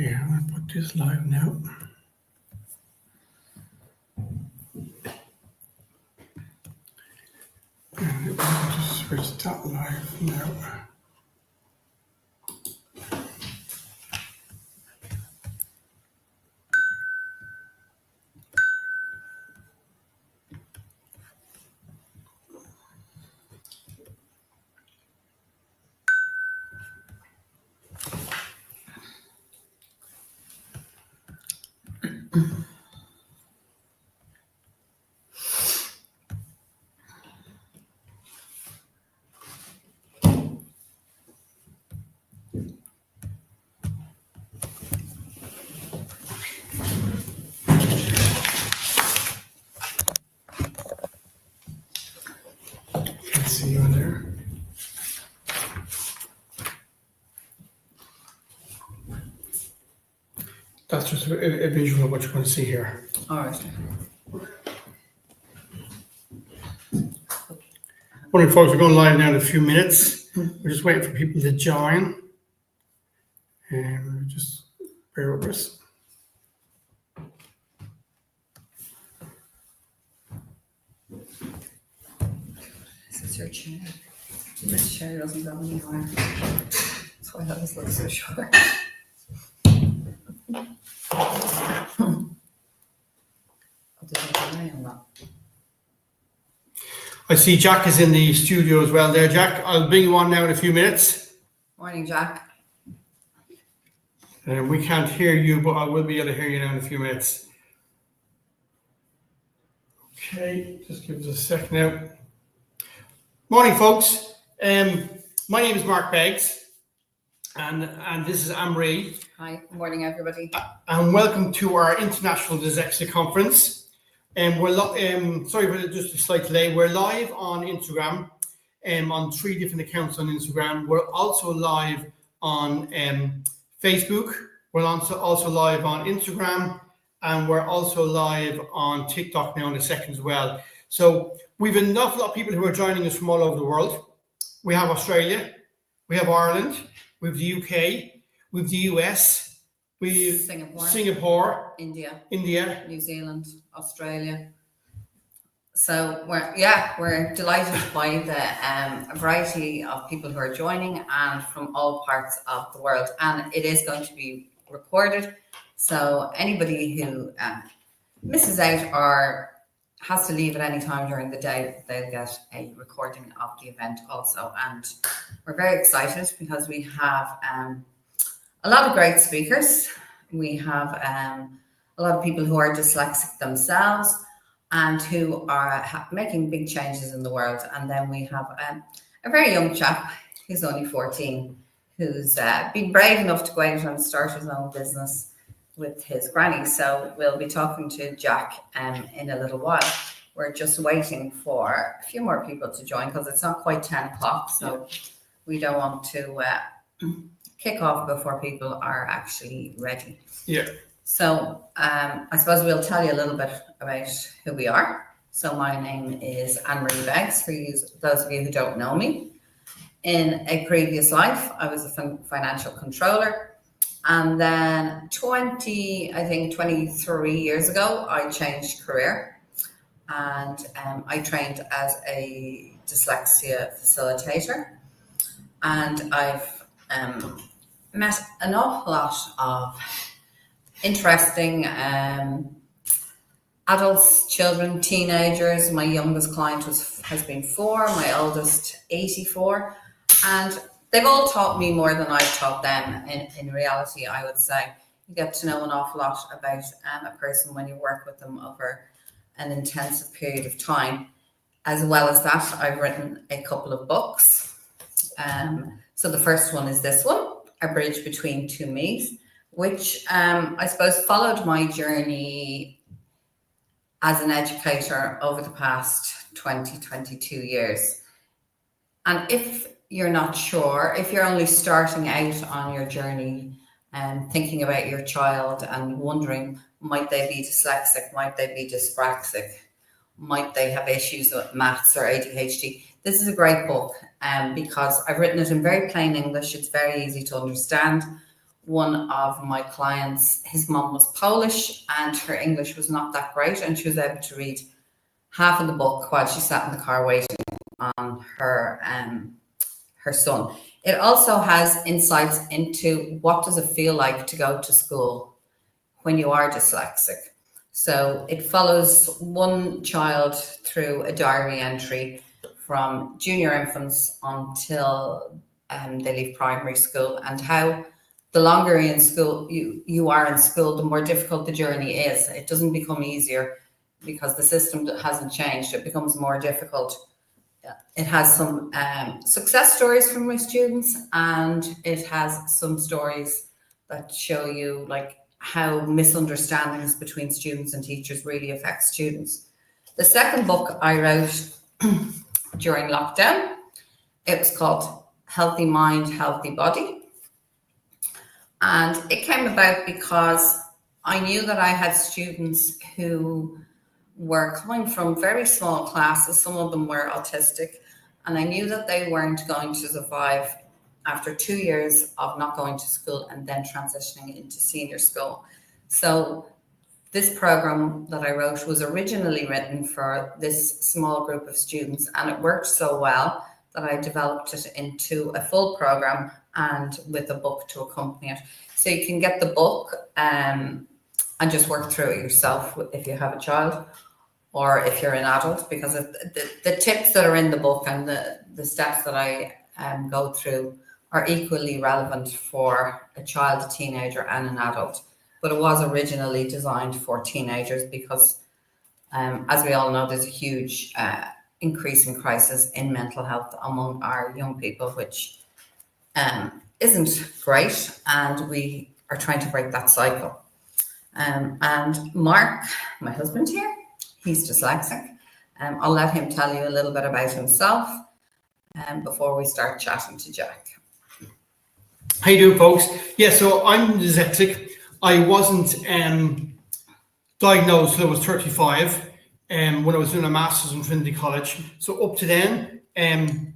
Okay, I'm going to put this live now. And I'll just switch that live now. Let's see you in there. That's just a visual of what you're going to see here. All right. Morning, folks. We're going live now in a few minutes. We're just waiting for people to join. And just bear with us. This is your chair. This chair doesn't go anywhere. That's why that looks so short. I see Jack is in the studio as well there. Jack, I'll bring you on now in a few minutes. Morning, Jack. We can't hear you, but I will be able to hear you now in a few minutes. Okay, just give us a sec now. Morning, folks. My name is Mark Beggs, and this is Anne-Marie. Hi, good morning, everybody. And welcome to our International Dyslexic Conference. We're sorry for just a slight delay. We're live on Instagram, on 3 different accounts on Instagram. We're also live on Facebook. We're also live on Instagram, and we're also live on TikTok now in a second as well. So we've an awful lot of people who are joining us from all over the world. We have Australia, we have Ireland, we have the UK, we have the US, we have Singapore, India, New Zealand, Australia. So we're delighted by the variety of people who are joining and from all parts of the world. And it is going to be recorded. So anybody who misses out or has to leave at any time during the day, they'll get a recording of the event also. And we're very excited because we have a lot of great speakers. We have a lot of people who are dyslexic themselves and who are making big changes in the world. And then we have a very young chap who's only 14, who's been brave enough to go out and start his own business with his granny. So we'll be talking to Jack in a little while. We're just waiting for a few more people to join because it's not quite 10 o'clock. So we don't want to kick off before people are actually ready. Yeah. So I suppose we'll tell you a little bit about who we are. So my name is Anne-Marie Beggs, for those of you who don't know me. In a previous life, I was a financial controller. And then 23 years ago, I changed career. And I trained as a dyslexia facilitator. And I've met an awful lot of interesting adults, children, teenagers. My youngest client has been 4, my oldest 84, and they've all taught me more than I've taught them. In reality, I would say you get to know an awful lot about a person when you work with them over an intensive period of time. As well as that, I've written a couple of books. So the first one is this one, A Bridge Between Two Me's, which I suppose followed my journey as an educator over the past 22 years. And if you're not sure, if you're only starting out on your journey and thinking about your child and wondering, might they be dyslexic, might they be dyspraxic, might they have issues with maths or ADHD, this is a great book because I've written it in very plain English. It's very easy to understand. one of my clients, his mum was Polish and her English was not that great, and she was able to read half of the book while she sat in the car waiting on her son. It also has insights into what does it feel like to go to school when you are dyslexic. So it follows one child through a diary entry from junior infants until they leave primary school, and how the longer in school you are in school, the more difficult the journey is. It doesn't become easier because the system hasn't changed. It becomes more difficult. It has some success stories from my students, and it has some stories that show you like how misunderstandings between students and teachers really affect students. The second book I wrote during lockdown, it was called Healthy Mind, Healthy Body. And it came about because I knew that I had students who were coming from very small classes. Some of them were autistic, and I knew that they weren't going to survive after 2 years of not going to school and then transitioning into senior school. So this program that I wrote was originally written for this small group of students, and it worked so well that I developed it into a full program and with a book to accompany it. So you can get the book and just work through it yourself if you have a child or if you're an adult, because the tips that are in the book and the steps that I go through are equally relevant for a child, a teenager, and an adult. But it was originally designed for teenagers because, as we all know, there's a huge increase in crisis in mental health among our young people, which isn't great, and we are trying to break that cycle. And Mark, my husband here, he's dyslexic. I'll let him tell you a little bit about himself before we start chatting to Jack. How you doing, folks? Yeah, so I'm dyslexic. I wasn't diagnosed until I was 35 when I was doing a master's in Trinity College. So up to then,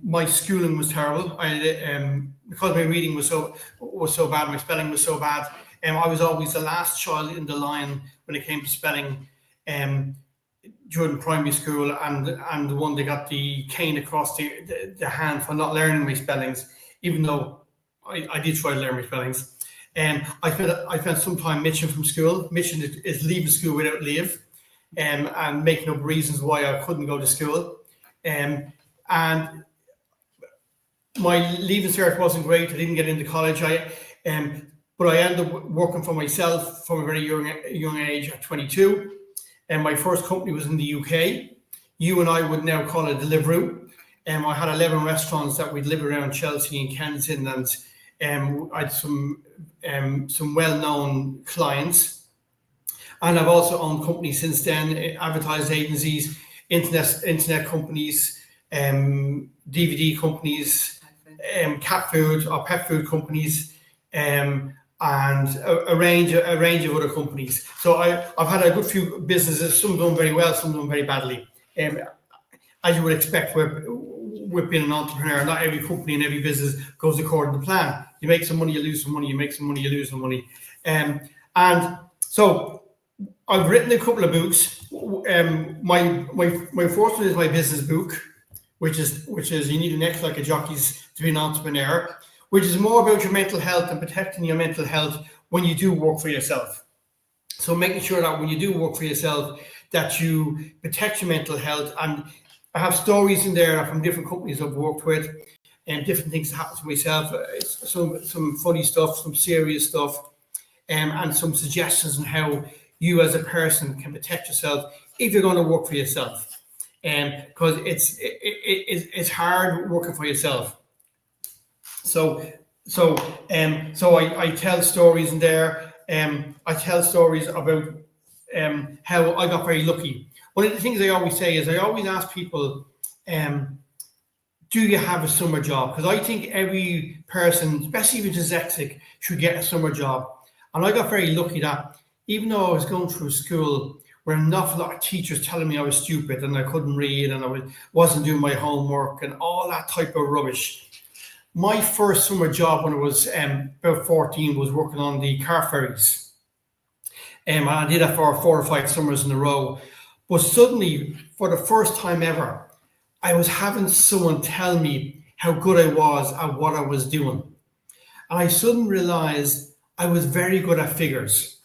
my schooling was terrible. Because my reading was so bad, my spelling was so bad. I was always the last child in the line when it came to spelling during primary school, and the one that got the cane across the hand for not learning my spellings, even though I did try to learn my spellings. I spent some time mitching from school. Mitching is leaving school without leave, and making up reasons why I couldn't go to school. And my leaving cert wasn't great. I didn't get into college. But I ended up working for myself from a very young age at 22. And my first company was in the UK. You and I would now call it Deliveroo. I had 11 restaurants that we'd live around Chelsea and Kensington, and I had some well-known clients. And I've also owned companies since then, advertising agencies, internet companies, DVD companies, cat food or pet food companies, and a range of other companies. So I've had a good few businesses, some done very well, some done very badly. As you would expect with being an entrepreneur, not every company and every business goes according to plan. You make some money, you lose some money, you make some money, you lose some money. And so I've written a couple of books. My first one is my business book, which is You Need an X Like a Jockey's to Be an Entrepreneur, which is more about your mental health and protecting your mental health when you do work for yourself. So making sure that when you do work for yourself, that you protect your mental health. And I have stories in there from different companies I've worked with, and different things that happen to myself. Some funny stuff, some serious stuff, and some suggestions on how you as a person can protect yourself if you're going to work for yourself. Because it's hard working for yourself. So I tell stories in there. I tell stories about how I got very lucky. One of the things I always say is I always ask people, do you have a summer job? Because I think every person, especially if you're dyslexic, should get a summer job. And I got very lucky that even though I was going through school where an awful lot of teachers telling me I was stupid and I couldn't read and I wasn't doing my homework and all that type of rubbish, my first summer job when I was about 14 was working on the car ferries. And I did that for 4 or 5 summers in a row. But suddenly, for the first time ever, I was having someone tell me how good I was at what I was doing. And I suddenly realized I was very good at figures.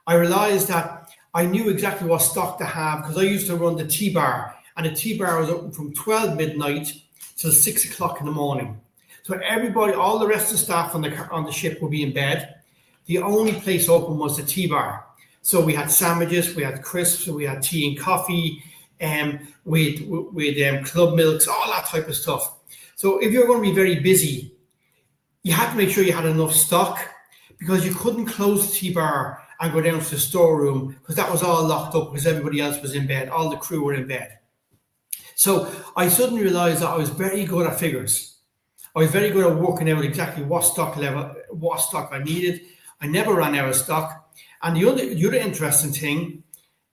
I realized that I knew exactly what stock to have because I used to run the T-bar, and the T-bar was open from 12 midnight till 6 o'clock in the morning. So everybody, all the rest of the staff on the ship would be in bed. The only place open was the T-bar. So we had sandwiches, we had crisps, we had tea and coffee, with club milks, all that type of stuff. So if you're going to be very busy, you had to make sure you had enough stock because you couldn't close the T-bar and go down to the storeroom because that was all locked up because everybody else was in bed. All the crew were in bed. So I suddenly realized that I was very good at figures. I was very good at working out exactly what stock I needed. I never ran out of stock. And the other interesting thing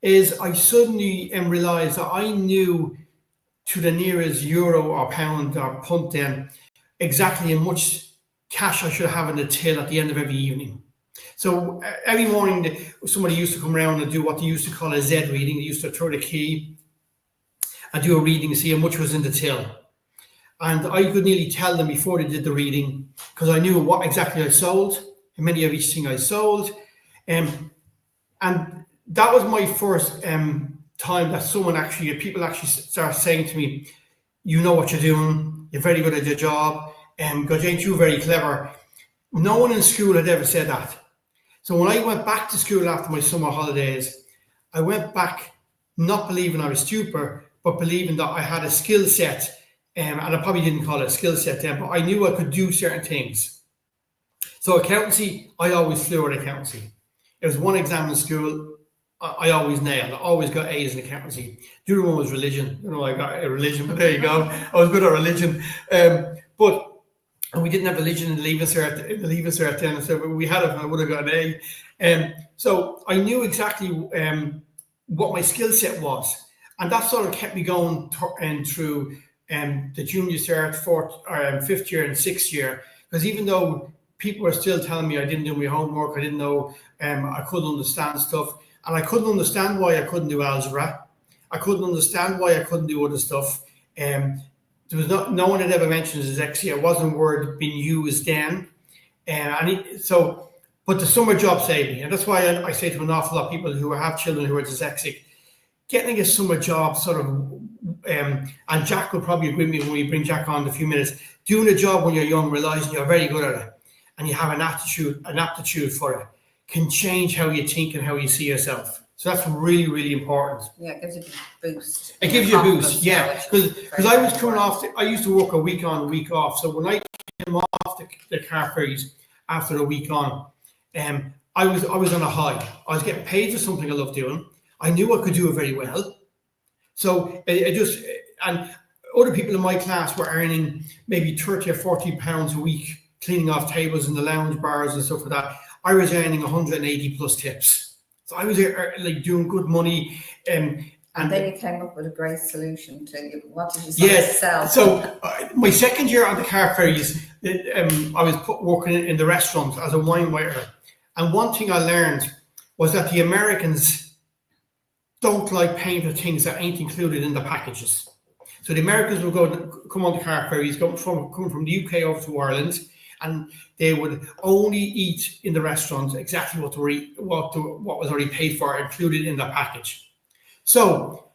is I suddenly realized that I knew to the nearest euro or pound or punt then exactly how much cash I should have in the till at the end of every evening. So every morning somebody used to come around and do what they used to call a Z reading. They used to throw the key and do a reading to see how much was in the till. And I could nearly tell them before they did the reading because I knew what exactly I sold, how many of each thing I sold. And that was my first time that people actually started saying to me, you know what you're doing, you're very good at your job, because ain't you very clever. No one in school had ever said that. So when I went back to school after my summer holidays, I went back not believing I was stupid, but believing that I had a skill set, and I probably didn't call it a skill set then, but I knew I could do certain things. So accountancy, I always flew at accountancy. There was one exam in school I always nailed. I always got A's in accountancy. The other one was religion. I got a religion, but there you go. I was good at religion. But we didn't have religion in the Leaving Cert then, so we had it, I would have got an A. So I knew exactly what my skill set was. And that sort of kept me going through the junior cert, fifth year and sixth year. Because even though people were still telling me I didn't do my homework, I didn't know, I couldn't understand stuff. And I couldn't understand why I couldn't do algebra. I couldn't understand why I couldn't do other stuff. There was no one had ever mentioned dyslexia. It wasn't a word being used then. But the summer job saved me. And that's why I say to an awful lot of people who have children who are dyslexic, getting a summer job and Jack will probably agree with me when we bring Jack on in a few minutes, doing a job when you're young, realizing you're very good at it and you have an aptitude for it, can change how you think and how you see yourself. So that's really, really important. Yeah, it gives you a boost. It gives you a boost, yeah. Because I was coming off, I used to work a week on, a week off. So when I came off the car ferries after a week on, I was on a high. I was getting paid for something I love doing. I knew I could do it very well. So and other people in my class were earning maybe 30 or 40 pounds a week, cleaning off tables in the lounge bars and stuff like that. I was earning 180 plus tips. So I was doing good money. And then you came up with a great solution to what did you sell? So my second year on the car ferries, I was working in the restaurant as a wine waiter. And one thing I learned was that the Americans don't like paying for things that ain't included in the packages. So the Americans will come on the car ferries, come from the UK over to Ireland, and they would only eat in the restaurant exactly what was already paid for, included in the package. So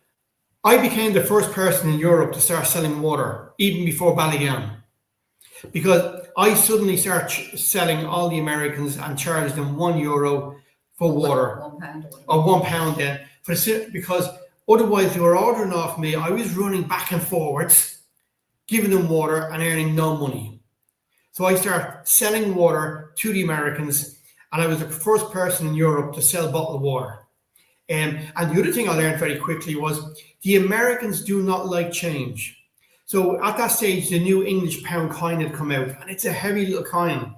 I became the first person in Europe to start selling water, even before Ballygown, because I suddenly started selling all the Americans and charged them €1 for water, or £1 then, because otherwise they were ordering off me. I was running back and forwards, giving them water and earning no money. So I started selling water to the Americans, and I was the first person in Europe to sell bottled water. And the other thing I learned very quickly was the Americans do not like change. So at that stage, the new English pound coin had come out, and it's a heavy little coin,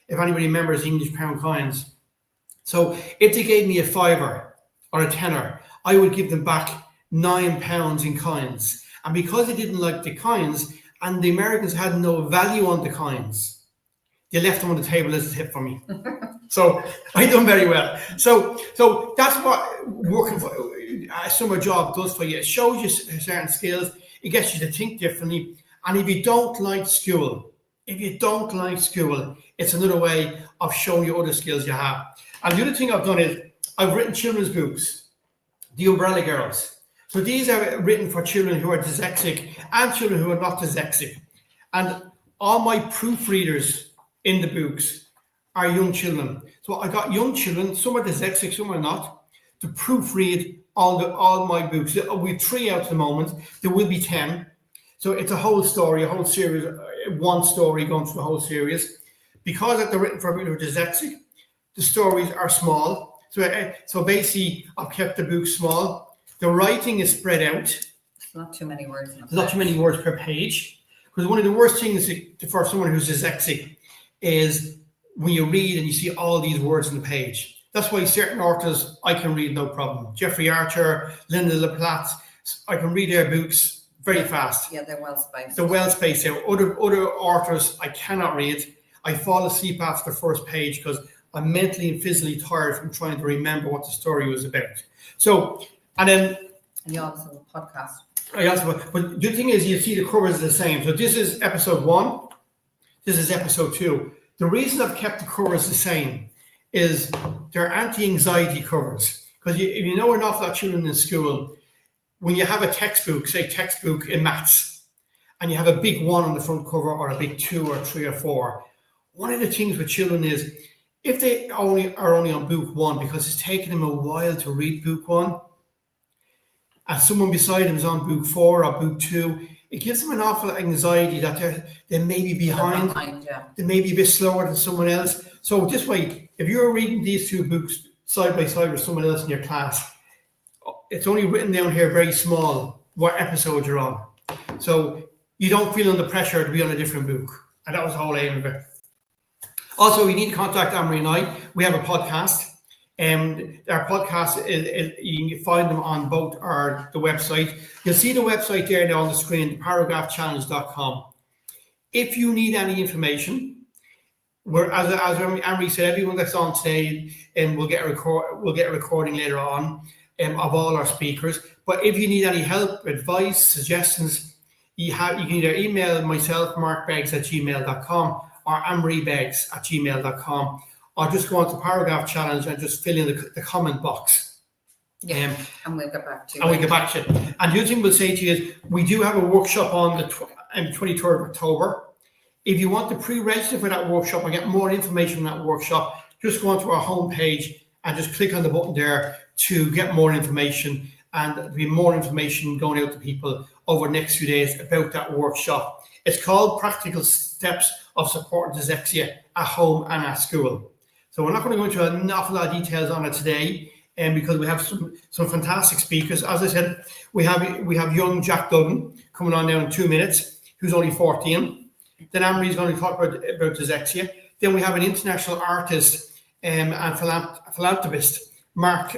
if anybody remembers English pound coins. So if they gave me a fiver or a tenner, I would give them back £9 in coins. And because they didn't like the coins, and the Americans had no value on the coins. They left them on the table as a tip for me. So I done very well. So that's what working for a summer job does for you. It shows you certain skills. It gets you to think differently. And if you don't like school, it's another way of showing you other skills you have. And the other thing I've done is I've written children's books, The Umbrella Girls. So these are written for children who are dyslexic and children who are not dyslexic. And all my proofreaders in the books are young children. So I got young children, some are dyslexic, some are not, to proofread all my books. We've 3 out at the moment. There will be 10. So it's a whole story, a whole series, one story going through the whole series. Because they're written for people who are dyslexic, the stories are small. So basically, I've kept the book small. The writing is spread out. Not too many words. Not too many words per page. Because one of the worst things for someone who's dyslexic is when you read and you see all these words on the page. That's why certain authors I can read no problem. Jeffrey Archer, Linda LaPlatte, I can read their books very fast. Yeah, they're well spaced. They're well spaced out. Other authors I cannot read. I fall asleep after the first page because I'm mentally and physically tired from trying to remember what the story was about. So, and then... And you also have a podcast. But the thing is, you see the covers are the same. So this is episode 1. This is episode 2. The reason I've kept the covers the same is they're anti-anxiety covers. Because if you know an awful lot of children in school, when you have a textbook, say textbook in maths, and you have a big 1 on the front cover or a big 2 or 3 or 4, one of the things with children is if they are only on book 1 because it's taken them a while to read book 1, and someone beside them is on book 4 or book 2, it gives them an awful anxiety that they may be behind. They may be a bit slower than someone else. So this way, if you're reading these 2 books side by side with someone else in your class, it's only written down here very small what episode you're on. So you don't feel under pressure to be on a different book. And that was the whole aim of it. Also, you need to contact Amory and I. We have a podcast. Our podcast you can find them on both the website. You'll see the website there now on the screen, paragraphchallenge.com. If you need any information, as Amory said, everyone that's on today, we'll get a recording later on of all our speakers. But if you need any help, advice, suggestions, you can either email myself, markbeggs@gmail.com, or amorybegs@gmail.com. Or just go on to Paragraph Challenge and just fill in the comment box. Yeah, and we'll get back to you. And we'll get back to you. And the other thing we'll say to you is we do have a workshop on the 23rd of October. If you want to pre-register for that workshop and get more information on that workshop, just go onto our homepage and just click on the button there to get more information. And there'll be more information going out to people over the next few days about that workshop. It's called Practical Steps of Supporting Dyslexia at Home and at School. So we're not going to go into an awful lot of details on it today, because we have some fantastic speakers. As I said, we have young Jack Duggan coming on now in 2 minutes, who's only 14. Then Amory is going to talk about dyslexia. Then we have an international artist and philanthropist, Mark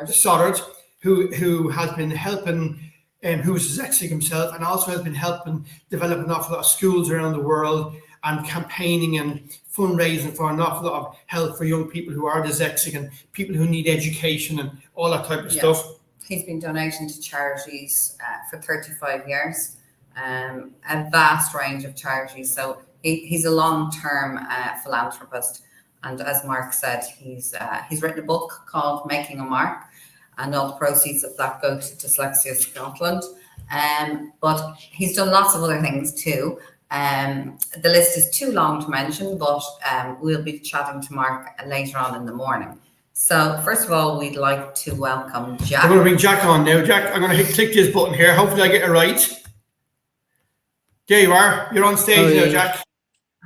Stoddard, who has been helping, who's dyslexic himself, and also has been helping develop an awful lot of schools around the world and campaigning and fundraising for an awful lot of help for young people who are dyslexic and people who need education and all that type of stuff. He's been donating to charities for 35 years, a vast range of charities. So he's a long-term philanthropist. And as Mark said, he's written a book called Making a Mark, and all the proceeds of that go to Dyslexia Scotland. But he's done lots of other things too. The list is too long to mention, but we'll be chatting to Mark later on in the morning. So first of all, we'd like to welcome Jack. I'm going to bring Jack on now. Jack, I'm going to click this button here. Hopefully I get it right. There you are. You're on stage now, Jack.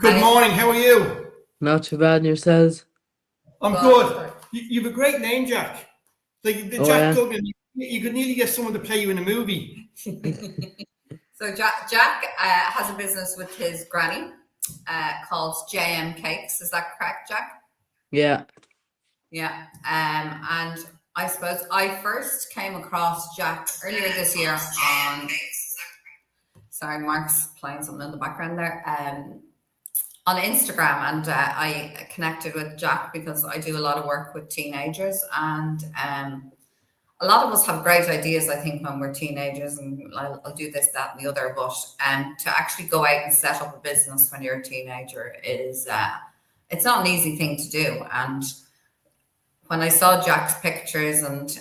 Good morning. How are you? Not too bad, and yourselves? I'm good. You have a great name, Jack. Like Jack Duggan. You could nearly get someone to play you in a movie. So Jack has a business with his granny called JM Cakes. Is that correct, Jack? Yeah. Yeah. And I suppose I first came across Jack earlier this year on Sorry, Mark's playing something in the background there. On Instagram, and I connected with Jack because I do a lot of work with teenagers, and a lot of us have great ideas, I think, when we're teenagers, and I'll do this, that, and the other. But to actually go out and set up a business when you're a teenager is it's not an easy thing to do. And when I saw Jack's pictures and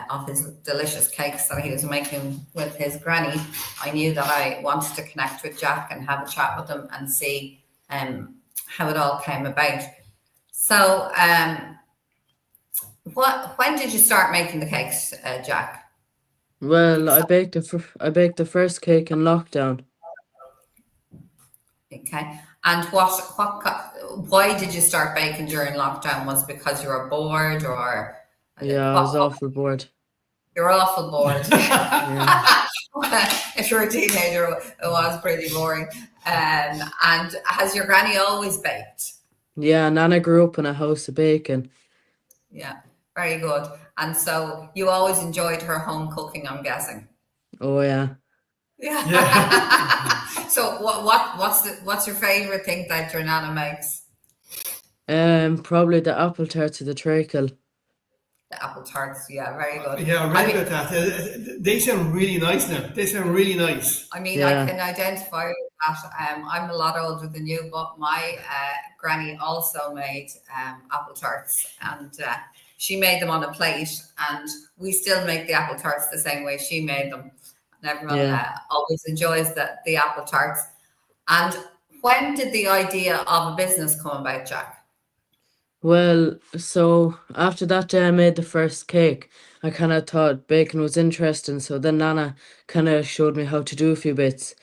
of his delicious cakes that he was making with his granny, I knew that I wanted to connect with Jack and have a chat with him and see how it all came about. So, when did you start making the cakes, Jack? Well, I baked the first cake in lockdown. Okay, and why did you start baking during lockdown? Was it because you were bored, or Yeah, I was awful bored. You're awful bored. Yeah. If you're a teenager, it was pretty boring. And has your granny always baked? Yeah, Nana grew up in a house of baking. Yeah, very good. And so you always enjoyed her home cooking, I'm guessing. Oh yeah. Yeah. So what's your favorite thing that your nana makes? Probably the apple tarts or the treacle. The apple tarts, yeah, very good. Yeah, I read about that. They sound really nice now. They sound really nice. I mean, Yeah. I can identify with that. I'm a lot older than you, but my granny also made apple tarts, and she made them on a plate, and we still make the apple tarts the same way she made them. And everyone always enjoys the apple tarts. And when did the idea of a business come about, Jack? Well, so after that day I made the first cake, I kind of thought baking was interesting. So then Nana kind of showed me how to do a few bits.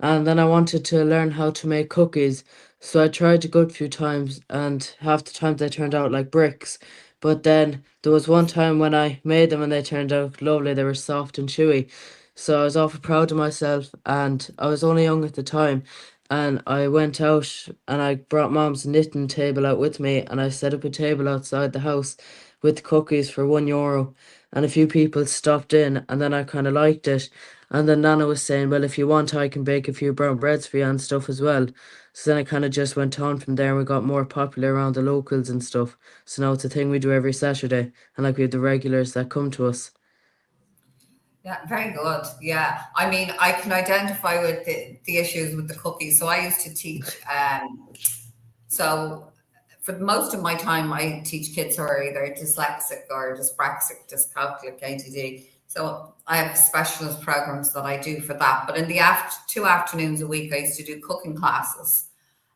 And then I wanted to learn how to make cookies. So I tried a good few times, and half the times they turned out like bricks. But then there was one time when I made them and they turned out lovely. They were soft and chewy. So I was awful proud of myself, and I was only young at the time. And I went out and I brought Mom's knitting table out with me, and I set up a table outside the house with cookies for €1. And a few people stopped in, and then I kind of liked it. And then Nana was saying, well, if you want, I can bake a few brown breads for you and stuff as well. So then it kind of just went on from there, and we got more popular around the locals and stuff. So now it's a thing we do every Saturday, and like we have the regulars that come to us. Yeah, very good. Yeah, I mean, I can identify with the issues with the cookies. So I used to teach. So for most of my time, I teach kids who are either dyslexic or dyspraxic, dyscalculic, ADD. So I have specialist programs that I do for that. But in the 2 afternoons a week, I used to do cooking classes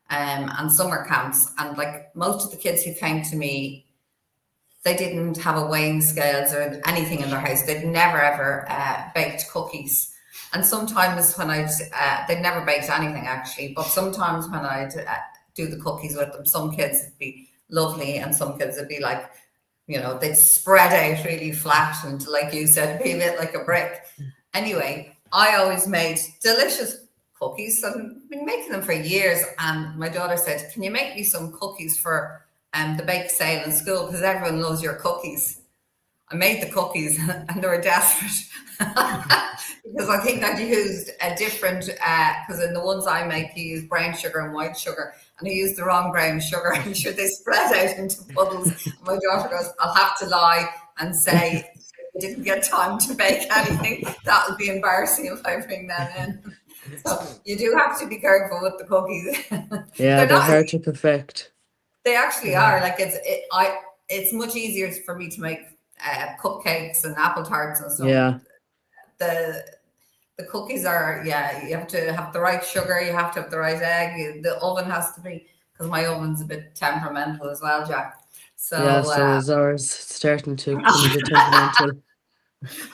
and summer camps. And like most of the kids who came to me, they didn't have a weighing scales or anything in their house. They'd never ever baked cookies. And sometimes when they'd never baked anything actually, but sometimes when I'd do the cookies with them, some kids would be lovely and some kids would be like, they'd spread out really flat and, like you said, be a bit like a brick. Anyway, I always made delicious cookies. So I've been making them for years. And my daughter said, can you make me some cookies for the bake sale in school, because everyone loves your cookies. I made the cookies and they were desperate because I think I'd used a different, because in the ones I make, you use brown sugar and white sugar, and I used the wrong brown sugar. I'm sure they spread out into puddles. My daughter goes, I'll have to lie and say I didn't get time to bake anything. That would be embarrassing if I bring them in. So you do have to be careful with the cookies. Yeah, they're hard to perfect. They actually are. Like it's much easier for me to make cupcakes and apple tarts and stuff. Yeah. The cookies are, you have to have the right sugar, you have to have the right egg, the oven has to be, because my oven's a bit temperamental as well, Jack. So yeah, so is ours. It's starting to become a bit temperamental.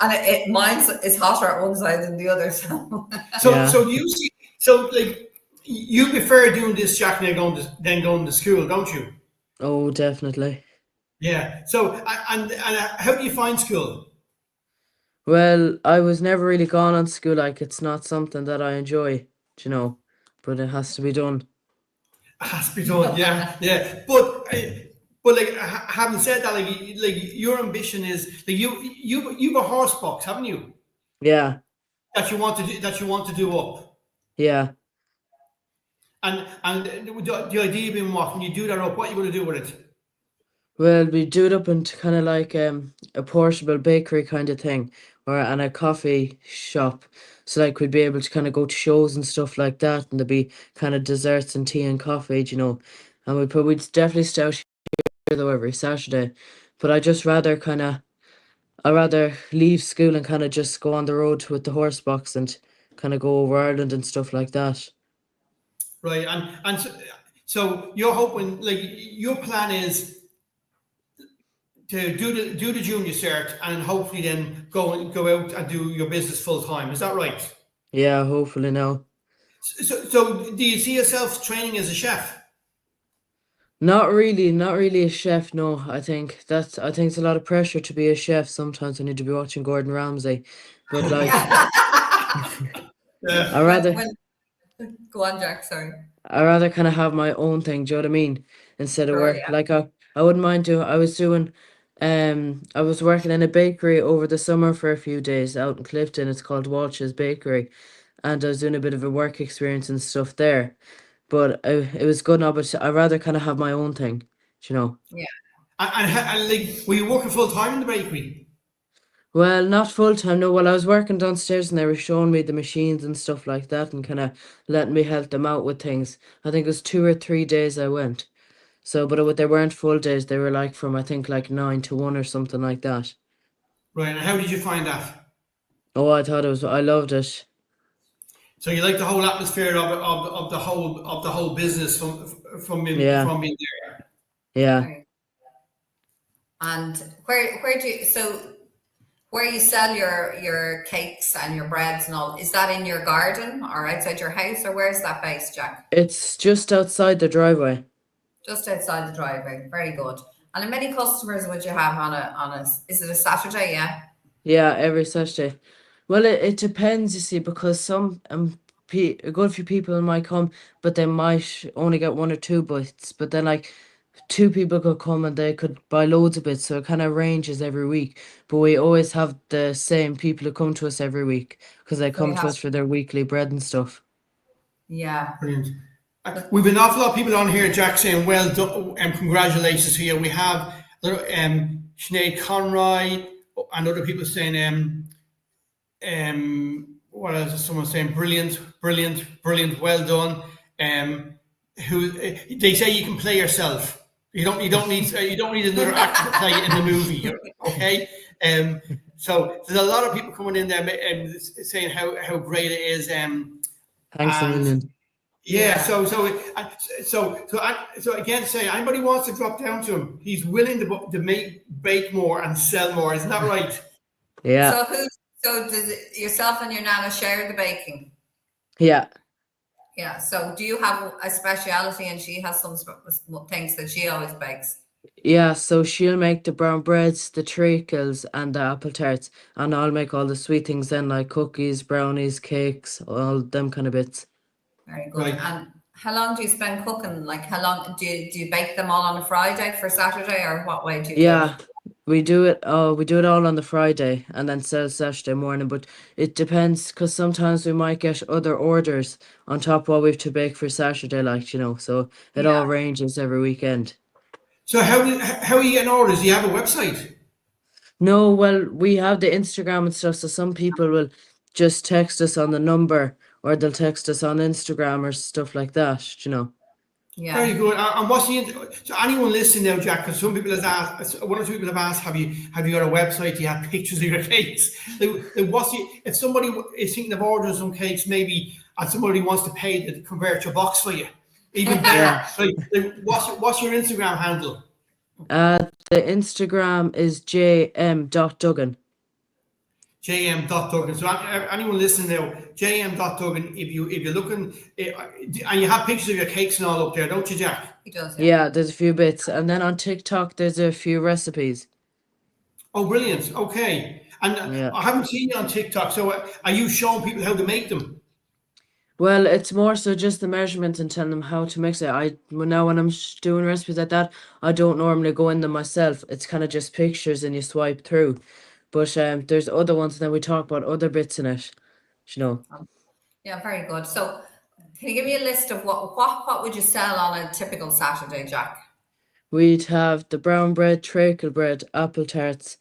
And mine is hotter at one side than the other. So do you see? So like, you prefer doing this, Jack, than going to school, don't you? Oh, definitely. Yeah. So and how do you find school? Well, I was never really gone on school. Like, it's not something that I enjoy, but it has to be done. It has to be done. Yeah. But like, having said that, like your ambition is like you have a horse box, haven't you? Yeah. That you want to do up. Yeah. And the idea being what? When you do that up, what are you going to do with it? Well, we do it up into kind of like a portable bakery kind of thing, or and a coffee shop. So like we'd be able to kind of go to shows and stuff like that, and there'd be kind of desserts and tea and coffee, And we'd definitely stay out here though every Saturday. But I rather leave school and kind of just go on the road with the horse box and kind of go over Ireland and stuff like that. Right. And so you're hoping, like, your plan is to do the junior cert and hopefully then go out and do your business full time. Is that right? Yeah, hopefully now. So do you see yourself training as a chef? Not really a chef, no. I think it's a lot of pressure to be a chef. Sometimes I need to be watching Gordon Ramsay. But like Yeah. I rather When go on, Jack. Sorry. I rather kind of have my own thing, do you know what I mean? Instead of Sure. work like I wouldn't mind doing I was working in a bakery over the summer for a few days out in Clifton. It's called Walsh's Bakery, and I was doing a bit of a work experience and stuff there. But it was good now, but I rather kind of have my own thing, you know. Yeah. And like, were you working full time in the bakery? Well, not full time, no. Well, I was working downstairs and they were showing me the machines and stuff like that and kind of letting me help them out with things. I think it was 2 or 3 days I went. So, but they weren't full days. They were like from, I think, like 9 to 1 or something like that. Right. And how did you find that? Oh, I loved it. So you like the whole atmosphere of the whole business Yeah, from being there. yeah. Right. And where do you where you sell your cakes and your breads and all, is that in your garden or outside your house, or where's that based, Jack? It's just outside the driveway. Just outside the driveway. Very good. And how many customers would you have is it a Saturday? Yeah. Yeah, every Saturday. Well, it depends, you see, because some a good few people might come, but they might only get 1 or 2 bites. But then, like, 2 people could come and they could buy loads of bits, so it kind of ranges every week. But we always have the same people who come to us every week because they So you come to have, us for their weekly bread and stuff. yeah. Brilliant. We've an awful lot of people on here, Jack, saying well done and congratulations here. We have Sinead Conroy and other people saying what else is someone saying? Brilliant, brilliant, brilliant, well done. Who they say you can play yourself. You don't need another actor to play in the movie. Okay. So there's a lot of people coming in there saying how great it is. Thanks a And million. yeah, Yeah. so again, say anybody wants to drop down to him, he's willing to bake more and sell more. Isn't that right? Yeah, So does yourself and your nana share the baking? yeah. Yeah. So do you have a speciality and she has some things that she always bakes? Yeah, so she'll make the brown breads, the treacles, and the apple tarts, and I'll make all the sweet things then, like cookies, brownies, cakes, all them kind of bits. Very good. Right. And how long do you spend cooking? Like how long do you bake them all on a Friday for Saturday, or what way do you do it? Yeah, we do it. Oh, we do it all on the Friday and then sell Saturday morning. But it depends because sometimes we might get other orders on top of what we have to bake for Saturday, So it Yeah. all ranges every weekend. So how are you getting orders? Do you have a website? No, well, we have the Instagram and stuff, so some people will just text us on the number or they'll text us on Instagram or stuff like that. Very Yeah. good. And so anyone listening now, Jack? Because some people have asked, one or two people have asked, have you got a website? Do you have pictures of your cakes? If somebody is thinking of ordering some cakes, maybe, and somebody wants to pay to convert your box for you, even Yeah. better. What's your Instagram handle? The Instagram is jm.duggan. jm.duggan. So anyone listening now, jm.duggan. If you're looking, and you have pictures of your cakes and all up there, don't you, Jack? He does. Yeah, there's a few bits. And then on TikTok, there's a few recipes. Oh, brilliant. Okay. And Yeah. I haven't seen you on TikTok. So are you showing people how to make them? Well, it's more so just the measurements and telling them how to mix it. Now when I'm doing recipes like that, I don't normally go in them myself. It's kind of just pictures and you swipe through. But there's other ones, and then we talk about other bits in it. You know. Yeah, very good. So, can you give me a list of what would you sell on a typical Saturday, Jack? We'd have the brown bread, treacle bread, apple tarts,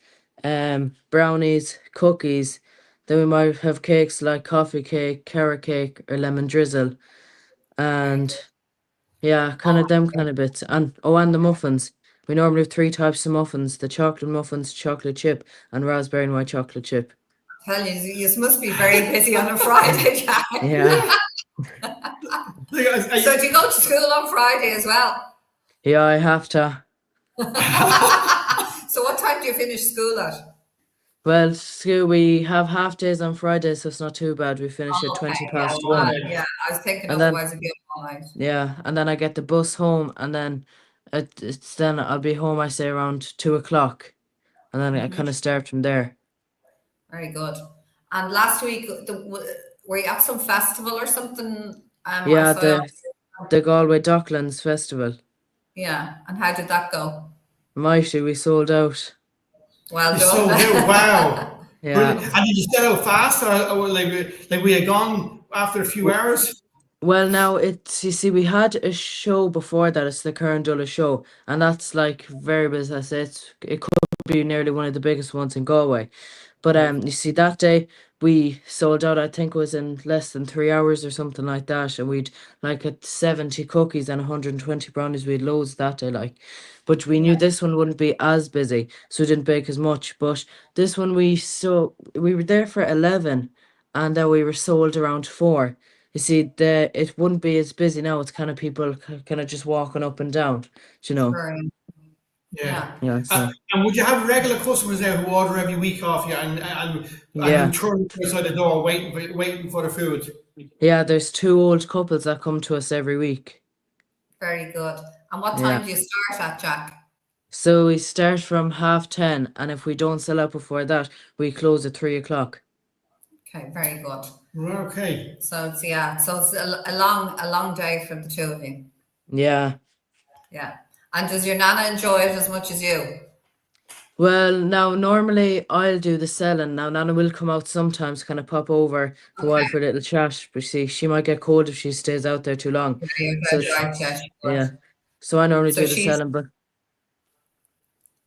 brownies, cookies. Then we might have cakes like coffee cake, carrot cake, or lemon drizzle. Very And good. yeah, kind of Oh, them kind of bits. And the muffins. We normally have three types of muffins: the chocolate muffins, chocolate chip, and raspberry and white chocolate chip. tell you must be very busy on a Friday, Jack. Yeah, So, do you go to school on Friday as well? yeah, I have to. So, what time do you finish school at? Well, school, we have half days on Fridays, so it's not too bad. We finish at Okay, 20 yeah, past one. yeah. I was thinking And then, otherwise it'd be all night. yeah, and then I get the bus home, and then then I'll be home, I say, around 2 o'clock. And then I kind of start from there. Very good. And last week, were you at some festival or something? I Yeah, saw. the Galway Docklands Festival. Yeah. And how did that go? Mighty, we sold out. Well You done. sold out. Wow. Yeah. Brilliant. And did you sell out fast, or like we had gone after a few hours? Well, now you see, we had a show before that. It's the Karen Dulles show, and that's like very big. As I said, it could be nearly one of the biggest ones in Galway. But Right. you see, that day we sold out. I think it was in less than 3 hours or something like that, and we'd like at 70 cookies and 120 brownies. We had loads that day, like. But we knew Yeah. this one wouldn't be as busy, so we didn't bake as much. But this one we were there for 11, and then we were sold around 4. You see, it wouldn't be as busy now. It's kind of people kind of just walking up and down, you know. Sure. Yeah. Yeah. Yeah, so And would you have regular customers there who order every week off you and who yeah, turn outside the door waiting for the food? yeah. There's 2 old couples that come to us every week. Very good. And what Yeah. time do you start at, Jack? So we start from 10:30, and if we don't sell out before that, we close at 3 o'clock. Okay, very good. Okay. So it's a long day for the two of you. Yeah. Yeah. And does your nana enjoy it as much as you? Well, now normally I'll do the selling. Now Nana will come out sometimes, kind of pop over for a while Okay. for a little chat. But see, she might get cold if she stays out there too long. You're So dead right, yeah, she would. yeah. So I normally So do the selling, but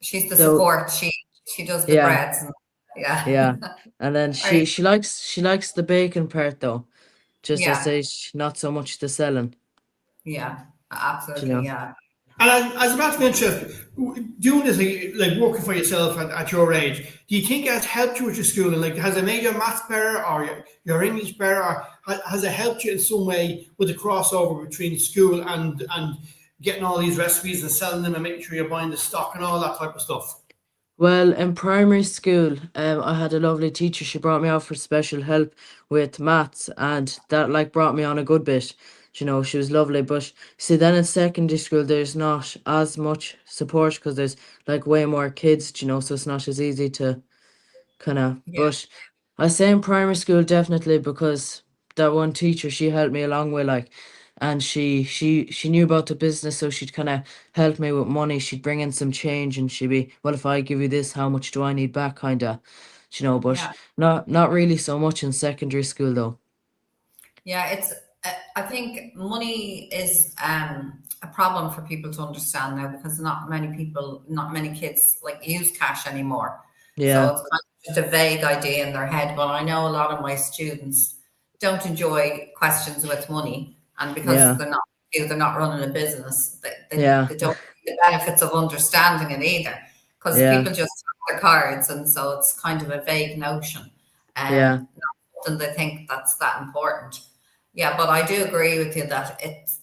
she's the so support. She does the yeah. breads. And, yeah. Yeah, and then Very, she likes the baking part though. Just I yeah. say not so much the selling, Yeah. you Absolutely. know. Yeah. And as a matter of interest, doing this, like working for yourself at your age, do you think it has helped you with your schooling? Like, has it made your maths better or your English better? Or has it helped you in some way with the crossover between school and getting all these recipes and selling them and making sure you're buying the stock and all that type of stuff? Well, in primary school, I had a lovely teacher. She brought me out for special help with maths, and that like brought me on a good bit. You know, she was lovely. But see, then in secondary school, there's not as much support because there's like way more kids. You know, so it's not as easy to kind of. Yeah. But I say in primary school definitely because that one teacher she helped me along with like, and she knew about the business, so she'd kind of help me with money. She'd bring in some change, and she'd be, well, if I give you this, how much do I need back, kind of, you know. But Yeah. not really so much in secondary school though. Yeah. I think money is a problem for people to understand now because not many kids like use cash anymore. So Yeah, it's kind of just a vague idea in their head. But I know a lot of my students don't enjoy questions with money, and because yeah, they're not running a business, yeah, they don't see the benefits of understanding it either. Because yeah, people just have their cards, and so it's kind of a vague notion, yeah, not something they think that's that important. Yeah, but I do agree with you that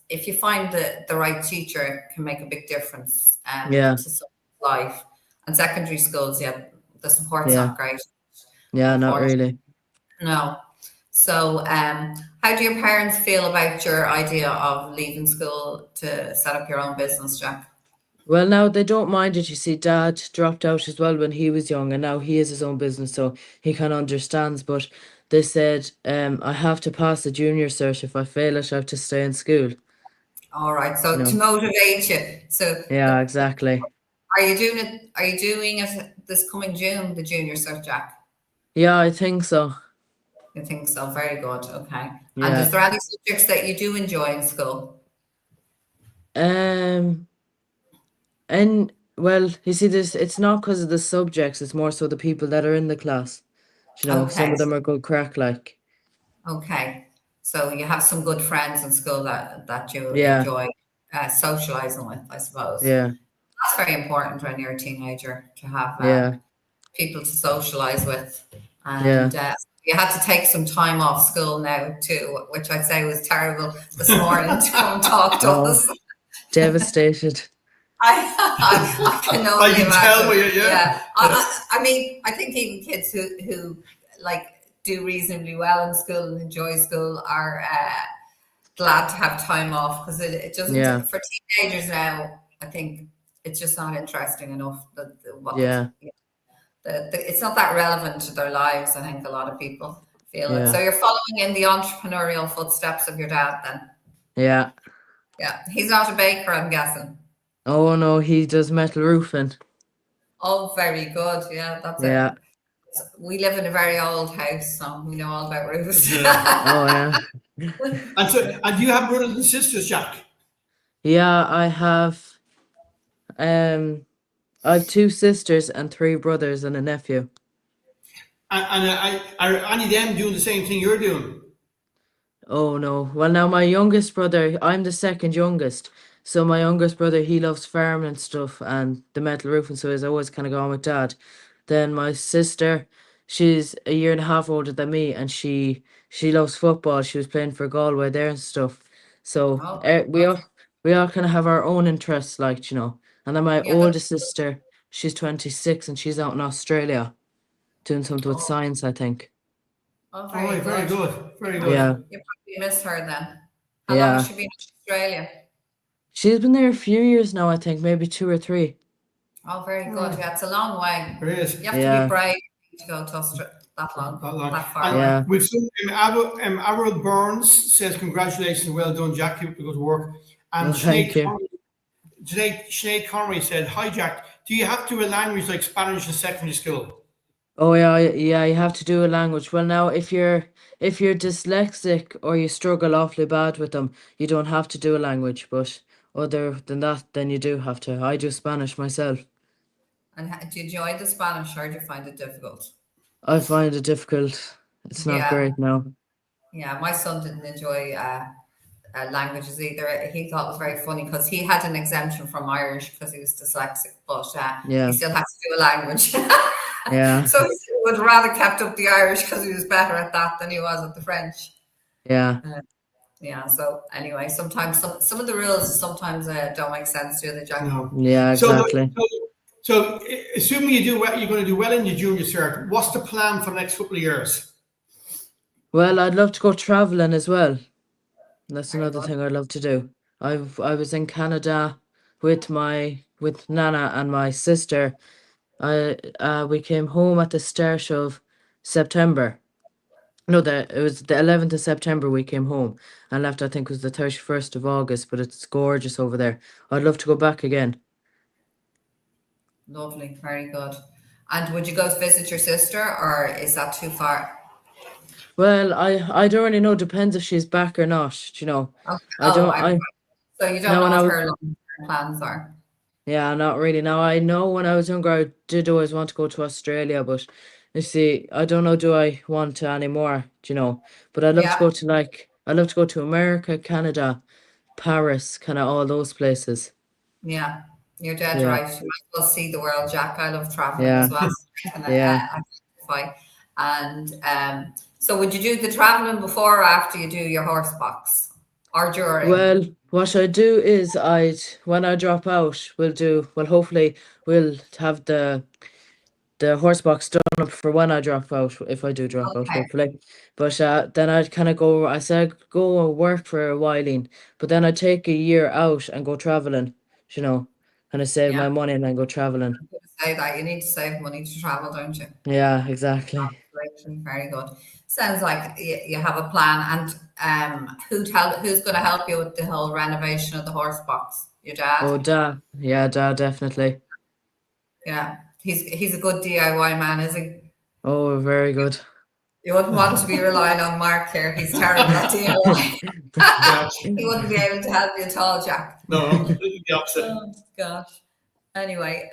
if you find the right teacher, it can make a big difference yeah, to someone's life. And secondary schools, yeah, the support's yeah, not great, yeah. Not unfortunately. really. No. So, how do your parents feel about your idea of leaving school to set up your own business, Jack? Well, now they don't mind it. You see, Dad dropped out as well when he was young, and now he has his own business, so he kind of understands. But they said, I have to pass the junior cert. If I fail it, I have to stay in school. All right. You So to know. motivate you. So Yeah, exactly. are you doing it? Are you doing it this coming June, the junior cert, Jack? Yeah, I think so. You think so? Very good. Okay. And Yeah. is there any subjects that you do enjoy in school? Um, and well, you see, this it's not because of the subjects, it's more so the people that are in the class. You know, some Okay. of them are good crack, like. Okay. So you have some good friends in school that you Yeah, enjoy socializing with, I suppose. yeah, That's very important when you're a teenager to have yeah, people to socialize with. yeah. And you had to take some time off school now too, which I'd say was terrible this morning to come talk to Oh, us. devastated. I can I only can tell imagine. you, yeah. Yeah. I mean, I think even kids who like do reasonably well in school and enjoy school are glad to have time off because it doesn't, Yeah, for teenagers now, I think it's just not interesting enough that yeah, it's not that relevant to their lives. I think a lot of people feel it. So yeah, you're following in the entrepreneurial footsteps of your dad then. yeah. Yeah. He's not a baker, I'm guessing. Oh no, he does metal roofing. Oh, very good. Yeah, that's it. Yeah, We live in a very old house, so we know all about roofs. Yeah. oh yeah. And do you have brothers and sisters, Jack? Yeah, I have two sisters and three brothers and a nephew. And are any of them doing the same thing you're doing? Oh no. Well, now my youngest brother, I'm the second youngest. So my youngest brother, he loves farming and stuff and the metal roofing, so he's always kind of gone with dad. Then my sister, she's a year and a half older than me, and she loves football. She was playing for Galway there and stuff. So Oh, we all kind of have our own interests, like, And then my yeah, that's oldest sister, she's 26 and she's out in Australia doing something with oh, science, I think. oh, All very right, very good. good, very good. Yeah, You probably miss her then. How long has yeah. she been in Australia? She's been there a few years now, I think, maybe two or three. Oh, very All good. right, Yeah, it's a long way. there is. You have to be Yeah, brave to go to Australia That long. that far And away. yeah. we've seen Avril Burns says, "Congratulations, well done, Jack. Keep up the good work." And Well, thank you. Sinead Connery said, "Hi, Jack. Do you have to do a language like Spanish in secondary school?" Oh yeah, yeah, you have to do a language. Well, now if you're dyslexic or you struggle awfully bad with them, you don't have to do a language, but other than that, then you do have to. I do Spanish myself. And do you enjoy the Spanish or do you find it difficult? I find it difficult. It's not Yeah, great now. yeah. My son didn't enjoy languages either. He thought it was very funny because he had an exemption from Irish because he was dyslexic, but he Yeah, still had to do a language. yeah, So he would rather kept up the Irish because he was better at that than he was at the French. yeah, Yeah. So anyway, sometimes some of the rules sometimes don't make sense, do they, Jack? No. yeah, So, exactly. assuming you're going to do well in your junior cert, what's the plan for the next couple of years? Well, I'd love to go traveling as well. That's Very another good. thing I'd love to do. I was in Canada with Nana and my sister. We came home at the start of September. No, it was the 11th of September we came home and left, I think it was the 31st of August, but it's gorgeous over there. I'd love to go back again. Lovely. Very good. And would you go visit your sister, or is that too far? Well, I don't really know, depends if she's back or not. Okay. I Oh, don't I so you don't now know when I what was her long-term plans are. Yeah, not really. Now I know when I was younger I did always want to go to Australia, but you see, I don't know do I want to anymore. But Yeah, I'd love to go to America, Canada, Paris, kind of all those places. yeah. You're dead Yeah, right. You might as well see the world, Jack. I love traveling as yeah, well. So I can yeah. identify. And so would you do the traveling before or after you do your horse box or during? Well, what I do is when I drop out, hopefully we'll have the horse box done up for when I drop out, if I do drop out, Okay. hopefully. But then I'd kind of go, I said I'd go and work for a while, but then I'd take a year out and go traveling, you know, kind of save Yeah. my money and then go traveling. I'm going to say that you need to save money to travel, don't you? Yeah, exactly. Absolutely. Very good. Sounds like you have a plan. And who's going to help you with the whole renovation of the horse box? Your Oh, dad? definitely. Yeah. He's a good DIY man, is he? Oh, very good. You wouldn't want to be relying on Mark here. He's terrible at DIY. Yeah. He wouldn't be able to help you at all, Jack. No, I'm completely the opposite. Oh, gosh. Anyway,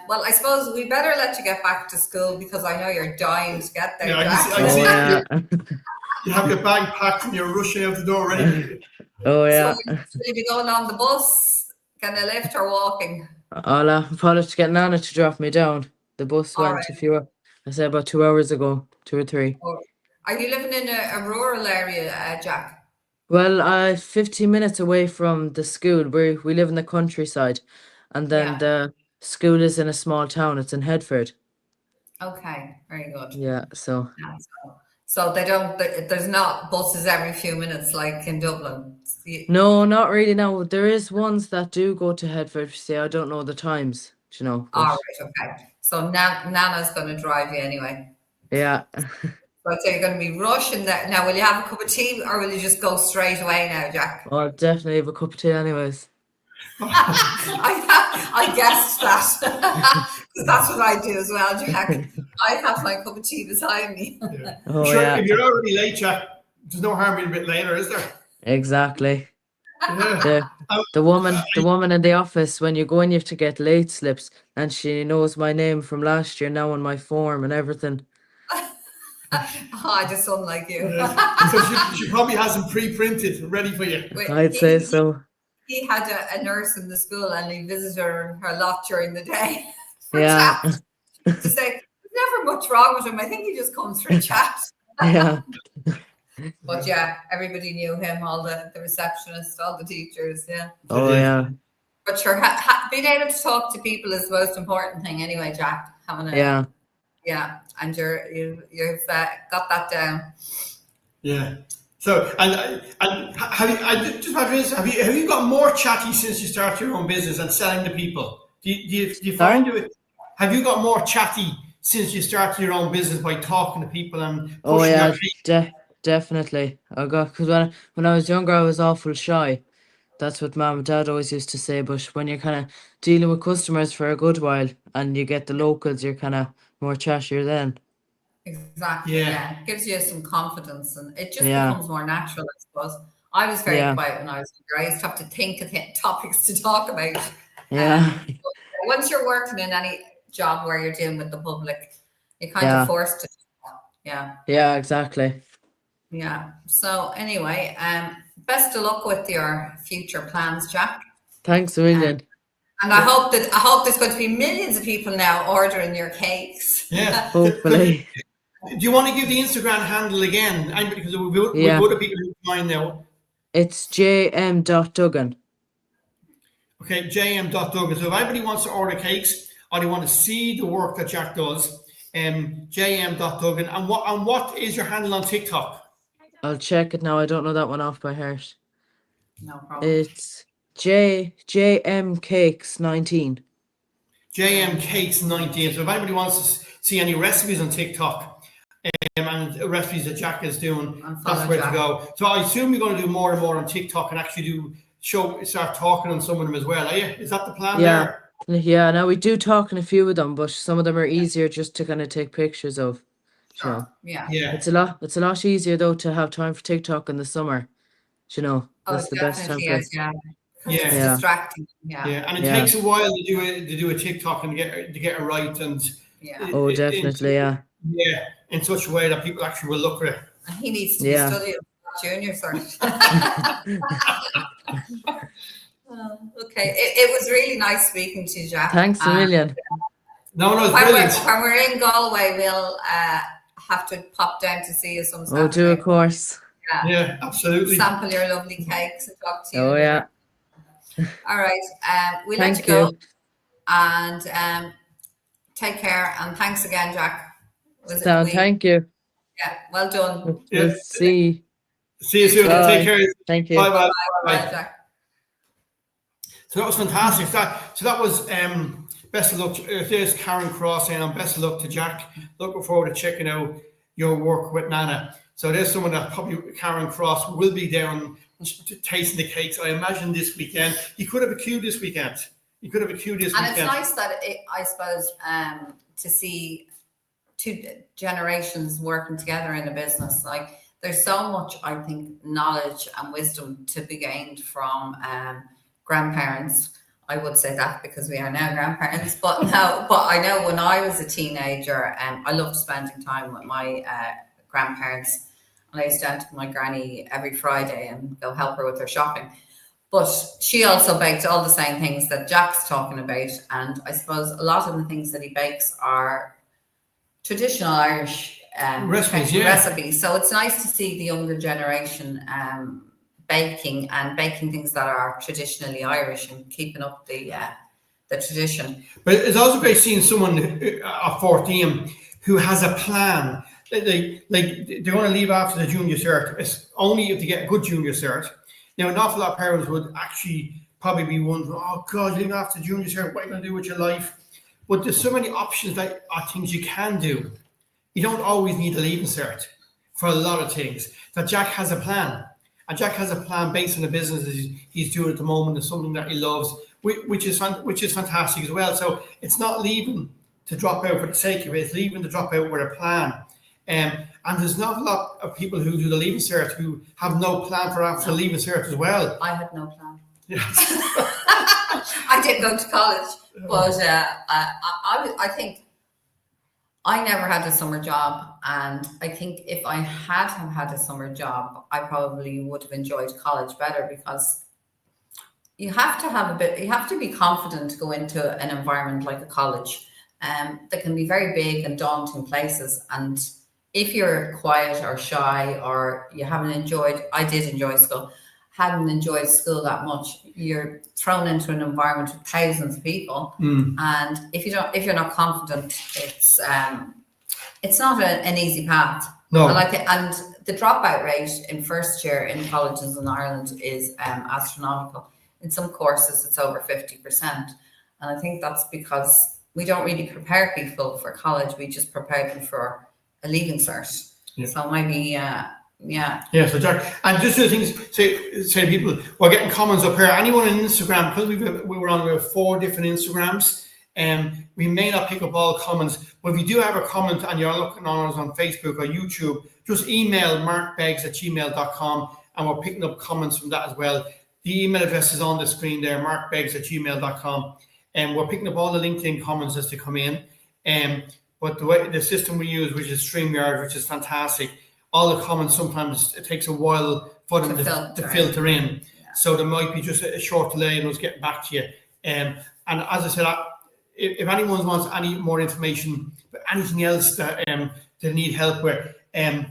well, I suppose we better let you get back to school because I know you're dying to get there, Yeah, Jack. I can Oh see yeah. you have your bag packed and you're rushing out the door ready. Oh yeah. So will you be going on the bus? Can they lift or walking? I'll probably have to get Nana to drop me down. The bus All went right. I say about 2 hours ago, 2 or 3. Or are you living in a rural area, Jack? Well, 15 minutes away from the school. We live in the countryside, and then Yeah. the school is in a small town. It's in Headford. Okay. Very good. Yeah, so Yeah, so they don't. There's not buses every few minutes like in Dublin. no, not really. No, there is ones that do go to Headford. See, I don't know the times, All but right. Okay. So Nana's going to drive you anyway. yeah. So I'd say you're going to be rushing there. Now, will you have a cup of tea or will you just go straight away now, Jack? I'll definitely have a cup of tea, anyways. I guessed that. Because that's what I do as well, Jack. I have my cup of tea beside me. Yeah. Oh Sure, yeah, if you're already late, Jack, there's no harm being a bit later, is there? exactly. Yeah. The woman in the office, when you go in, you have to get late slips, and she knows my name from last year now on my form and everything. I just don't like you. So she probably has them pre-printed, ready for you. I'd say so. He had a nurse in the school and he visited her a lot during the day for Yeah, chat to say there's never much wrong with him. I think he just comes for chat. yeah, But yeah, everybody knew him, all the receptionists, all the teachers, yeah. oh yeah, But sure, being able to talk to people is the most important thing anyway, Jack. Having yeah. and you've got that down. Yeah. So, and have you got more chatty since you started your own business and selling to people? Do you find it? Have you got more chatty since you started your own business by talking to people and Oh pushing yeah, that case? definitely. Because when I was younger, I was awful shy. That's what mom and dad always used to say. But when you're kind of dealing with customers for a good while and you get the locals, you're kind of more chattier then. Exactly. Yeah. Yeah. It gives you some confidence and it just Yeah, becomes more natural, I suppose. I was very yeah, quiet when I was younger. I used to have to think of topics to talk about. yeah, But once you're working in any job where you're dealing with the public, you're kind of yeah, forced to. Yeah. yeah, exactly. Yeah. So anyway, best of luck with your future plans, Jack. Thanks a Um, million. and I hope there's going to be millions of people now ordering your cakes. Yeah. Hopefully. Do you want to give the Instagram handle again? Because we've Yeah, other people who join now. it's jm.duggan. Okay, jm.douglas. So if anybody wants to order cakes or they want to see the work that Jack does, jm.duggan. And what is your handle on TikTok? I'll check it now. I don't know that one off by heart. No problem. It's JM Cakes 19. JM Cakes 19. So if anybody wants to see any recipes on TikTok and recipes that Jack is doing, And follow that's where Jack. to go. So I assume you're going to do more and more on TikTok and actually start talking on some of them as well, are you? Is that the plan Yeah, there? yeah. Now we do talk in a few of them, but some of them are easier just to kind of take pictures of. You know, Sure. Yeah. Yeah. it's a lot easier though to have time for TikTok in the summer. You know, Oh, that's the best time definitely for it. is. Yeah. Because it's Yeah. Yeah, distracting. Yeah. Yeah. And it yeah. takes a while to do a TikTok and to get it right and Yeah. Oh, definitely. Yeah, in such a way that people actually will look at it. And he needs to be yeah. studying junior cert. Okay. It was really nice speaking to you, Jack. Thanks a million. No, it's When brilliant. we're in Galway, we'll have to pop down to see you some Oh, do of Saturday. course. Yeah, absolutely. Sample your lovely cakes and talk to you. Oh yeah. All right. We'll let you Thank go. you. And take care. And thanks again, Jack. Thank you. Yeah, well done. We'll see. See you soon. Bye. Take care. Thank you. Bye. Bye, Jack. So that was fantastic. That was best of luck. There's Karen Cross and best of luck to Jack. Looking forward to checking out your work with Nana. So there's someone that probably Karen Cross will be down tasting the cakes. I imagine this weekend. You could have a queue this weekend. And it's nice that I suppose to see two generations working together in a business. Like there's so much, I think, knowledge and wisdom to be gained from grandparents. I would say that because we are now grandparents, but I know when I was a teenager, I loved spending time with my grandparents. And I used to enter my granny every Friday and go help her with her shopping. But she also baked all the same things that Jack's talking about. And I suppose a lot of the things that he bakes are traditional Irish recipes. So it's nice to see the younger generation baking things that are traditionally Irish and keeping up the tradition. But it's also great seeing someone of 14 who has a plan. They're going to leave after the junior cert. It's only if they get a good junior cert. Now, an awful lot of parents would actually probably be wondering, oh God, leave after junior cert, what are you going to do with your life? But there's so many options that are things you can do. You don't always need a leaving cert for a lot of things. That Jack has a plan. And Jack has a plan based on the business he's doing at the moment. It's something that he loves, which is fantastic as well. So it's not leaving to drop out for the sake of it. It's leaving to drop out with a plan. And there's not a lot of people who do the leaving cert who have no plan for after the leaving cert as well. I had no plan. Yes. I did go to college, but I think I never had a summer job, and I think if I had a summer job, I probably would have enjoyed college better, because you have to be confident to go into an environment like a college that can be very big and daunting places. And if you're quiet or shy, or you haven't enjoyed school that much, you're thrown into an environment with thousands of people. And if you're not confident, it's not an easy path. No. And the dropout rate in first year in colleges in Ireland is astronomical. In some courses, it's over 50%. And I think that's because we don't really prepare people for college. We just prepare them for a leaving cert. Yeah. So maybe, So Jack, and just the things, say people, we're getting comments up here. Anyone on Instagram, because we were on about 4 different Instagrams, and we may not pick up all comments, but if you do have a comment and you're looking on us on Facebook or YouTube, just email markbeggs@gmail.com, and we're picking up comments from that as well. The email address is on the screen there, markbeggs@gmail.com, and we're picking up all the LinkedIn comments as they come in. But the system we use, which is StreamYard, which is fantastic, all the comments, sometimes it takes a while for them to filter in. Yeah. So there might be just a short delay in us getting back to you. And as I said, if anyone wants any more information, but anything else that they need help with, the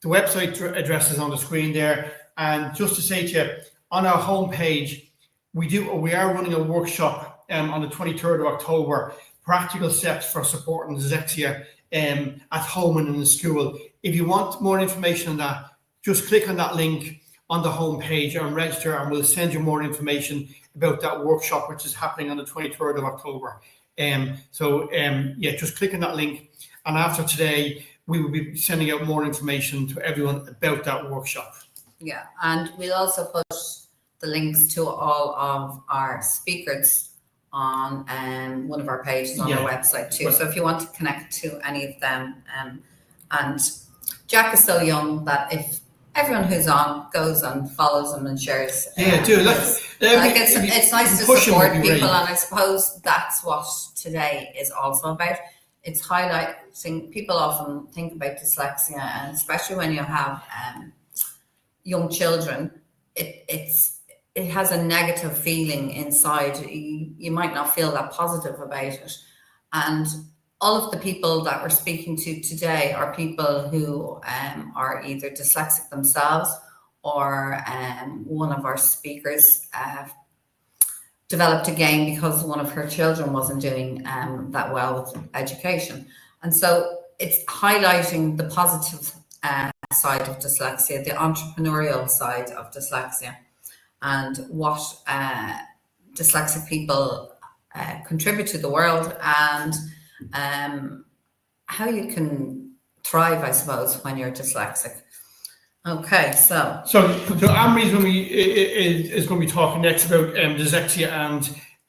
website address is on the screen there. And just to say to you, on our homepage, we are running a workshop on the 23rd of October, practical steps for supporting dyslexia at home and in the school. If you want more information on that, just click on that link on the homepage and register, and we'll send you more information about that workshop, which is happening on the 23rd of October. Just click on that link, and after today, we will be sending out more information to everyone about that workshop. Yeah, and we'll also put the links to all of our speakers on one of our pages on our website too. So if you want to connect to any of them, and Jack is so young that if everyone who's on goes and follows him and shares, it's nice to support people, and I suppose that's what today is also about. It's highlighting. People often think about dyslexia, and especially when you have young children, it has a negative feeling inside. You might not feel that positive about it. And all of the people that we're speaking to today are people who are either dyslexic themselves, or one of our speakers developed a game because one of her children wasn't doing that well with education. And so it's highlighting the positive side of dyslexia, the entrepreneurial side of dyslexia, and what dyslexic people contribute to the world, and how you can thrive, I suppose, when you're dyslexic. Okay, so Anne-Marie's is going to be talking next about dyslexia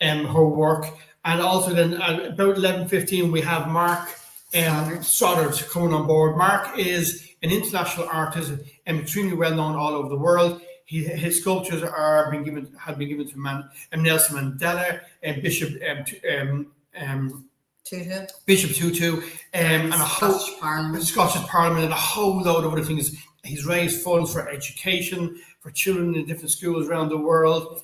and her work, and also then about 11:15 we have Mark Stoddard coming on board. Mark is an international artist and extremely well known all over the world. His sculptures have been given to Nelson Mandela and Bishop Tutu, and a whole Scottish Parliament and a whole load of other things. He's raised funds for education for children in different schools around the world.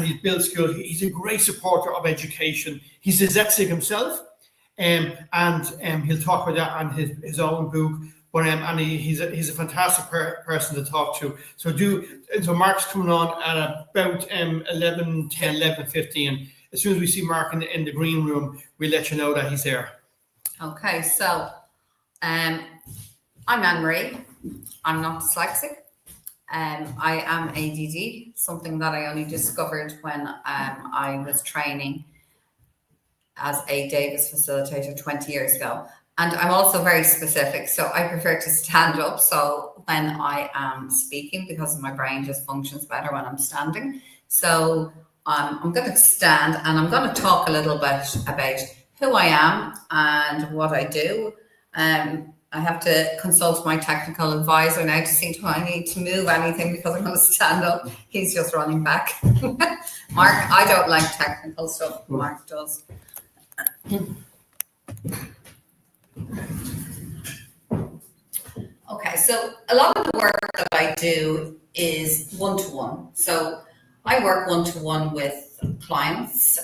He's built schools. He's a great supporter of education. He's dyslexic himself, and he'll talk about that on his own book. But he's a fantastic person to talk to. So Mark's coming on at about 11:10, 11:15. As soon as we see Mark in the green room, we'll let you know that he's there. Okay, so I'm Anne-Marie. I'm not dyslexic. I am ADD, something that I only discovered when I was training as a Davis facilitator 20 years ago. And I'm also very specific, so I prefer to stand up. So when I am speaking, because my brain just functions better when I'm standing. So I'm going to stand and I'm going to talk a little bit about who I am and what I do. I have to consult my technical advisor now to see if I need to move anything because I'm going to stand up. He's just running back. Mark, I don't like technical stuff. Mark does. Okay, so a lot of the work that I do is one-to-one. So I work one-to-one with clients,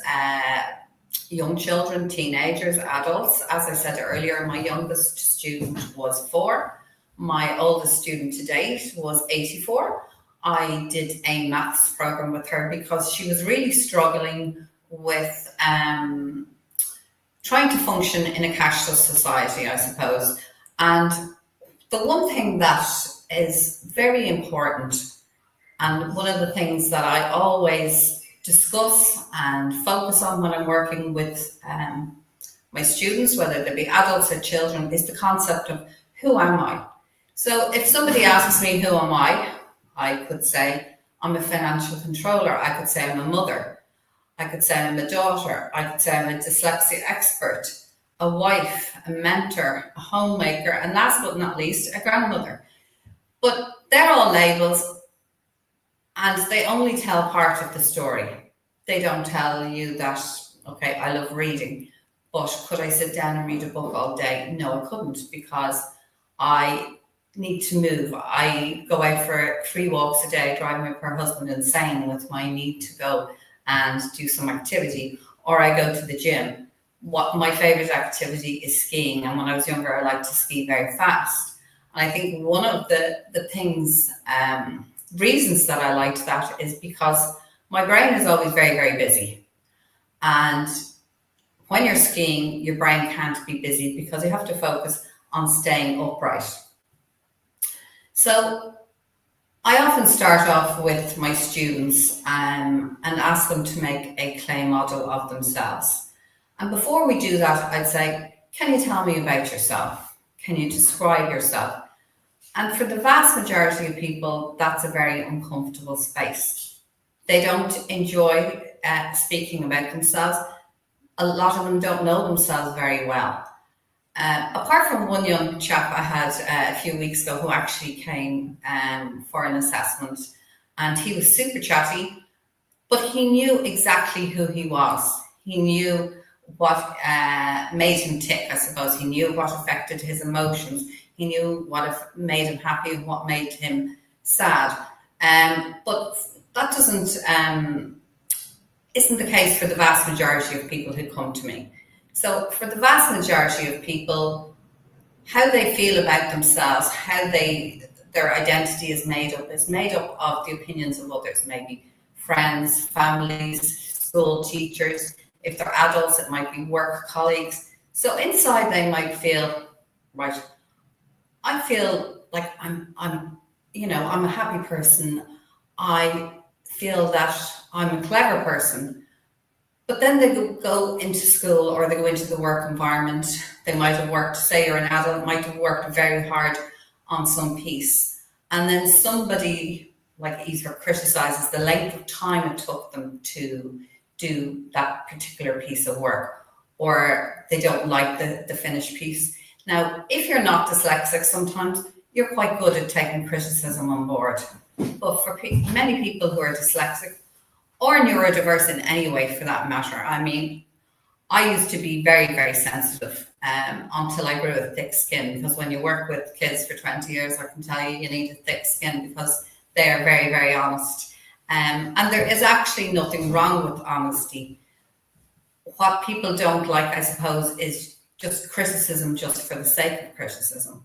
young children, teenagers, adults. As I said earlier, my youngest student was 4. My oldest student to date was 84. I did a maths program with her because she was really struggling with trying to function in a cashless society, I suppose. And the one thing that is very important, and one of the things that I always discuss and focus on when I'm working with my students, whether they be adults or children, is the concept of who am I? So if somebody asks me who am I could say I'm a financial controller. I could say I'm a mother. I could say I'm a daughter. I could say I'm a dyslexia expert, a wife, a mentor, a homemaker, and last but not least, a grandmother. But they're all labels, and they only tell part of the story. They don't tell you that, okay, I love reading, but could I sit down and read a book all day? No, I couldn't, because I need to move. I go out for 3 walks a day, driving my poor husband insane with my need to go and do some activity, or I go to the gym. What my favorite activity is skiing, and when I was younger, I liked to ski very fast. And I think one of the things, reasons that I liked that is because my brain is always very, very busy. And when you're skiing, your brain can't be busy because you have to focus on staying upright. So I often start off with my students and ask them to make a clay model of themselves. And before we do that, I'd say, can you tell me about yourself? Can you describe yourself? And for the vast majority of people, that's a very uncomfortable space. They don't enjoy speaking about themselves. A lot of them don't know themselves very well. Apart from one young chap I had a few weeks ago who actually came for an assessment, and he was super chatty, but he knew exactly who he was. He knew what made him tick, I suppose. He knew what affected his emotions. He knew what made him happy and what made him sad. But that isn't the case for the vast majority of people who come to me. So for the vast majority of people, how they feel about themselves, how their identity is made up of the opinions of others, maybe friends, families, school teachers. If they're adults, it might be work colleagues. So inside they might feel, right, I feel like I'm a happy person. I feel that I'm a clever person. But then they go into school or they go into the work environment. They might have worked, say you're an adult, might have worked very hard on some piece. And then somebody like either criticizes the length of time it took them to do that particular piece of work. or they don't like the finished piece. Now, if you're not dyslexic, sometimes you're quite good at taking criticism on board. But for many people who are dyslexic or neurodiverse in any way for that matter, I mean, I used to be very, very sensitive until I grew a thick skin, because when you work with kids for 20 years, I can tell you, you need a thick skin because they are very, very honest. And there is actually nothing wrong with honesty. What people don't like, I suppose, is just criticism just for the sake of criticism.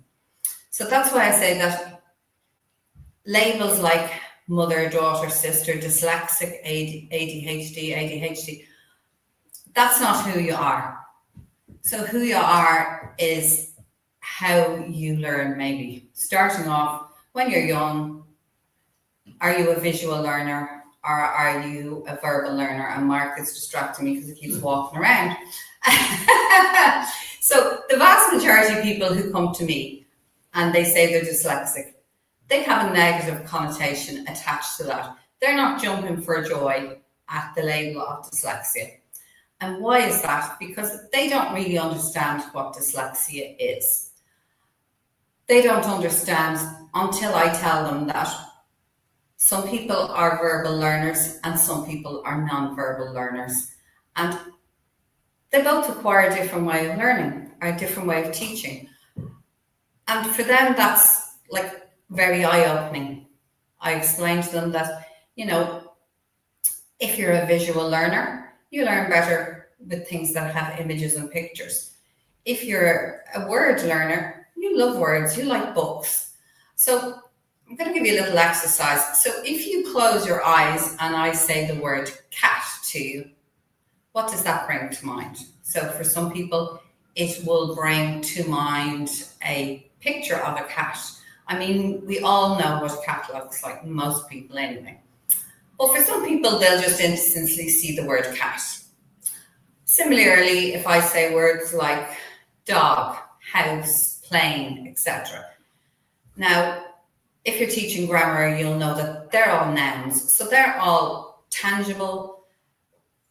So that's why I say that labels like mother, daughter, sister, dyslexic, ADHD, that's not who you are. So who you are is how you learn, maybe. Starting off, when you're young, are you a visual learner or are you a verbal learner? And Mark is distracting me because he keeps walking around. So the vast majority of people who come to me and they say they're dyslexic, they have a negative connotation attached to that. They're not jumping for joy at the label of dyslexia. And why is that? Because they don't really understand what dyslexia is. They don't understand until I tell them that some people are verbal learners and some people are non-verbal learners. And they both require a different way of learning, or a different way of teaching. And for them, that's like very eye-opening. I explain to them that, you know, if you're a visual learner, you learn better with things that have images and pictures. If you're a word learner, you love words, you like books. So I'm going to give you a little exercise. So if you close your eyes and I say the word cat to you, what does that bring to mind? So for some people, it will bring to mind a picture of a cat. I mean, we all know what a cat looks like, most people anyway. But for some people, they'll just instantly see the word cat. Similarly, if I say words like dog, house, plane, etc. Now, if you're teaching grammar, you'll know that they're all nouns. So they're all tangible,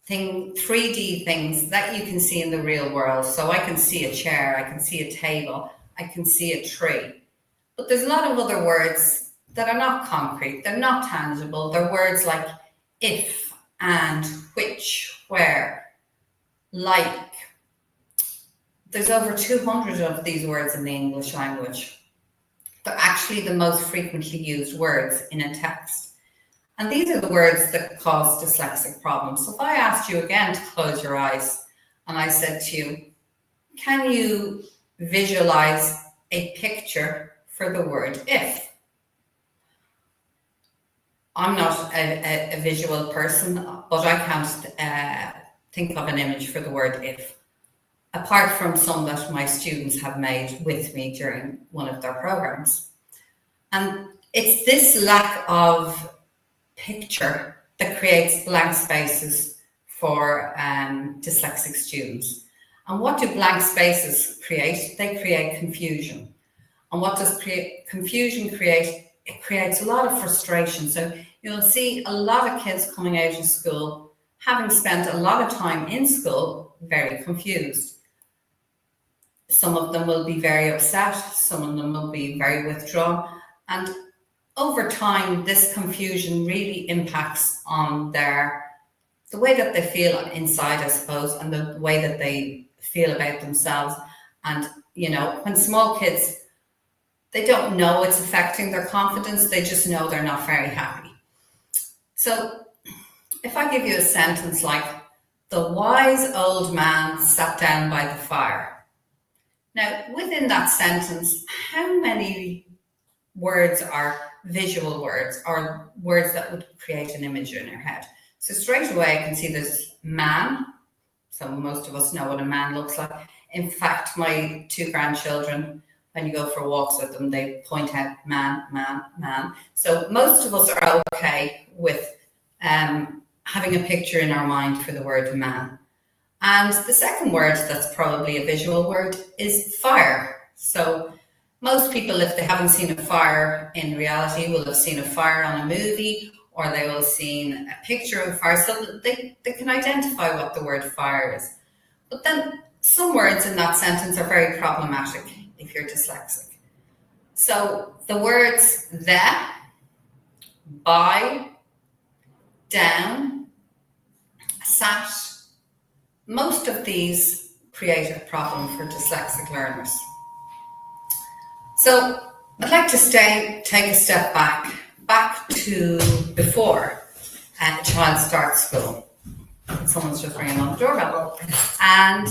3D things that you can see in the real world. So I can see a chair, I can see a table, I can see a tree. But there's a lot of other words that are not concrete, they're not tangible. They're words like if, and, which, where, like. There's over 200 of these words in the English language. They're actually the most frequently used words in a text. And these are the words that cause dyslexic problems. So if I asked you again to close your eyes and I said to you, can you visualize a picture for the word if? I'm not a visual person, but I can't think of an image for the word if, apart from some that my students have made with me during one of their programs. And it's this lack of picture that creates blank spaces for dyslexic students. And what do blank spaces create? They create confusion. And what does confusion create? It creates a lot of frustration. So you'll see a lot of kids coming out of school, having spent a lot of time in school, very confused. Some of them will be very upset, some of them will be very withdrawn. And over time, this confusion really impacts on the way that they feel inside, I suppose, and the way that they feel about themselves. And, you know, when small kids, they don't know it's affecting their confidence, they just know they're not very happy. So if I give you a sentence like, the wise old man sat down by the fire. Now, within that sentence, how many words are visual words or words that would create an image in your head? So straight away, I can see there's man. So most of us know what a man looks like. In fact, my 2 grandchildren, when you go for walks with them, they point out man, man, man. So most of us are okay with having a picture in our mind for the word man. And the second word that's probably a visual word is fire. So most people, if they haven't seen a fire in reality, will have seen a fire on a movie, or they will have seen a picture of fire, so they can identify what the word fire is. But then some words in that sentence are very problematic if you're dyslexic. So the words the, by, down, sat, most of these create a problem for dyslexic learners. So I'd like to take a step back to before a child starts school. Someone's just ringing on the doorbell. And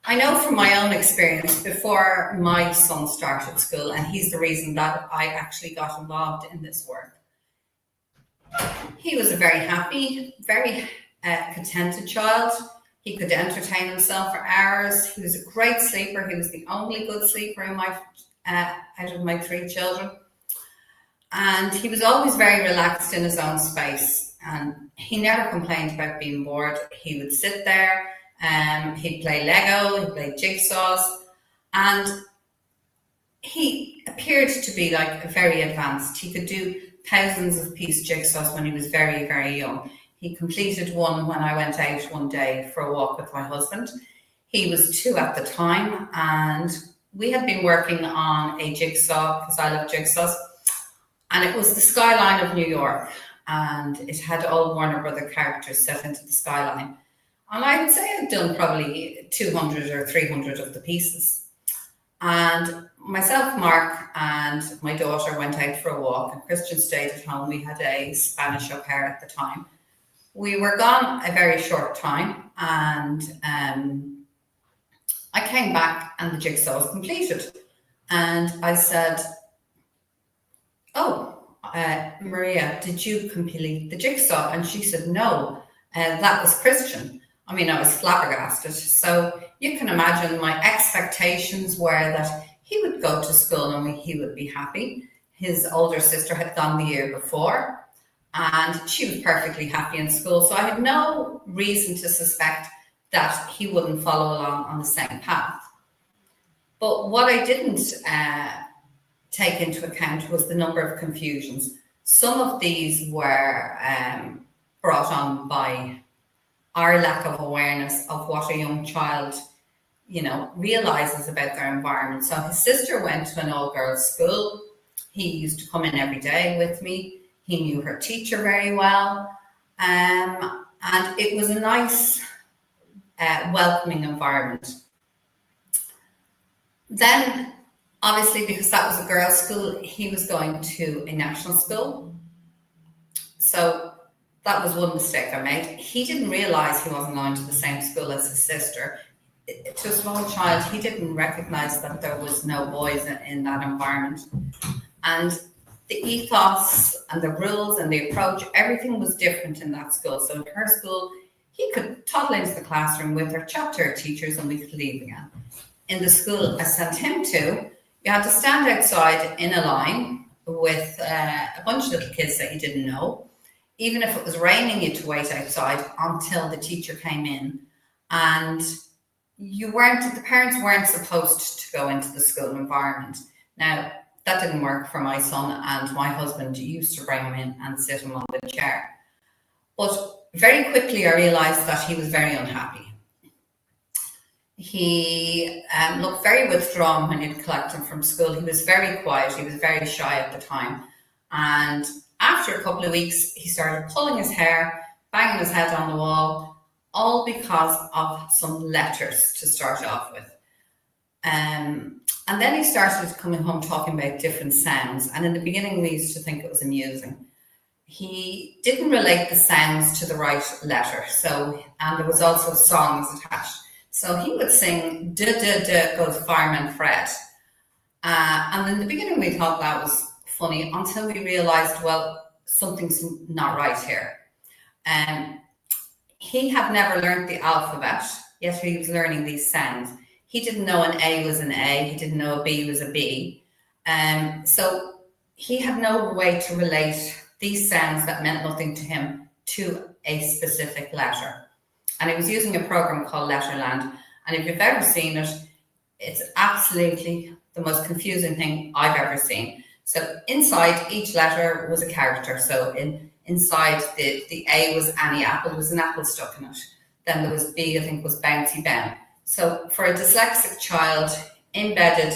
I know from my own experience, before my son started school, and he's the reason that I actually got involved in this work, he was a very happy, very contented child. He could entertain himself for hours. He was a great sleeper. He was the only good sleeper in my out of my 3 children. And he was always very relaxed in his own space. And he never complained about being bored. He would sit there, he'd play Lego, he'd play jigsaws. And he appeared to be like very advanced. He could do thousands of piece jigsaws when he was very, very young. He completed one when I went out one day for a walk with my husband. He was 2 at the time, and we had been working on a jigsaw, because I love jigsaws, and it was the skyline of New York, and it had all Warner Brother characters set into the skyline. And I would say I'd done probably 200 or 300 of the pieces. And myself, Mark, and my daughter went out for a walk, and Christian stayed at home. We had a Spanish au pair at the time. We were gone a very short time, and I came back and the jigsaw was completed. And I said, "Oh, Maria, did you complete the jigsaw?" And she said, "No, that was Christian." I mean, I was flabbergasted. So you can imagine my expectations were that he would go to school and he would be happy. His older sister had gone the year before, and she was perfectly happy in school. So I had no reason to suspect that he wouldn't follow along on the same path. But what I didn't take into account was the number of confusions. Some of these were brought on by our lack of awareness of what a young child, realizes about their environment. So his sister went to an all-girls school. He used to come in every day with me. He knew her teacher very well. And it was a nice, welcoming environment. Then, obviously, because that was a girls' school, he was going to a national school. So that was one mistake I made. He didn't realize he wasn't going to the same school as his sister. To a small child, he didn't recognize that there was no boys in that environment. And the ethos and the rules and the approach, everything was different in that school. So in her school, he could toddle into the classroom with her, chat to her teachers, and we could leave again. In the school I sent him to, you had to stand outside in a line with a bunch of little kids that you didn't know. Even if it was raining, you had to wait outside until the teacher came in. And the parents weren't supposed to go into the school environment. Now, that didn't work for my son, and my husband used to bring him in and sit him on the chair. But very quickly I realized that he was very unhappy. He looked very withdrawn when you'd collect him from school. He was very quiet. He was very shy at the time. And after a couple of weeks, he started pulling his hair, banging his head on the wall, all because of some letters to start off with. And then he started coming home talking about different sounds. And in the beginning, we used to think it was amusing. He didn't relate the sounds to the right letter. And there was also songs attached. So he would sing, "duh, duh, duh, goes Fireman Fred." And in the beginning, we thought that was funny until we realized, well, something's not right here. He had never learned the alphabet, yet he was learning these sounds. He didn't know an A was an A. He didn't know a B was a B. So he had no way to relate these sounds that meant nothing to him to a specific letter. And he was using a program called Letterland. And if you've ever seen it, it's absolutely the most confusing thing I've ever seen. So inside each letter was a character. So inside the A was Annie Apple, there was an apple stuck in it. Then there was B, I think was Bouncy Ben. So for a dyslexic child embedded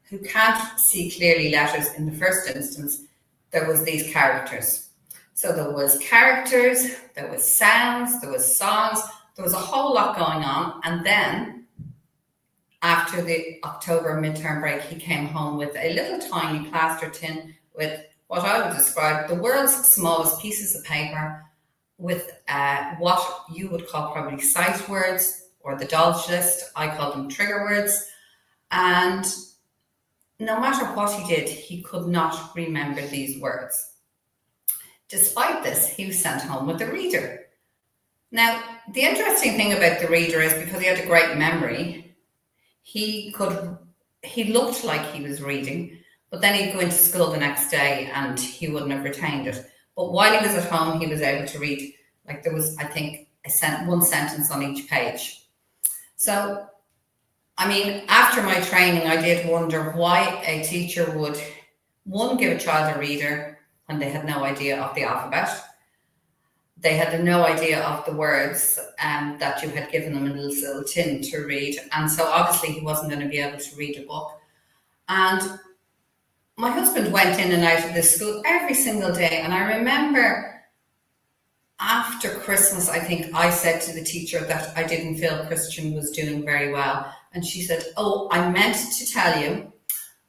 who can't see clearly letters in the first instance, there was these characters. So there was characters, there was sounds, there was songs, there was a whole lot going on. And then after the October midterm break, he came home with a little tiny plaster tin with what I would describe the world's smallest pieces of paper with what you would call probably sight words or the dodge list. I call them trigger words. And no matter what he did, he could not remember these words. Despite this, he was sent home with a reader. Now, the interesting thing about the reader is because he had a great memory, he looked like he was reading, but then he'd go into school the next day and he wouldn't have retained it. But while he was at home, he was able to read, like there was, I think, one sentence on each page. So, I mean, after my training, I did wonder why a teacher would, one, give a child a reader when they had no idea of the alphabet. They had no idea of the words that you had given them in this little tin to read. And so obviously he wasn't going to be able to read a book. And my husband went in and out of this school every single day. And I remember after Christmas, I think I said to the teacher that I didn't feel Christian was doing very well. And she said, "Oh, I meant to tell you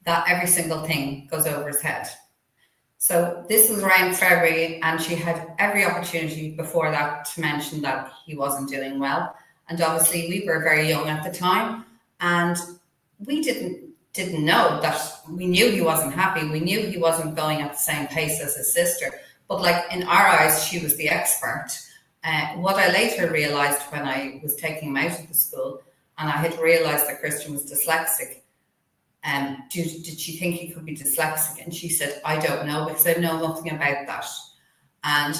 that every single thing goes over his head." So this was around February, and she had every opportunity before that to mention that he wasn't doing well. And obviously we were very young at the time, and we didn't know that. We knew he wasn't happy. We knew he wasn't going at the same pace as his sister. But like in our eyes, she was the expert. What I later realized when I was taking him out of the school, and I had realized that Christian was dyslexic, did she think he could be dyslexic? And she said, "I don't know, because I know nothing about that." And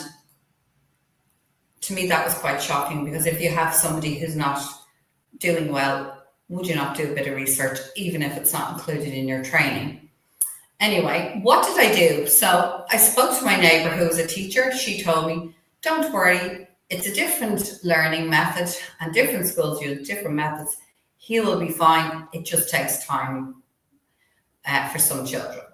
to me, that was quite shocking, because if you have somebody who's not doing well, would you not do a bit of research, even if it's not included in your training? Anyway, what did I do? So I spoke to my neighbor who was a teacher. She told me, "Don't worry, it's a different learning method and different schools use different methods. He will be fine. It just takes time for some children."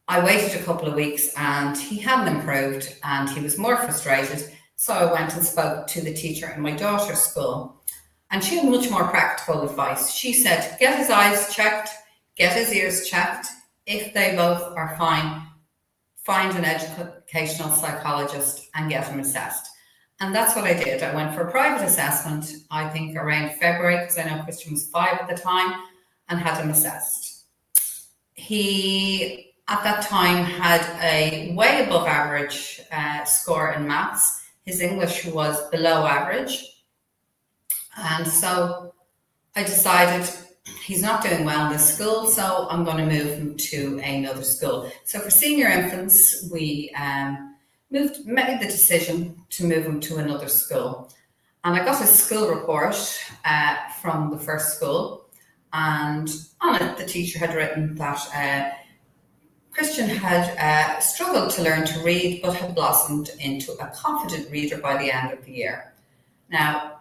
I waited a couple of weeks and he hadn't improved and he was more frustrated. So I went and spoke to the teacher in my daughter's school, and she had much more practical advice. She said, get his eyes checked, get his ears checked. If they both are fine, find an educational psychologist and get him assessed. And that's what I did. I went for a private assessment, I think around February, because I know Christian was 5 at the time, and had him assessed. He, at that time, had a way above average score in maths. His English was below average. And so I decided he's not doing well in this school, so I'm going to move him to another school. So for senior infants, we made the decision to move him to another school. And I got a school report from the first school, and on it the teacher had written that Christian had struggled to learn to read, but had blossomed into a confident reader by the end of the year. Now,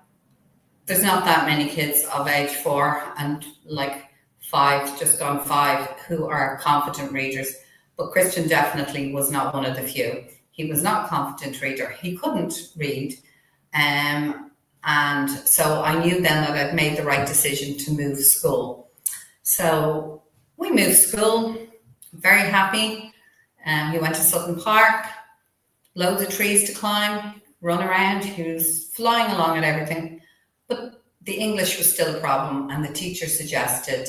there's not that many kids of age 4 and like 5, just gone 5, who are confident readers, but Christian definitely was not one of the few. He was not a confident reader. He couldn't read. And so I knew then that I'd made the right decision to move school. So we moved school, very happy. He went to Sutton Park, loads of trees to climb, run around. He was flying along at everything. But the English was still a problem, and the teacher suggested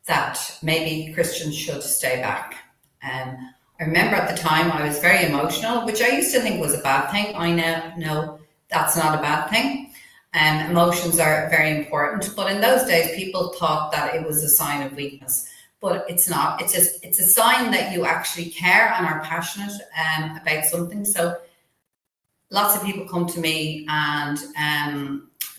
that maybe Christian should stay back. I remember at the time I was very emotional, which I used to think was a bad thing. I now know that's not a bad thing. Emotions are very important, but in those days people thought that it was a sign of weakness. But it's not. It's a sign that you actually care and are passionate about something. So lots of people come to me and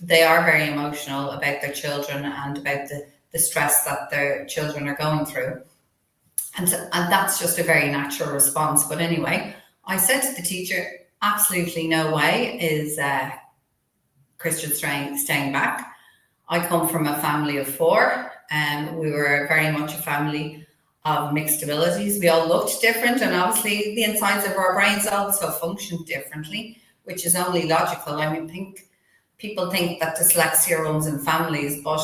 they are very emotional about their children and about the stress that their children are going through. And that's just a very natural response. But anyway, I said to the teacher, absolutely no way is Christian staying back. I come from a family of 4, and we were very much a family of mixed abilities. We all looked different, and obviously the insides of our brains also functioned differently, which is only logical. I mean, people think that dyslexia runs in families, but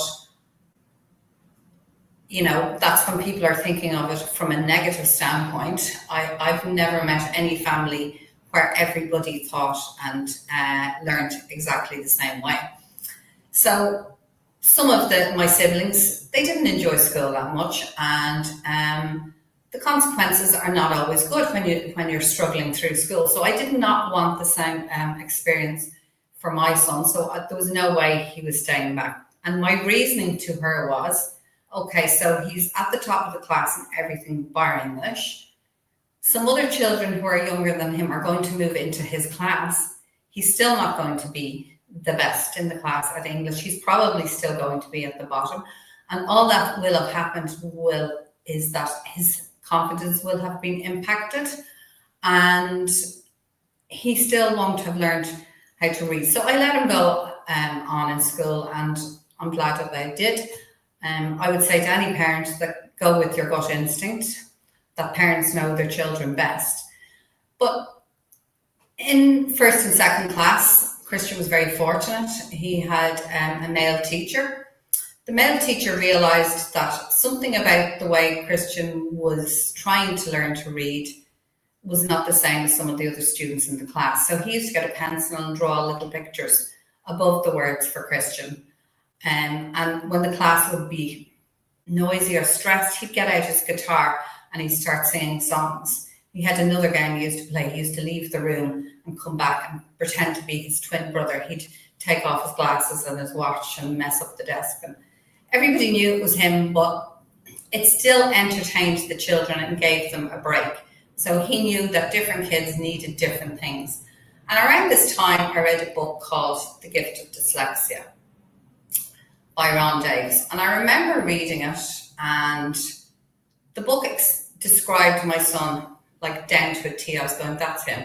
that's when people are thinking of it from a negative standpoint. I've never met any family where everybody thought and learned exactly the same way. So some of my siblings, they didn't enjoy school that much, and the consequences are not always good when you're struggling through school. So I did not want the same experience for my son. So there was no way he was staying back. And my reasoning to her was, okay, so he's at the top of the class in everything bar English. Some other children who are younger than him are going to move into his class. He's still not going to be the best in the class at English. He's probably still going to be at the bottom. And all that will have happened is that his confidence will have been impacted, and he still won't have learned how to read. So I let him go on in school, and I'm glad that I did. I would say to any parent that go with your gut instinct, that parents know their children best. But in first and second class, Christian was very fortunate. He had a male teacher. The male teacher realized that something about the way Christian was trying to learn to read was not the same as some of the other students in the class. So he used to get a pencil and draw little pictures above the words for Christian. And when the class would be noisy or stressed, he'd get out his guitar and he'd start singing songs. He had another game he used to play. He used to leave the room and come back and pretend to be his twin brother. He'd take off his glasses and his watch and mess up the desk. And everybody knew it was him, but it still entertained the children and gave them a break. So he knew that different kids needed different things. And around this time, I read a book called The Gift of Dyslexia by Ron Davis. And I remember reading it, and the book described my son like down to a T. I was going, that's him.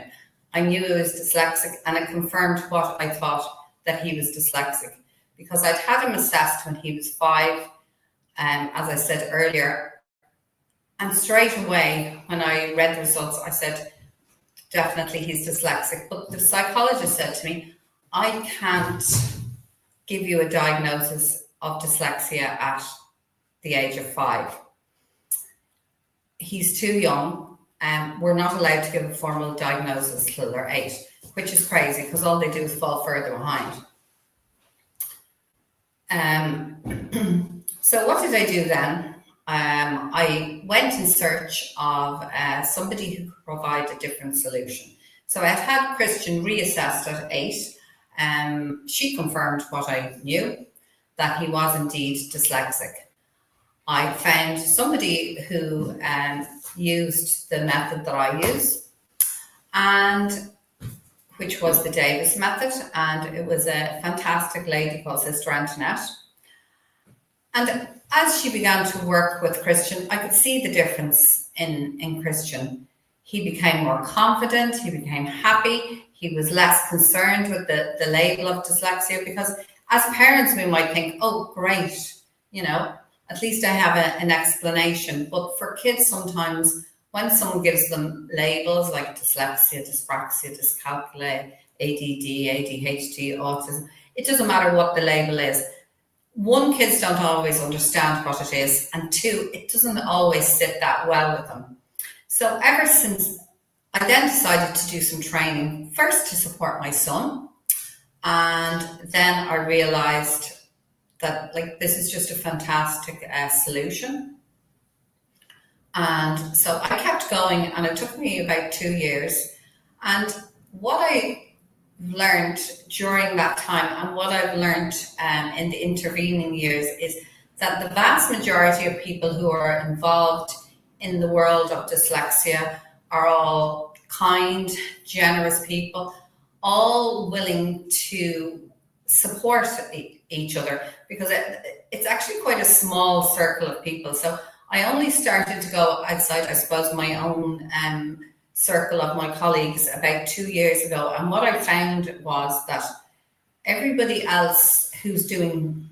I knew he was dyslexic, and it confirmed what I thought, that he was dyslexic, because I'd had him assessed when he was 5, as I said earlier. And straight away, when I read the results, I said, definitely he's dyslexic. But the psychologist said to me, I can't give you a diagnosis of dyslexia at the age of 5. He's too young, and we're not allowed to give a formal diagnosis till they're 8, which is crazy because all they do is fall further behind. So what did I do then? I went in search of somebody who could provide a different solution. So I had Christian reassessed at 8. She confirmed what I knew, that he was indeed dyslexic. I found somebody who used the method that I use, and which was the Davis method, and it was a fantastic lady called Sister Antoinette. And as she began to work with Christian, I could see the difference in Christian. He became more confident, he became happy, he was less concerned with the label of dyslexia, because as parents we might think, oh great, at least I have an explanation. But for kids, sometimes when someone gives them labels like dyslexia, dyspraxia, dyscalculia, ADD, ADHD, autism, it doesn't matter what the label is. 1, kids don't always understand what it is, and 2, it doesn't always sit that well with them. So ever since, I then decided to do some training, first to support my son, and then I realized that this is just a fantastic solution. And so I kept going, and it took me about 2 years. And what I learned during that time, and what I've learned in the intervening years, is that the vast majority of people who are involved in the world of dyslexia are all kind, generous people, all willing to support each other, because it's actually quite a small circle of people. So I only started to go outside, I suppose, my own circle of my colleagues about 2 years ago. And what I found was that everybody else who's doing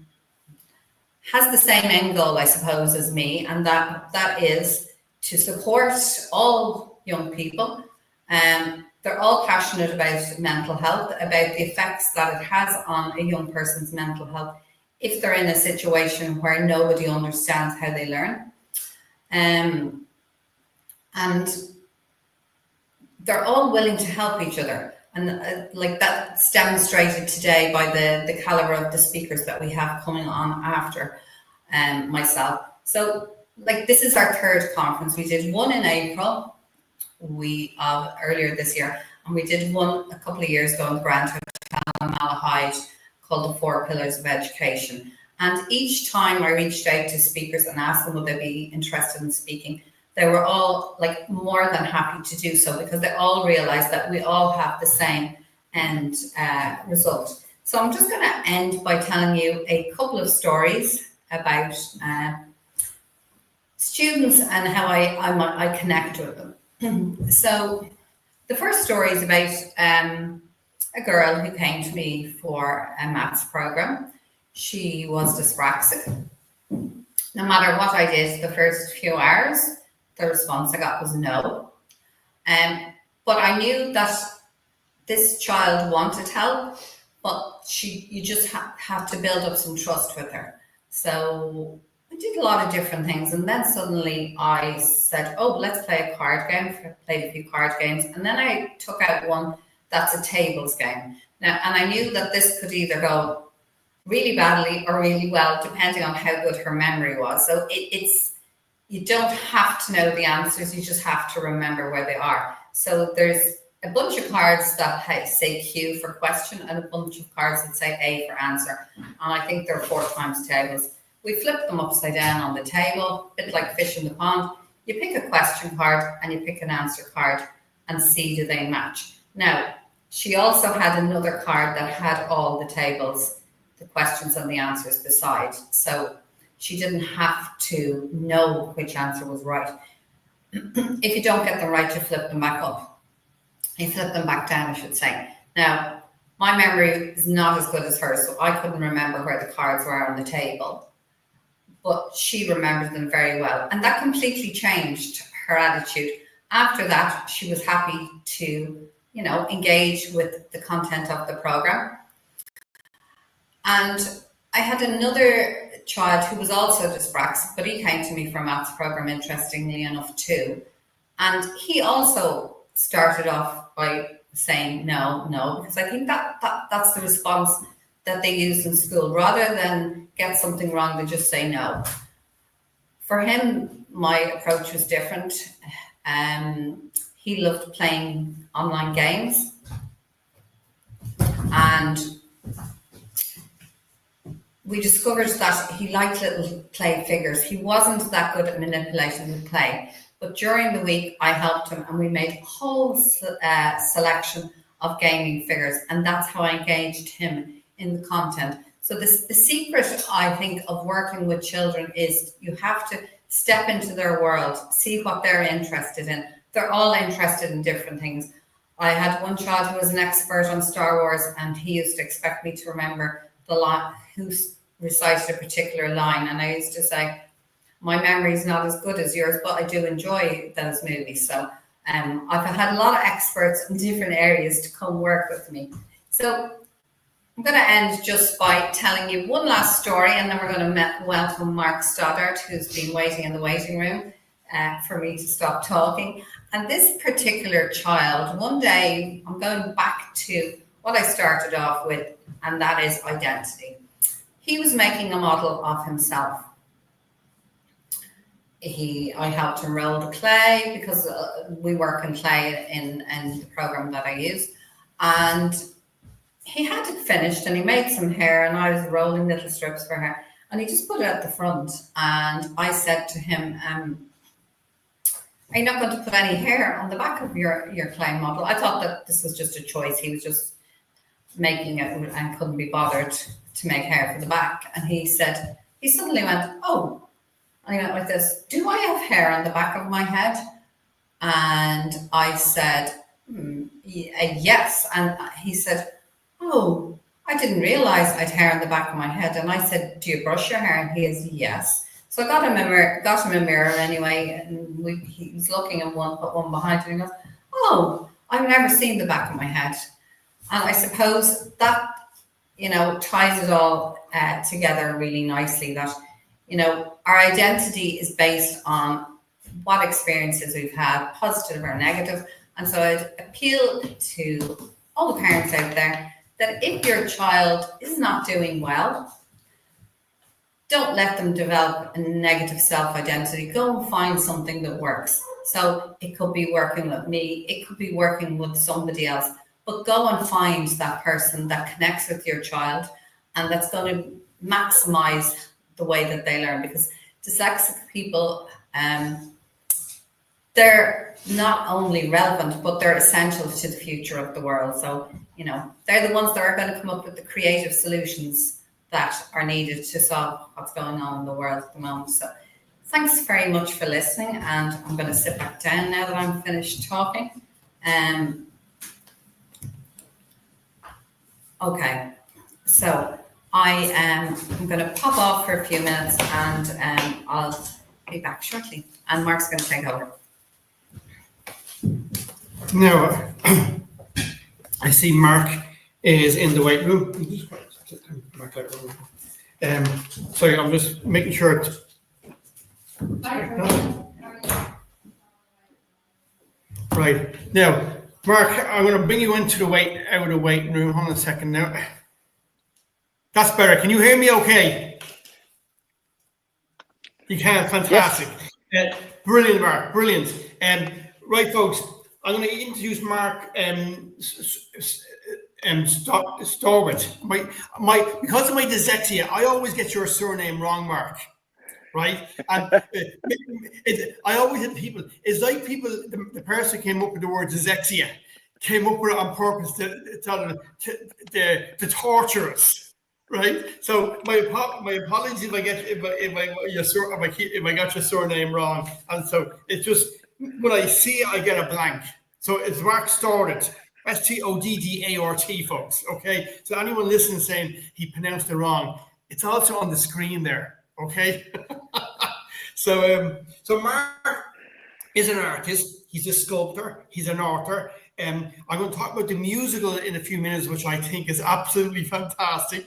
has the same end goal, I suppose, as me, and that is to support all young people. They're all passionate about mental health, about the effects that it has on a young person's mental health if they're in a situation where nobody understands how they learn. And they're all willing to help each other. And like that's demonstrated today by the caliber of the speakers that we have coming on after myself. So like this is our third conference. We did one in April earlier this year, and we did one a couple of years ago in the Grand Hotel in Malahide called the 4 Pillars of Education. And each time I reached out to speakers and asked them would they be interested in speaking, they were all like more than happy to do so because they all realized that we all have the same end result. So I'm just going to end by telling you a couple of stories about students and how I connect with them. So the first story is about a girl who came to me for a maths program. She was dyslexic. No matter what I did the first few hours, the response I got was no. But I knew that this child wanted help, but you just have to build up some trust with her. So I did a lot of different things, and then suddenly I said, oh, let's play a card game. Played a few card games, and then I took out one that's a tables game. Now, and I knew that this could either go really badly or really well, depending on how good her memory was. So you don't have to know the answers, you just have to remember where they are. So there's a bunch of cards that say Q for question and a bunch of cards that say A for answer. And I think there are 4 times tables. We flip them upside down on the table, a bit like fish in the pond. You pick a question card and you pick an answer card and see do they match. Now, she also had another card that had all the tables, the questions and the answers beside. So she didn't have to know which answer was right. If you don't get them right, you flip them back up. You flip them back down, I should say. Now, my memory is not as good as hers, so I couldn't remember where the cards were on the table. But she remembered them very well. And that completely changed her attitude. After that, she was happy to, engage with the content of the program. And I had another child who was also dyspraxic, but he came to me for a maths program, interestingly enough, too. And he also started off by saying no, because I think that's the response that they use in school. Rather than get something wrong, they just say no. For him, my approach was different. He loved playing online games, and we discovered that he liked little play figures. He wasn't that good at manipulating the play, but during the week I helped him and we made a whole selection of gaming figures, and that's how I engaged him in the content. So the secret, I think, of working with children is you have to step into their world, see what they're interested in. They're all interested in different things. I had one child who was an expert on Star Wars, and he used to expect me to remember the line, who recited a particular line. And I used to say, my memory is not as good as yours, but I do enjoy those movies. So I've had a lot of experts in different areas to come work with me. So I'm going to end just by telling you one last story, and then we're going to welcome Mark Stoddart, who's been waiting in the waiting room for me to stop talking. And this particular child, one day, I'm going back to what I started off with, and that is identity. He was making a model of himself. I helped him roll the clay because we work in clay in the program that I use. And he had it finished and he made some hair, and I was rolling little strips for her. And he just put it at the front. And I said to him, are you not going to put any hair on the back of your clay model? I thought that this was just a choice. He was just making it and couldn't be bothered to make hair for the back. And he suddenly went, oh. And he went like this, do I have hair on the back of my head? And I said, yes. And he said, oh, I didn't realize I'd hair on the back of my head. And I said, do you brush your hair? And he is, yes. So I got him a mirror anyway. And he was looking at one, put one behind him. And he goes, oh, I've never seen the back of my head. And I suppose that, ties it all together really nicely, that, our identity is based on what experiences we've had, positive or negative. And so I'd appeal to all the parents out there that if your child is not doing well, don't let them develop a negative self-identity. Go and find something that works. So it could be working with me, it could be working with somebody else, but go and find that person that connects with your child and that's going to maximize the way that they learn. Because dyslexic people, they're not only relevant, but they're essential to the future of the world. So, they're the ones that are going to come up with the creative solutions that are needed to solve what's going on in the world at the moment. So thanks very much for listening. And I'm going to sit back down now that I'm finished talking. Okay, so I am going to pop off for a few minutes and I'll be back shortly. And Mark's going to take over. Now, I see Mark is in the waiting room. Sorry, I'm just making sure. Right now, Mark, I'm going to bring you into out of the waiting room. Hold on a second now. That's better. Can you hear me? Okay. You can. Fantastic. Yes. Brilliant, Mark. Brilliant. Right, folks. I'm going to introduce Mark Storwit. Because of my dyslexia, I always get your surname wrong, Mark. Right? And I always hit people. It's like the person came up with the word dyslexia, came up with it on purpose to torture us. Right? So my apologies if I got your surname wrong. And so it's just when I see it, I get a blank. So it's Mark Stoddart, Stoddart, folks. Okay. So anyone listening saying he pronounced it wrong, it's also on the screen there. Okay. So Mark is an artist. He's a sculptor. He's an author. I'm going to talk about the musical in a few minutes, which I think is absolutely fantastic.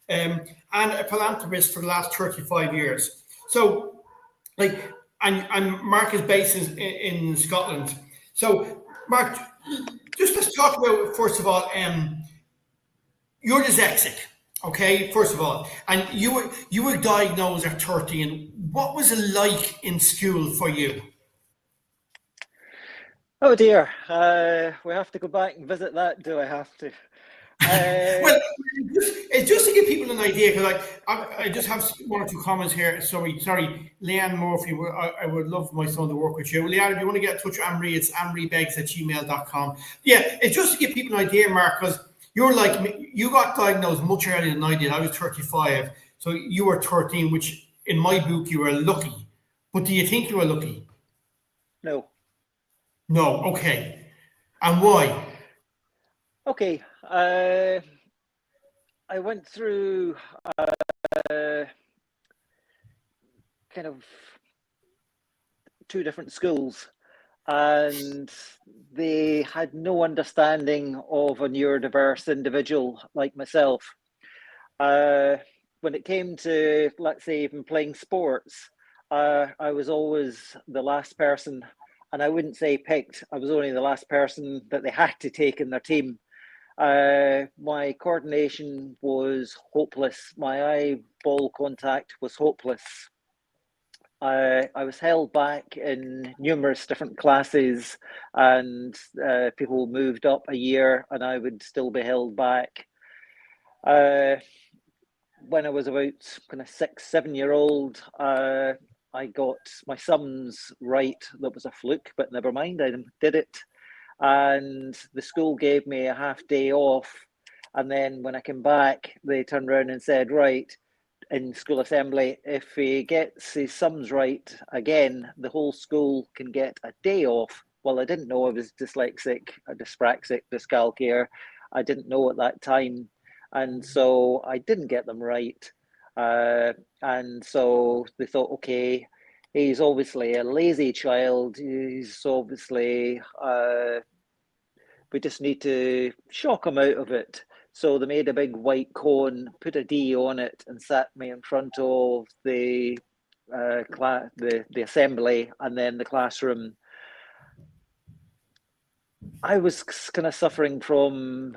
And a philanthropist for the last 35 years. So, and Mark is based in Scotland. So, Mark, let's talk about, first of all, you're dyslexic, okay, first of all. And you were diagnosed at 13. What was it like in school for you? Oh dear, we have to go back and visit that, do I have to? Well, it's just to give people an idea, because I just have one or two comments here. Sorry, Leanne Murphy. I would love my son to work with you. Leanne, if you want to get in touch with Anne-Marie, it's annemariebegs@gmail.com. Yeah, it's just to give people an idea, Mark, because you're like me. You got diagnosed much earlier than I did. I was 35, so you were 13, which in my book you were lucky. But do you think you were lucky? No. No. Okay. And why? Okay. I went through kind of two different schools, and they had no understanding of a neurodiverse individual like myself. When it came to, let's say, even playing sports, I was always the last person, and I wouldn't say picked, I was only the last person that they had to take in their team. My coordination was hopeless. My eyeball contact was hopeless. I was held back in numerous different classes, and people moved up a year and I would still be held back. When I was about kind of 6-7 year old, I got my sums right. That was a fluke, but never mind, I did it. And the school gave me a half day off. And then when I came back, they turned around and said, right, in school assembly, if he gets his sums right again, the whole school can get a day off. Well, I dyslexic, dyspraxic, dyscalculia. I didn't know at that time. And so I didn't get them right. And so they thought, okay, he's obviously a lazy child. He's obviously, we just need to shock him out of it. So they made a big white cone, put a D on it, and sat me in front of the the assembly and then the classroom. I was kind of suffering from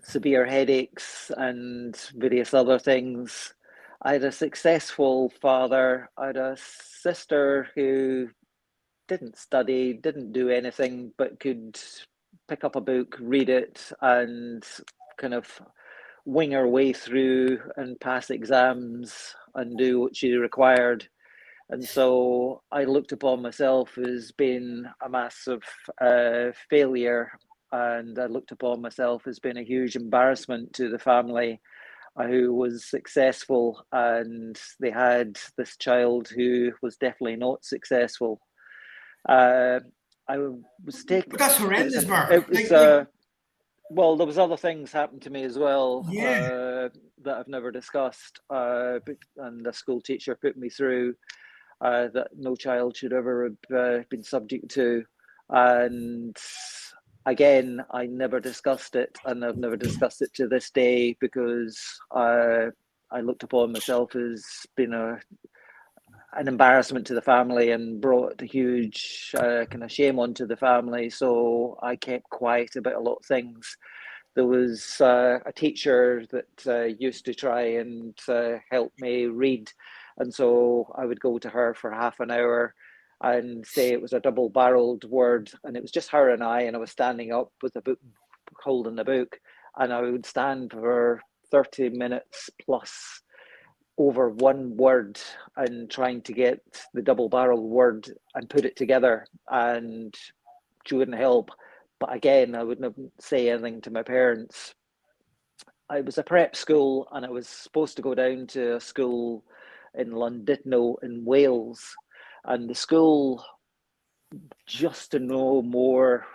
severe headaches and various other things. I had a successful father. I had a sister who didn't study, didn't do anything, but could pick up a book, read it, and kind of wing her way through and pass exams and do what she required. And so I looked upon myself as being a massive failure, and I looked upon myself as being a huge embarrassment to the family who was successful, and they had this child who was definitely not successful. I was taking. But that's horrendous, Mark. It was well, there was other things happened to me as well Yeah. that I've never discussed, and the school teacher put me through that no child should ever have been subject to. And again, I never discussed it, and I've never discussed it to this day because I looked upon myself as being an embarrassment to the family and brought a huge kind of shame onto the family. So I kept quiet about a lot of things. There was a teacher that used to try and help me read. And so I would go to her for half an hour and say it was a double-barreled word. And it was just her and I was standing up with a book, holding the book. And I would stand for 30 minutes plus over one word and trying to get the double-barreled word and put it together. And she wouldn't help. But again, I wouldn't say anything to my parents. I was a prep school and I was supposed to go down to a school in Llandudno in Wales. And the school, just to know more,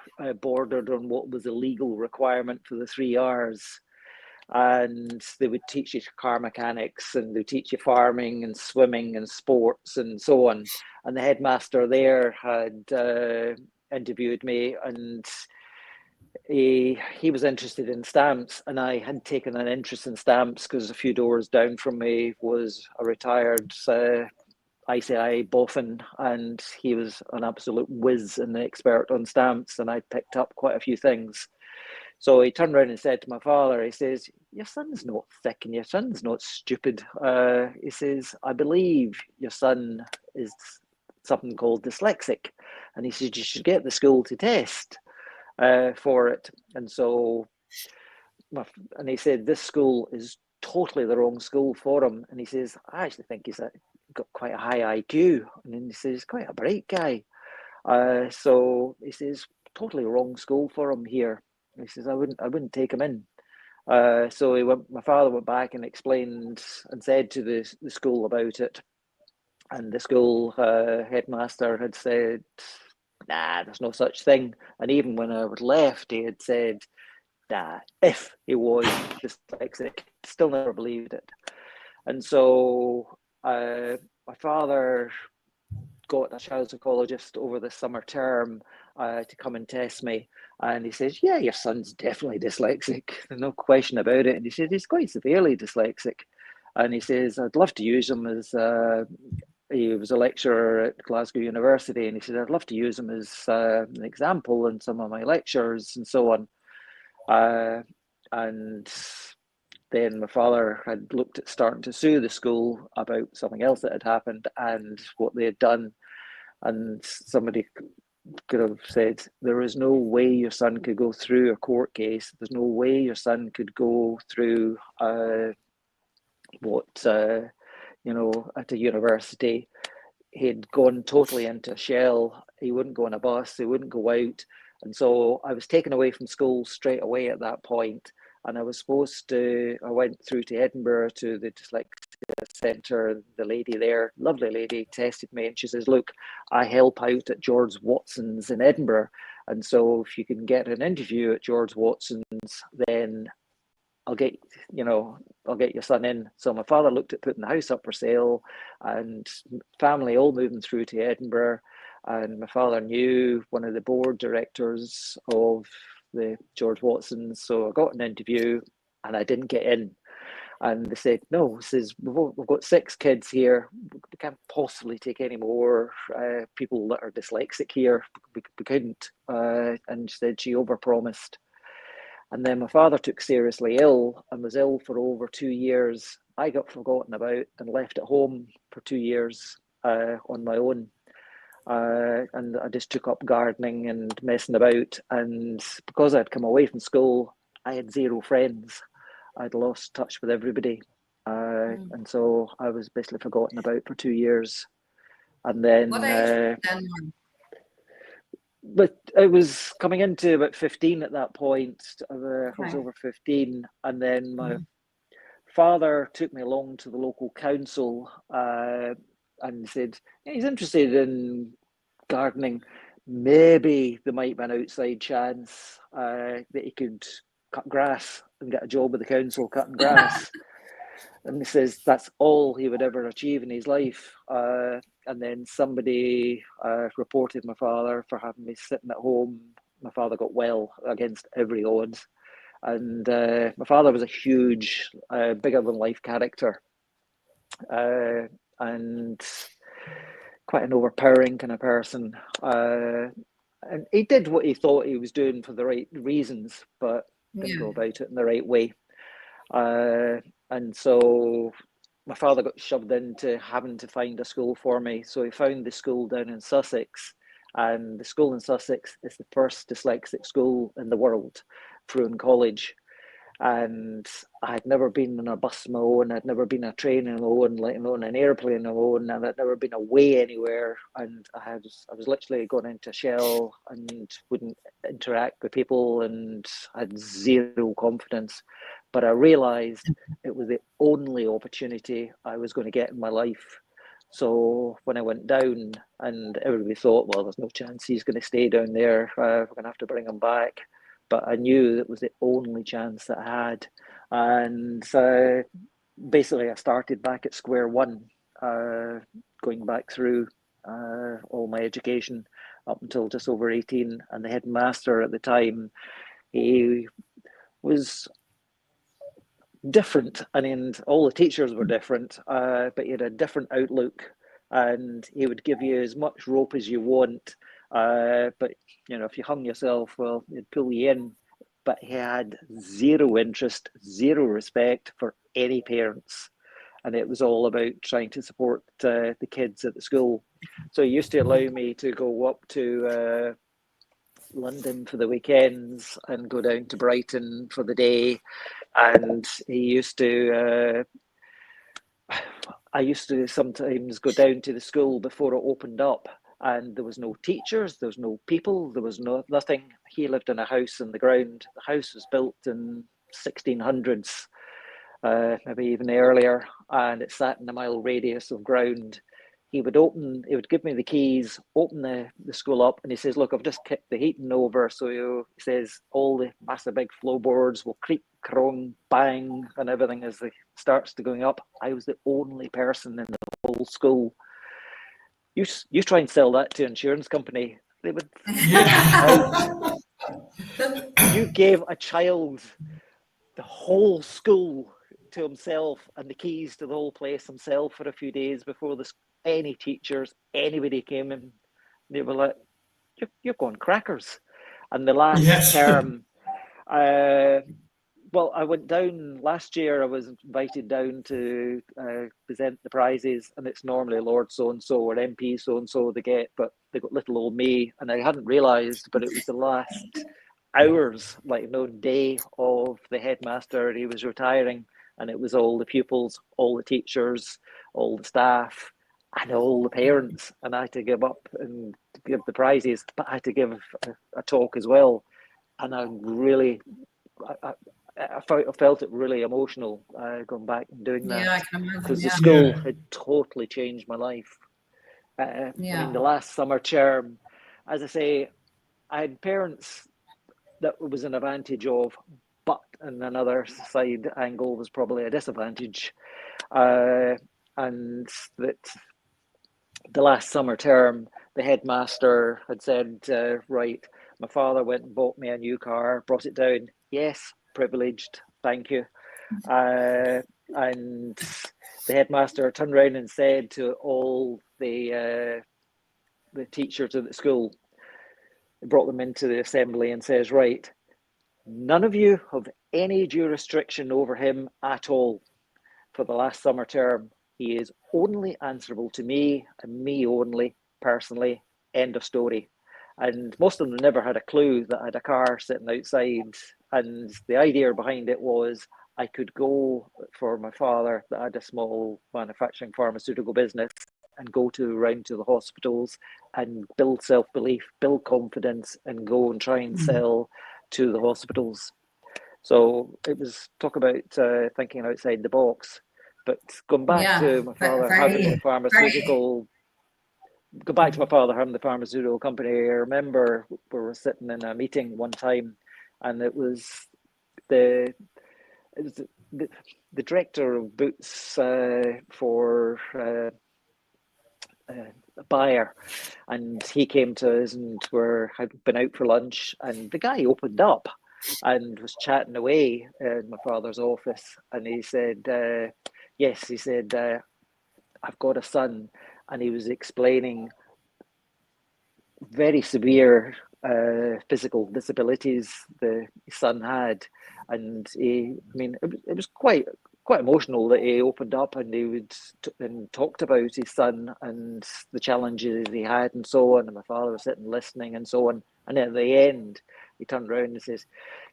bordered on what was a legal requirement for the 3 Rs. And they would teach you car mechanics and they teach you farming and swimming and sports and so on. And the headmaster there had interviewed me, and he was interested in stamps, and I had taken an interest in stamps because a few doors down from me was a retired ICI boffin, and he was an absolute whiz and an expert on stamps, and I picked up quite a few things. So he turned around and said to my father, he says, your son's not thick and your son's not stupid. He says, I believe your son is something called dyslexic. And he said, you should get the school to test for it. And so, and he said, this school is totally the wrong school for him. And he says, I actually think he's got quite a high IQ. And then he says, he's quite a bright guy. So he says, totally wrong school for him here. He says, I wouldn't take him in. So my father went back and explained and said to the school about it. And the school headmaster had said, nah, there's no such thing. And even when I was left, he had said, nah, if he was dyslexic, still never believed it. And so my father got a child psychologist over the summer term to come and test me. And he says, yeah, your son's definitely dyslexic. There's no question about it. And he said, he's quite severely dyslexic. And he says, I'd love to use him as, he was a lecturer at Glasgow University. And he said, I'd love to use him as an example in some of my lectures and so on. And then my father had looked at starting to sue the school about something else that had happened and what they had done. And somebody could have said, there is no way your son could go through a court case. There's no way your son could go through at a university. He'd gone totally into a shell. He wouldn't go on a bus. He wouldn't go out. And so I was taken away from school straight away at that point. And I went through to Edinburgh to the Dyslexic Centre. The lady there, lovely lady, tested me and she says, look, I help out at George Watson's in Edinburgh. And so if you can get an interview at George Watson's, then I'll get your son in. So my father looked at putting the house up for sale, and family all moving through to Edinburgh. And my father knew one of the board directors of the George Watsons. So I got an interview and I didn't get in. And they said, no, we've got 6 kids here. We can't possibly take any more people that are dyslexic here. We couldn't. And she said she overpromised. And then my father took seriously ill and was ill for over 2 years. I got forgotten about and left at home for 2 years on my own. And I just took up gardening and messing about. And because I'd come away from school, I had 0 friends. I'd lost touch with everybody. And so I was basically forgotten about for 2 years. And then... What age then? But I was coming into about 15 at that point. I was over 15. And then my father took me along to the local council and said, he's interested in gardening. Maybe there might be an outside chance that he could cut grass and get a job with the council cutting grass. And he says that's all he would ever achieve in his life. And then somebody reported my father for having me sitting at home. My father got well against every odds. And my father was a huge, bigger than life character. And quite an overpowering kind of person. And he did what he thought he was doing for the right reasons, but didn't go about it in the right way. And so my father got shoved into having to find a school for me. So he found the school down in Sussex. And the school in Sussex is the first dyslexic school in the world, Frewin College. And I had never been on a bus on my own, I'd never been on a train on my own, let alone an airplane on my own, and I'd never been away anywhere. And I was literally going into a shell and wouldn't interact with people and had 0 confidence. But I realised it was the only opportunity I was going to get in my life. So when I went down, and everybody thought, well, there's no chance he's going to stay down there, we're going to have to bring him back. But I knew it was the only chance that I had. And basically I started back at square one, going back through all my education up until just over 18. And the headmaster at the time, he was different. I mean, all the teachers were different, but he had a different outlook. And he would give you as much rope as you want. But if you hung yourself, well, he'd pull you in. But he had 0 interest, 0 respect for any parents, and it was all about trying to support the kids at the school. So he used to allow me to go up to London for the weekends and go down to Brighton for the day, and he used to. I used to sometimes go down to the school before it opened up. And there was no teachers, there was no people, there was nothing. He lived in a house in the ground. The house was built in 1600s, maybe even earlier, and it sat in a mile radius of ground. He would give me the keys, open the school up, and he says, look, I've just kicked the heating over. So he says all the massive big floorboards will creak, crong, bang, and everything as it starts to going up. I was the only person in the whole school. You try and sell that to an insurance company, they would. You gave a child the whole school to himself and the keys to the whole place himself for a few days before any teachers, anybody came in. They were like, you're going crackers. And the last term, well, I went down last year. I was invited down to present the prizes, and it's normally Lord so-and-so or MP so-and-so they get, but they got little old me, and I hadn't realised, but it was the last hours, day of the headmaster. He was retiring, and it was all the pupils, all the teachers, all the staff, and all the parents, and I had to give up and give the prizes, but I had to give a talk as well, and I really... I felt it really emotional going back and doing that. Yeah, I can imagine. Because the school had totally changed my life. I mean, the last summer term, as I say, I had parents that was an advantage of, but and another side angle was probably a disadvantage. And that the last summer term, the headmaster had said, right, my father went and bought me a new car, brought it down. Yes, privileged, thank you. And the headmaster turned around and said to all the teachers at the school, brought them into the assembly and says, right, none of you have any jurisdiction over him at all for the last summer term. He is only answerable to me and me only, personally, end of story. And most of them never had a clue that I had a car sitting outside. And the idea behind it was I could go for my father that had a small manufacturing pharmaceutical business and go around to the hospitals and build self-belief, build confidence, and go and try and sell to the hospitals. So it was talk about thinking outside the box. But going back to my father having the pharmaceutical, go back to my father having the pharmaceutical company. I remember we were sitting in a meeting one time, and it was the director of Boots for a buyer, and he came to us and had been out for lunch, and the guy opened up and was chatting away in my father's office, and he said, yes, he said, I've got a son, and he was explaining very severe physical disabilities the son had, and it was quite emotional that he opened up and he would and talked about his son and the challenges he had and so on, and my father was sitting listening and so on, and at the end he turned around and says,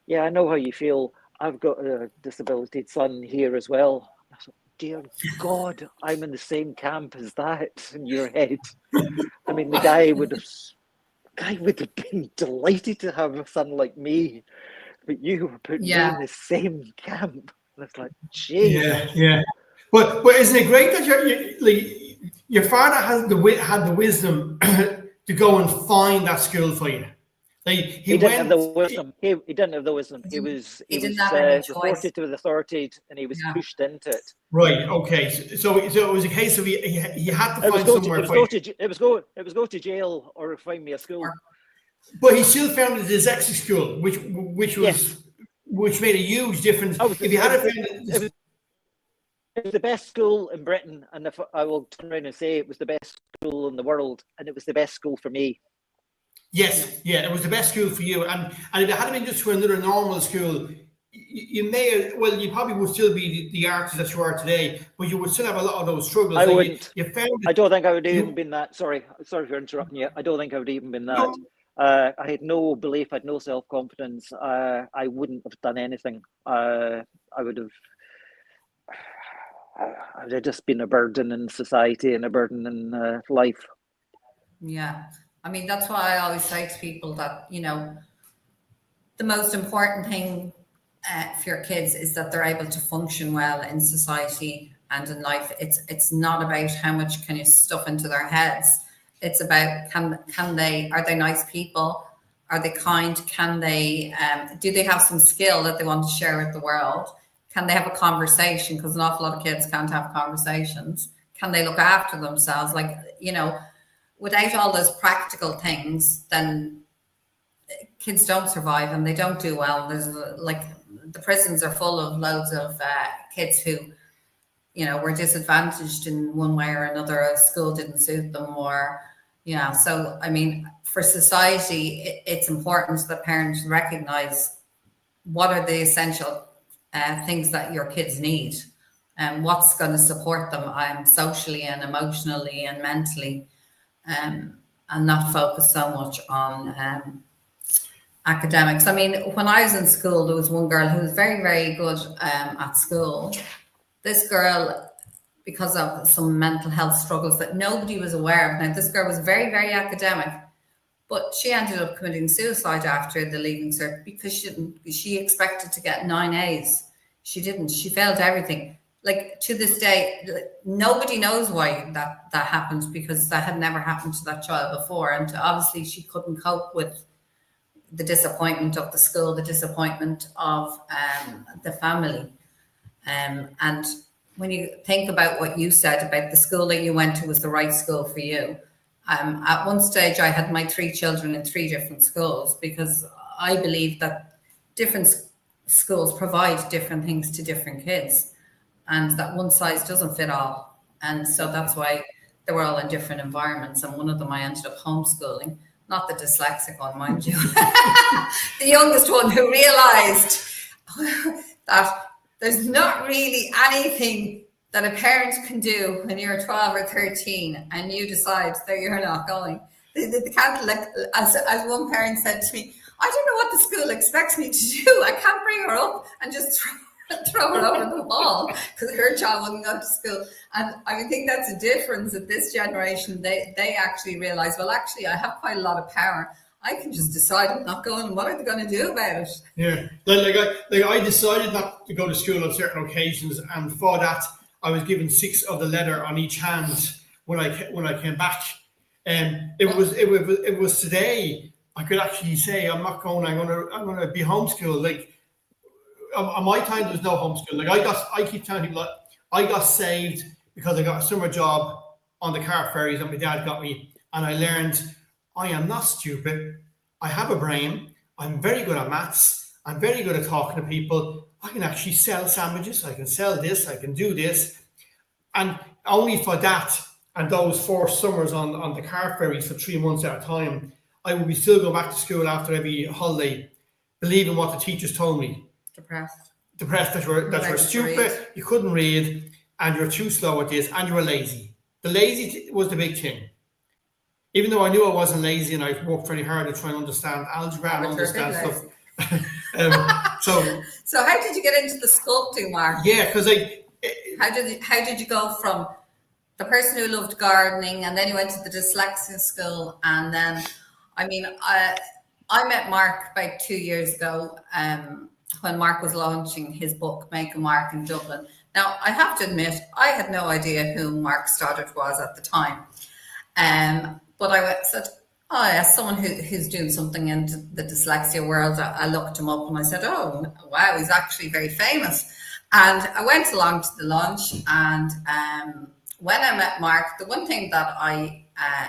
yeah, I know how you feel, I've got a disability son here as well. I thought, dear God, I'm in the same camp as that in your head. I mean, the guy would have been delighted to have a son like me, but you were putting me in the same camp. And it's like, geez. Yeah. But isn't it great that your father had the wisdom to go and find that school for you? Like he didn't have the wisdom. He didn't have the wisdom. He was reported to the authority, and he was pushed into it. Right. Okay. So it was a case of he had to find somewhere. It was go to jail or find me a school. But he still found a dyslexic school, which made a huge difference. If you had it was the best school in Britain, and I will turn around and say it was the best school in the world, and it was the best school for me. Yes, yeah, it was the best school for you. And if it had been just for another normal school, you probably would still be the artist that you are today, but you would still have a lot of those struggles. I wouldn't. I don't think I would have even been that. Sorry for interrupting you. I don't think I would have even been that. No. I had no belief, I had no self-confidence. I wouldn't have done anything. I would have just been a burden in society and a burden in life. Yeah. I mean, that's why I always say to people that, the most important thing for your kids is that they're able to function well in society and in life. It's not about how much can you stuff into their heads. It's about are they nice people? Are they kind? Can they do they have some skill that they want to share with the world? Can they have a conversation? Because an awful lot of kids can't have conversations. Can they look after themselves? Without all those practical things, then kids don't survive and they don't do well. There's the prisons are full of loads of kids who, were disadvantaged in one way or another. A school didn't suit them, So, I mean, for society, it's important that parents recognize what are the essential things that your kids need and what's going to support them socially and emotionally and mentally. And not focus so much on academics. I mean, when I was in school, there was one girl who was very, very good at school. This girl, because of some mental health struggles that nobody was aware of. Now, this girl was very, very academic, but she ended up committing suicide after the Leaving Cert because she expected to get 9 A's. She didn't. She failed everything. To this day, nobody knows why that happened, because that had never happened to that child before. And obviously she couldn't cope with, the disappointment of the school, the disappointment of the family. And when you think about what you said about the school that you went to was the right school for you, at one stage I had my 3 children in 3 different schools, because I believe that different schools provide different things to different kids, and that one size doesn't fit all. And so that's why they were all in different environments. And one of them I ended up homeschooling, not the dyslexic one, mind you, the youngest one, who realized that there's not really anything that a parent can do when you're 12 or 13 and you decide that you're not going. They can't, like, as one parent said to me, I don't know what the school expects me to do. I can't bring her up and just throw her over the wall because her child wouldn't go to school. And I think that's a difference at this generation. They actually realize, well, actually, I have quite a lot of power. I can just decide I'm not going. What are they going to do about it? Yeah, I decided not to go to school on certain occasions, and for that, I was given 6 of the letter on each hand when I came back. And it was today I could actually say I'm not going. I'm gonna be homeschooled. Like on my time, there was no homeschool. Like I keep telling people that I got saved because I got a summer job on the car ferries that my dad got me, and I learned I am not stupid. I have a brain. I'm very good at maths. I'm very good at talking to people. I can actually sell sandwiches. I can sell this. I can do this. And only for that and those 4 summers on the car ferries for 3 months at a time, I would be still go back to school after every holiday, believing what the teachers told me. Depressed That you're stupid, you couldn't read, and you're too slow at this, and you were lazy. The lazy was the big thing. Even though I knew I wasn't lazy and I worked very hard to try and understand algebra and understand stuff. So how did you get into the sculpting, Mark? Yeah, because how did you go from the person who loved gardening, and then you went to the dyslexia school, and then I met Mark about 2 years ago when Mark was launching his book Make a Mark in Dublin. Now I have to admit I had no idea who Mark Stoddart was at the time, but I said, oh yeah, someone who's doing something in the dyslexia world. I looked him up and I said, oh wow, he's actually very famous. And I went along to the lunch, and when I met Mark, the one thing that I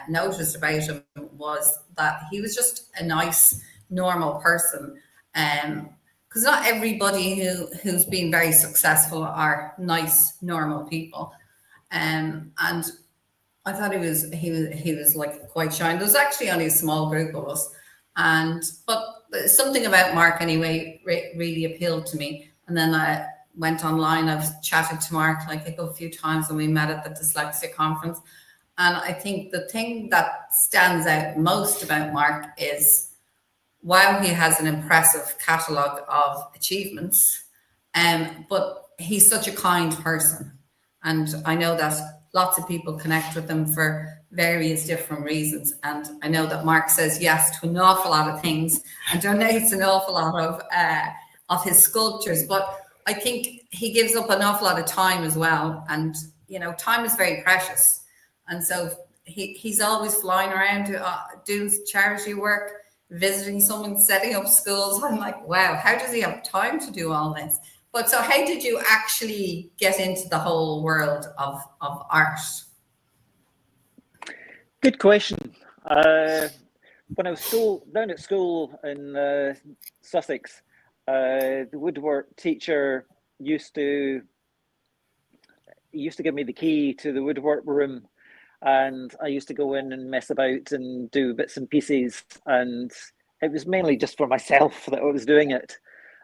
noticed about him was that he was just a nice, normal person. Because not everybody who's been very successful are nice, normal people. And I thought he was like quite shy. There was actually only a small group of us, but something about Mark anyway really appealed to me. And then I went online. I've chatted to Mark like a few times, and we met at the Dyslexic Conference. And I think the thing that stands out most about Mark is, while he has an impressive catalogue of achievements, but he's such a kind person, and I know that lots of people connect with him for various different reasons. And I know that Mark says yes to an awful lot of things and donates an awful lot of his sculptures. But I think he gives up an awful lot of time as well. And, time is very precious. And so he's always flying around doing charity work, visiting someone, setting up schools. I'm like, wow, how does he have time to do all this? But so how did you actually get into the whole world of art? Good question. When I was down at school in Sussex, the woodwork teacher used to give me the key to the woodwork room, and I used to go in and mess about and do bits and pieces, and it was mainly just for myself that I was doing it.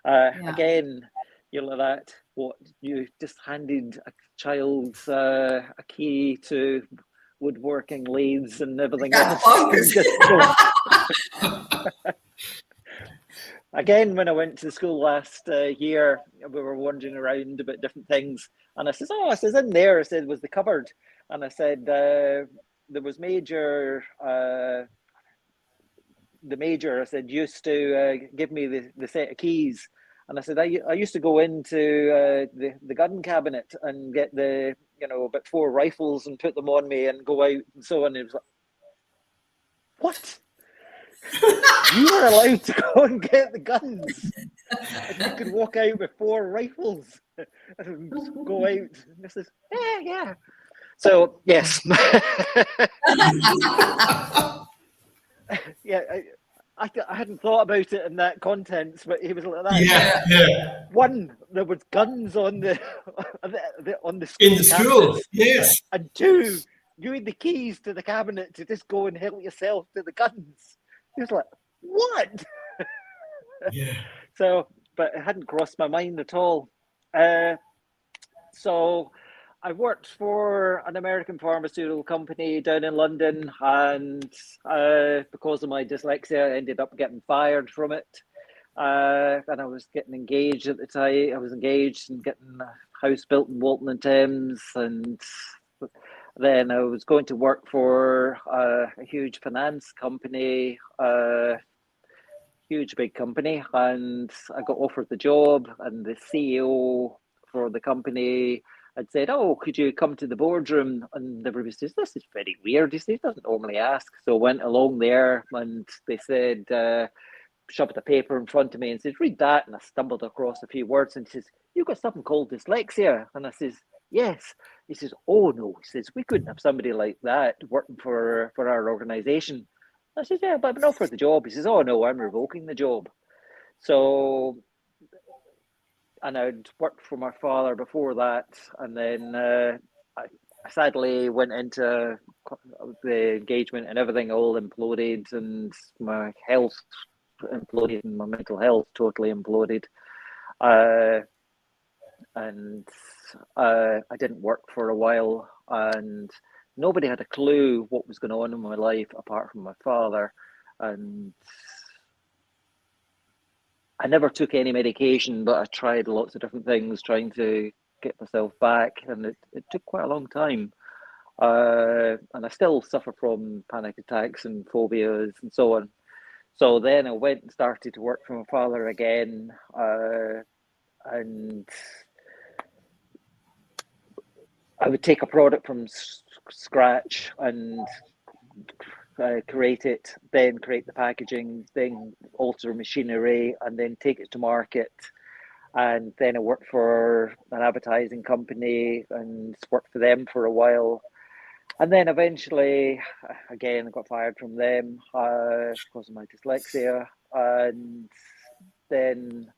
Again, that what you just handed a child a key to woodworking lathes and everything else. Again, when I went to school last year, we were wandering around about different things, and I says, in there, I said, was the cupboard, and I said there was Major. The Major, I said, used to give me the set of keys. And I said, I used to go into the gun cabinet and get about 4 rifles and put them on me and go out and so on. And it was like, what? You were allowed to go and get the guns. And you could walk out with 4 rifles and go out. And this is, yeah. So, yes. Yeah, I hadn't thought about it in that context, but he was like that. Yeah. One, there was guns on the on the school In the school, campus, yes. and 2, you had the keys to the cabinet to just go and help yourself to the guns. He was like, what? Yeah. So, but it hadn't crossed my mind at all. So I worked for an American pharmaceutical company down in London, and because of my dyslexia, I ended up getting fired from it. And I was getting engaged at the time. I was engaged and getting a house built in Walton-on-Thames, and then I was going to work for a huge finance company, huge big company, and I got offered the job, and the CEO for the company had said, "Oh, could you come to the boardroom?" And everybody says, "This is very weird." He says, "Doesn't normally ask." So I went along there, and they said, shoved a paper in front of me and says, "Read that." And I stumbled across a few words, and he says, "You've got something called dyslexia." And I says, "Yes." He says, "Oh no," he says, "we couldn't have somebody like that working for our organization." I said, "Yeah, but I've been offered the job." He says, "Oh no, I'm revoking the job." So, and I'd worked for my father before that, and then I sadly went into the engagement, and everything all imploded, and my health imploded, and my mental health totally imploded. And I didn't work for a while, and nobody had a clue what was going on in my life apart from my father. And I never took any medication, but I tried lots of different things trying to get myself back, and it took quite a long time. And I still suffer from panic attacks and phobias and so on. So then I went and started to work for my father again, and I would take a product from scratch and create it, then create the packaging, then alter machinery, and then take it to market. And then I worked for an advertising company and worked for them for a while. And then eventually, again, I got fired from them because of my dyslexia. And then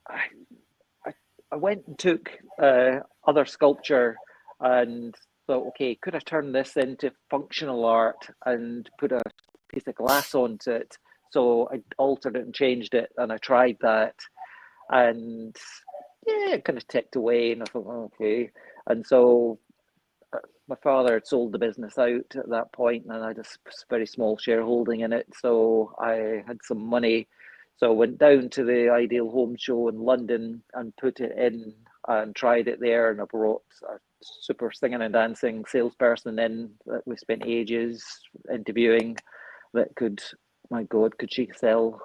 I went and took other sculpture and thought, okay, could I turn this into functional art and put a piece of glass onto it? So I altered it and changed it, and I tried that. And yeah, it kind of ticked away, and I thought, okay. And so my father had sold the business out at that point, and I had a very small shareholding in it. So I had some money. So I went down to the Ideal Home Show in London and put it in and tried it there. And I brought a super singing and dancing salesperson in that we spent ages interviewing that could, my God, could she sell?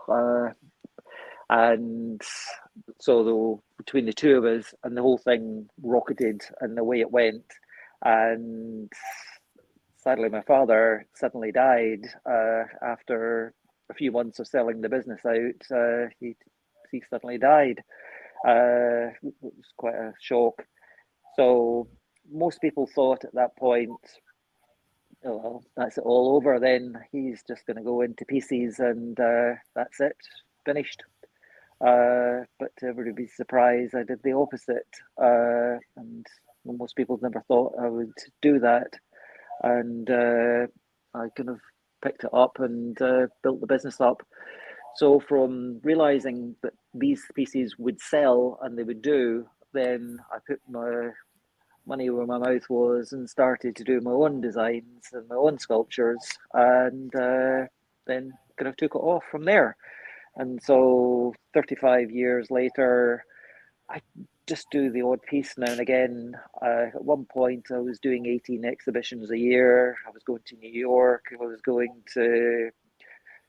And so between the two of us, and the whole thing rocketed and the way it went. And sadly, my father suddenly died after a few months of selling the business out. He suddenly died. It was quite a shock. So most people thought at that point, oh, well, that's it all over. Then he's just going to go into pieces, and that's it, finished. But to everybody's surprise, I did the opposite, and most people never thought I would do that. And I kind of picked it up and built the business up. So from realizing that these pieces would sell and they would do, then I put my money where my mouth was and started to do my own designs and my own sculptures, and then kind of took it off from there. And so 35 years later, I just do the odd piece now and again. At one point, I was doing 18 exhibitions a year. I was going to New York. I was going to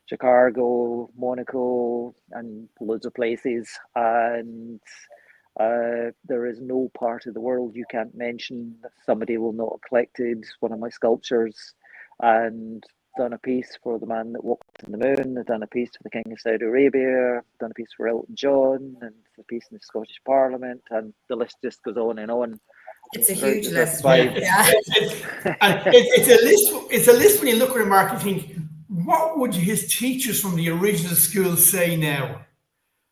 Chicago, Monaco, and loads of places. And there is no part of the world you can't mention that somebody will not have collected one of my sculptures. And done a piece for The Man That Walked on the Moon. I've done a piece for the King of Saudi Arabia. I've done a piece for Elton John, and a piece in the Scottish Parliament, and the list just goes on and on. It's a huge list. Yeah. It's a list when you look at a mark and think, what would his teachers from the original school say now?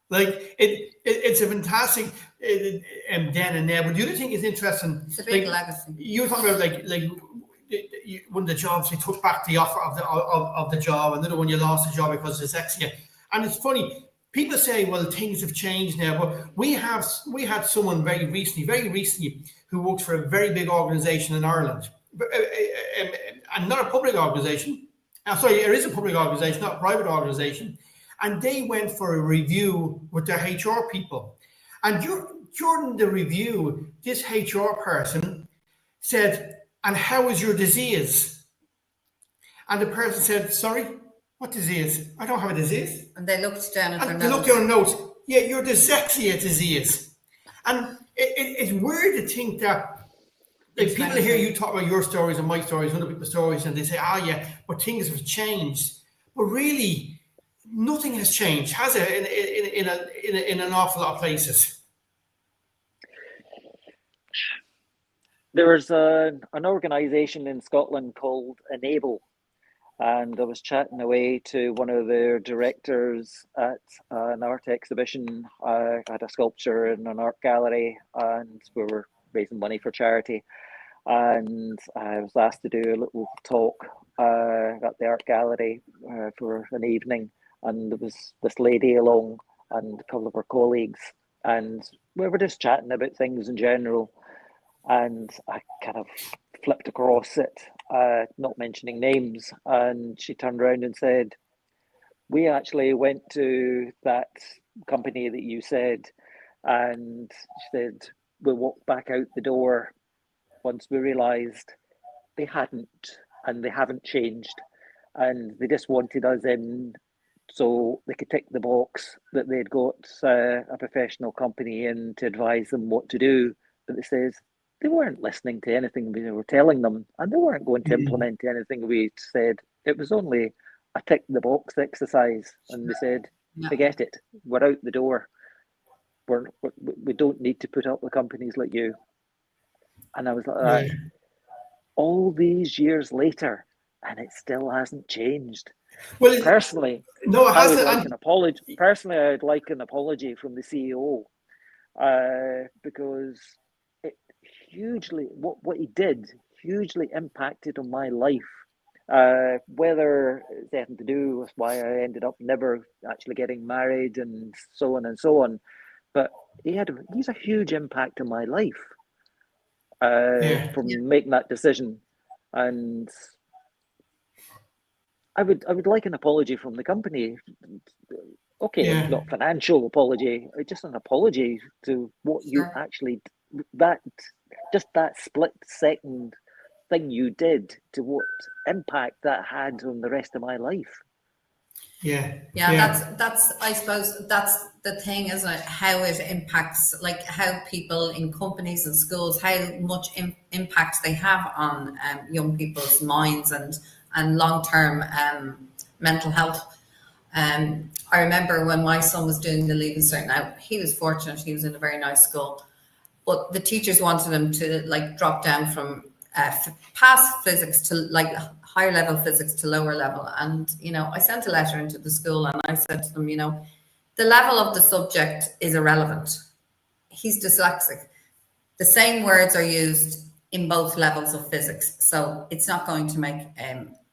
Like it's a fantastic then and now. But the other thing is interesting. It's a big legacy. You were talking about like one of the jobs you took back the offer of the job, another one you lost the job because of dyslexia. And it's funny, people say, well, things have changed now, but we had someone very recently who worked for a very big organization in Ireland, and not a public organization. Sorry, it is a public organization, not a private organization. And they went for a review with their HR people. And during the review, this HR person said, and how is your disease? And the person said, sorry, what disease? I don't have a disease. And they looked down at their notes. They looked down at notes. Yeah, your dyslexia disease. And it's weird to think that like people hear you talk about your stories and my stories, other people's stories, and they say, yeah, but things have changed. But really, nothing has changed, has it, in an awful lot of places? There's an organisation in Scotland called Enable, and I was chatting away to one of their directors at an art exhibition. I had a sculpture in an art gallery, and we were raising money for charity. And I was asked to do a little talk at the art gallery for an evening, and there was this lady along and a couple of her colleagues, and we were just chatting about things in general. And I kind of flipped across it, not mentioning names, and she turned around and said, we actually went to that company that you said, and she said, we walked back out the door once we realised they hadn't, and they haven't changed, and they just wanted us in so they could tick the box that they'd got a professional company in to advise them what to do. But it says they weren't listening to anything we were telling them, and they weren't going to implement anything we said. It was only a tick the box exercise, and they said, forget it, we're out the door. We don't need to put up with companies like you. And I was like, all these years later, and it still hasn't changed. Well, personally, no, it hasn't. Personally, I'd like an apology from the CEO, because it hugely what he did hugely impacted on my life. Whether it's anything to do with why I ended up never actually getting married and so on and so on, but he's a huge impact on my life from making that decision. And I would like an apology from the company. Okay, not financial apology, just an apology to what you actually, that split second thing you did, to what impact that had on the rest of my life. That's I suppose that's the thing, isn't it? How it impacts, like how people in companies and schools, how much impact they have on young people's minds and long-term mental health. I remember when my son was doing the Leaving Cert. Now he was fortunate; he was in a very nice school, but the teachers wanted him to like drop down from past physics to like higher level physics to lower level. And I sent a letter into the school and I said to them, the level of the subject is irrelevant. He's dyslexic. The same words are used in both levels of physics, so it's not going to make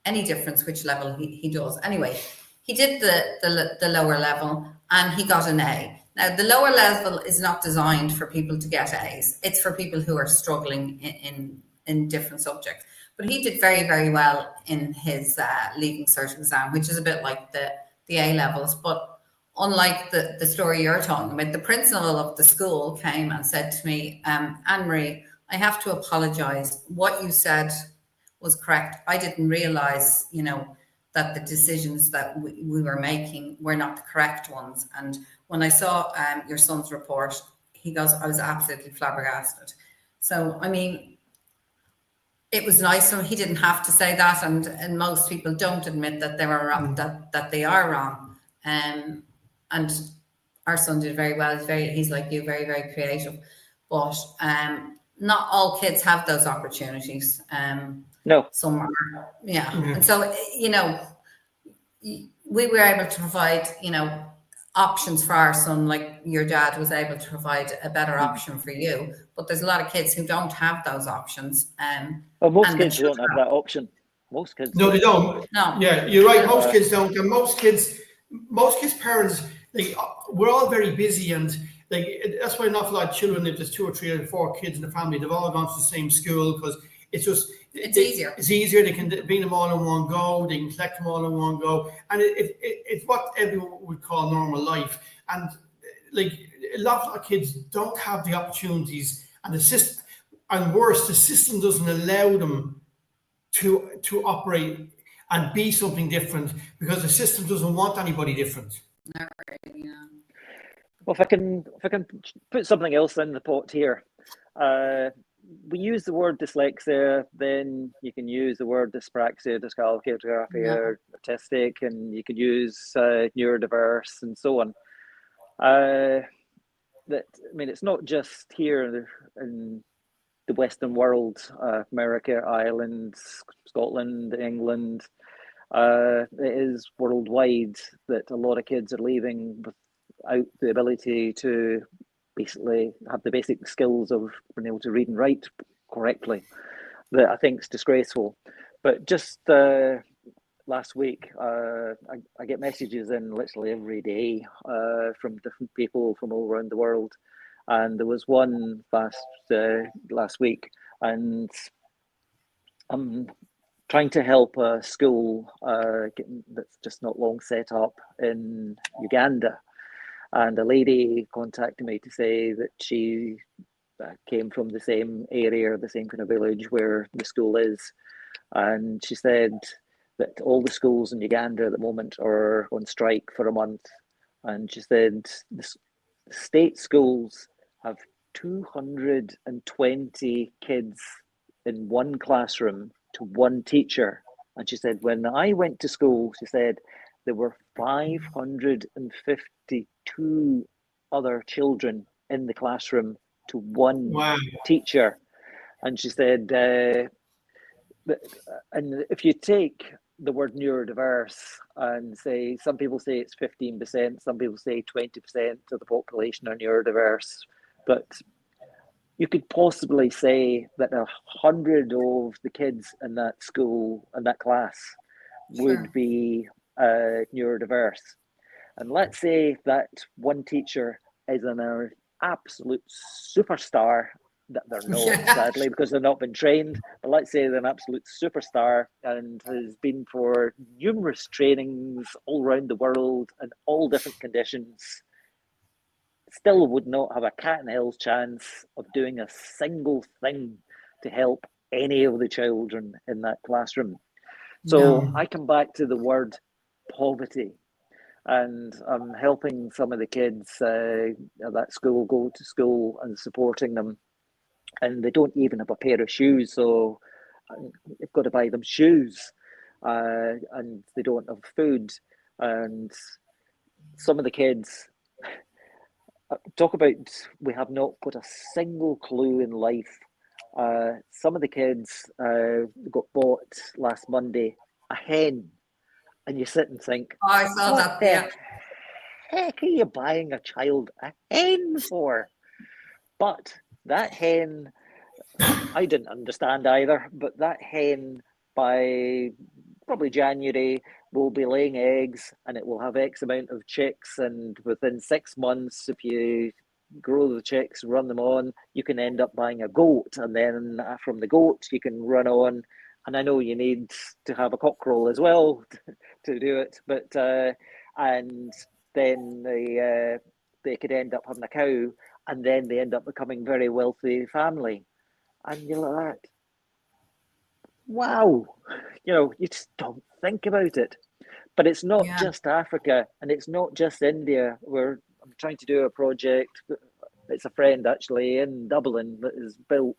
any difference which level he does. Anyway, he did the lower level and he got an A. Now, the lower level is not designed for people to get A's. It's for people who are struggling in different subjects. But he did very, very well in his Leaving Cert exam, which is a bit like the A levels. But unlike the story you're talking about, the principal of the school came and said to me, Anne-Marie, I have to apologize. What you said was correct. I didn't realize, that the decisions that we were making were not the correct ones. And when I saw your son's report, he goes, I was absolutely flabbergasted. So, I mean, it was nice. So he didn't have to say that, and most people don't admit that they were wrong, that they are wrong. And our son did very well. He's like you, very, very creative. But not all kids have those opportunities. No. Some are, yeah. And so, you know, we were able to provide, you know, options for our son, like your dad was able to provide a better option for you. But there's a lot of kids who don't have those options. Well, most kids don't have that option. Most kids. No, they don't. No. Yeah, you're right. Most kids don't, and most kids' parents, like, we're all very busy, and like that's why an awful lot of children, if there's 2 or 3 or 4 kids in the family, they've all gone to the same school because it's just easier. It's easier. They can bring them all in one go. They can collect them all in one go, and it's what everyone would call normal life. And like a lot of kids don't have the opportunities, and the system, and worse, the system doesn't allow them to operate and be something different because the system doesn't want anybody different. Not really, yeah. Well, if I can put something else in the pot here, we use the word dyslexia, then you can use the word dyspraxia, dyscalculia, dygraphia, autistic, and you could use neurodiverse and so on. It's not just here in the Western world, America, Ireland, Scotland, England. It is worldwide that a lot of kids are leaving without the ability to basically have the basic skills of being able to read and write correctly. That I think is disgraceful. But just last week, I get messages in literally every day from different people from all around the world. And there was one last week, and I'm trying to help a school that's just not long set up in Uganda. And a lady contacted me to say that she came from the same area, the same kind of village where the school is. And she said that all the schools in Uganda at the moment are on strike for a month. And she said the state schools have 220 kids in one classroom to one teacher. And she said, when I went to school, she said, there were 552 other children in the classroom to one teacher. And she said, and if you take the word neurodiverse and say, some people say it's 15%, some people say 20% of the population are neurodiverse, but you could possibly say that 100 of the kids in that school, in that class, would be neurodiverse. And let's say that one teacher is an absolute superstar, that they're not, sadly, because they've not been trained, but let's say they're an absolute superstar and has been for numerous trainings all around the world in all different conditions, still would not have a cat and hell's chance of doing a single thing to help any of the children in that classroom. So I come back to the word poverty, and I'm helping some of the kids at that school go to school and supporting them, and they don't even have a pair of shoes, so you've got to buy them shoes, and they don't have food. And some of the kids talk about, we have not got a single clue in life. Some of the kids got bought last Monday a hen, and you sit and think, oh, I saw what the heck are you buying a child a hen for? But that hen, I didn't understand either, but that hen by probably January will be laying eggs, and it will have X amount of chicks, and within 6 months, if you grow the chicks, run them on, you can end up buying a goat, and then from the goat you can run on, and I know you need to have a cockerel as well to do it, but and then they could end up having a cow, and then they end up becoming very wealthy family. And you're like, wow, you just don't think about it. But it's not just Africa, and it's not just India. I'm trying to do a project. It's a friend actually in Dublin that is built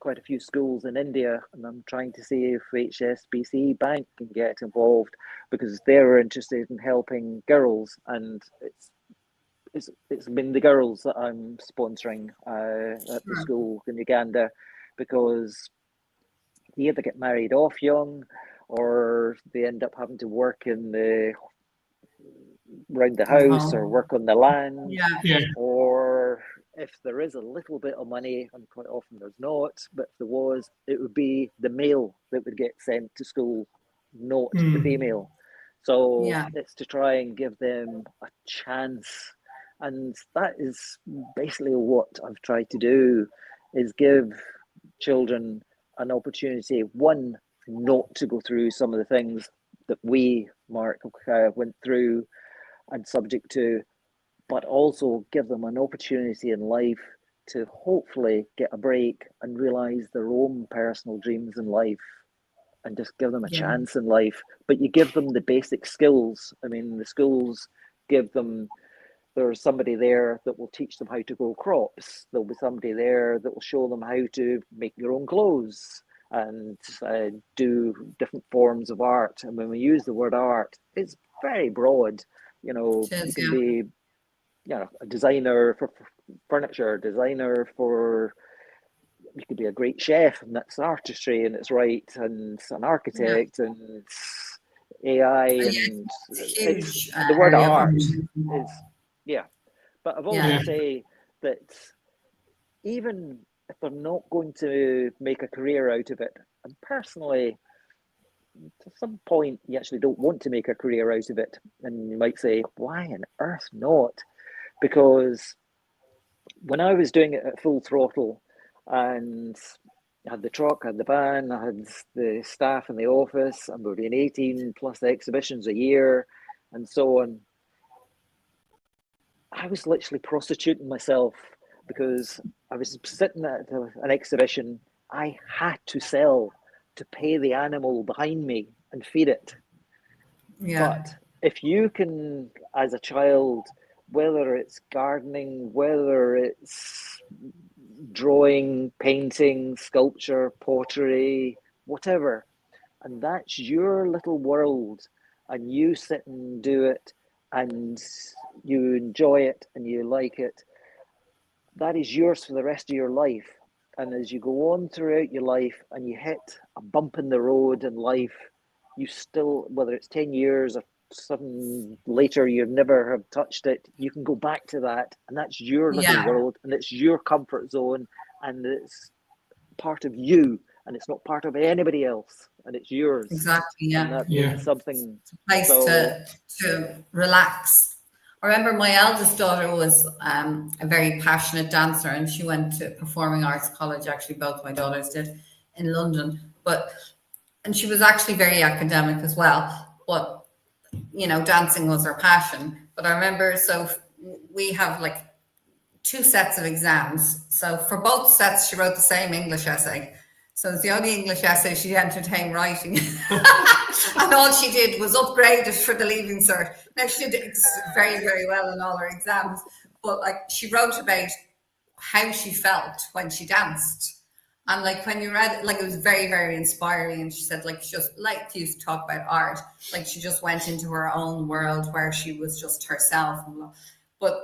quite a few schools in India, and I'm trying to see if HSBC Bank can get involved because they're interested in helping girls, and it's been the girls that I'm sponsoring at the school in Uganda, because they either get married off young, or they end up having to work around the house or work on the land, or if there is a little bit of money, and quite often there's not, but if there was, it would be the male that would get sent to school, not the female. So it's to try and give them a chance. And that is basically what I've tried to do, is give children an opportunity, one, not to go through some of the things that we, Mark, went through and subject to, but also give them an opportunity in life to hopefully get a break and realize their own personal dreams in life, and just give them a chance in life. But you give them the basic skills. I mean, the schools give them, there's somebody there that will teach them how to grow crops. There'll be somebody there that will show them how to make their own clothes and do different forms of art. And when we use the word art, it's very broad. You know, you can be, a designer for furniture, designer for, you could be a great chef, and that's artistry and it's right, and an architect and AI, and it's the word art is, But I've always say that even if they're not going to make a career out of it, and personally, to some point, you actually don't want to make a career out of it, and you might say, why on earth not? Because when I was doing it at full throttle, and I had the truck, I had the van, I had the staff in the office, and we were doing 18 plus exhibitions a year, and so on, I was literally prostituting myself, because I was sitting at an exhibition, I had to sell to pay the animal behind me and feed it. But if you can, as a child, whether it's gardening, whether it's drawing, painting, sculpture, pottery, whatever, and that's your little world, and you sit and do it, and you enjoy it and you like it, that is yours for the rest of your life. And as you go on throughout your life and you hit a bump in the road in life, you still, whether it's 10 years or something later, you never have touched it, you can go back to that, and that's your little world, and it's your comfort zone, and it's part of you, and it's not part of anybody else, and it's yours. Exactly, and that means something. It's a place to relax. I remember my eldest daughter was a very passionate dancer, and she went to performing arts college. Actually, both my daughters did in London, and she was actually very academic as well, but dancing was her passion. But I remember, so we have like 2 sets of exams. So for both sets, she wrote the same English essay. So it's the only English essay she entertained writing. And all she did was upgrade it for the Leaving Cert. Now, she did very, very well in all her exams, but she wrote about how she felt when she danced. And when you read it, it was very, very inspiring. And she said, she just used to talk about art. She just went into her own world where she was just herself. But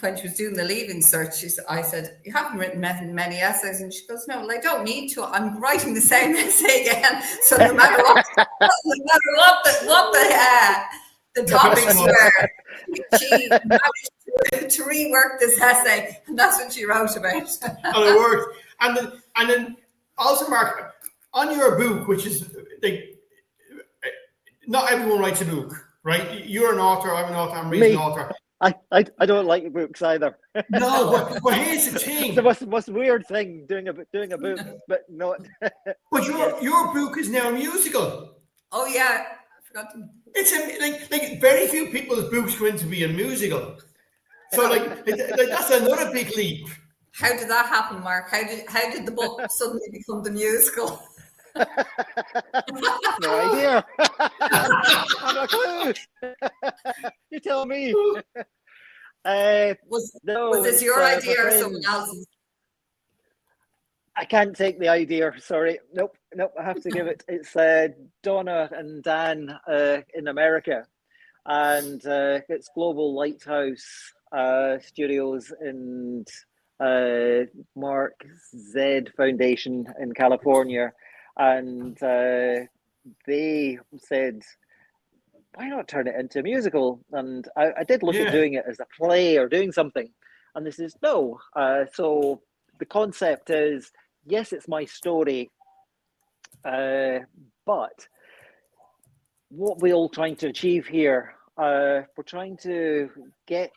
when she was doing the Leaving Cert, I said, you haven't written many essays. And she goes, no, I don't need to. I'm writing the same essay again. So no matter what, the topics were, she managed to rework this essay, and that's what she wrote about. And it worked. And then also, Mark, on your book, which is not everyone writes a book, right? You're an author, I'm an author, I'm an author. I don't like books either. No, but here's the thing. The most weird thing doing a book, but not. But your book is now a musical. Oh yeah, I forgot to. It's very few people's books going to be a musical. So that's another big leap. How did that happen, Mark? How did the book suddenly become the musical? No idea. I'm a clue. You tell me. Was this your idea or someone else's? I can't take the idea. Sorry. Nope. I have to give it. It's Donna and Dan in America, and it's Global Lighthouse Studios and Mark Z Foundation in California, and they said, why not turn it into a musical? And I did look at doing it as a play or doing something. And this is no. So the concept is, yes, it's my story, but what we're all trying to achieve here, we're trying to get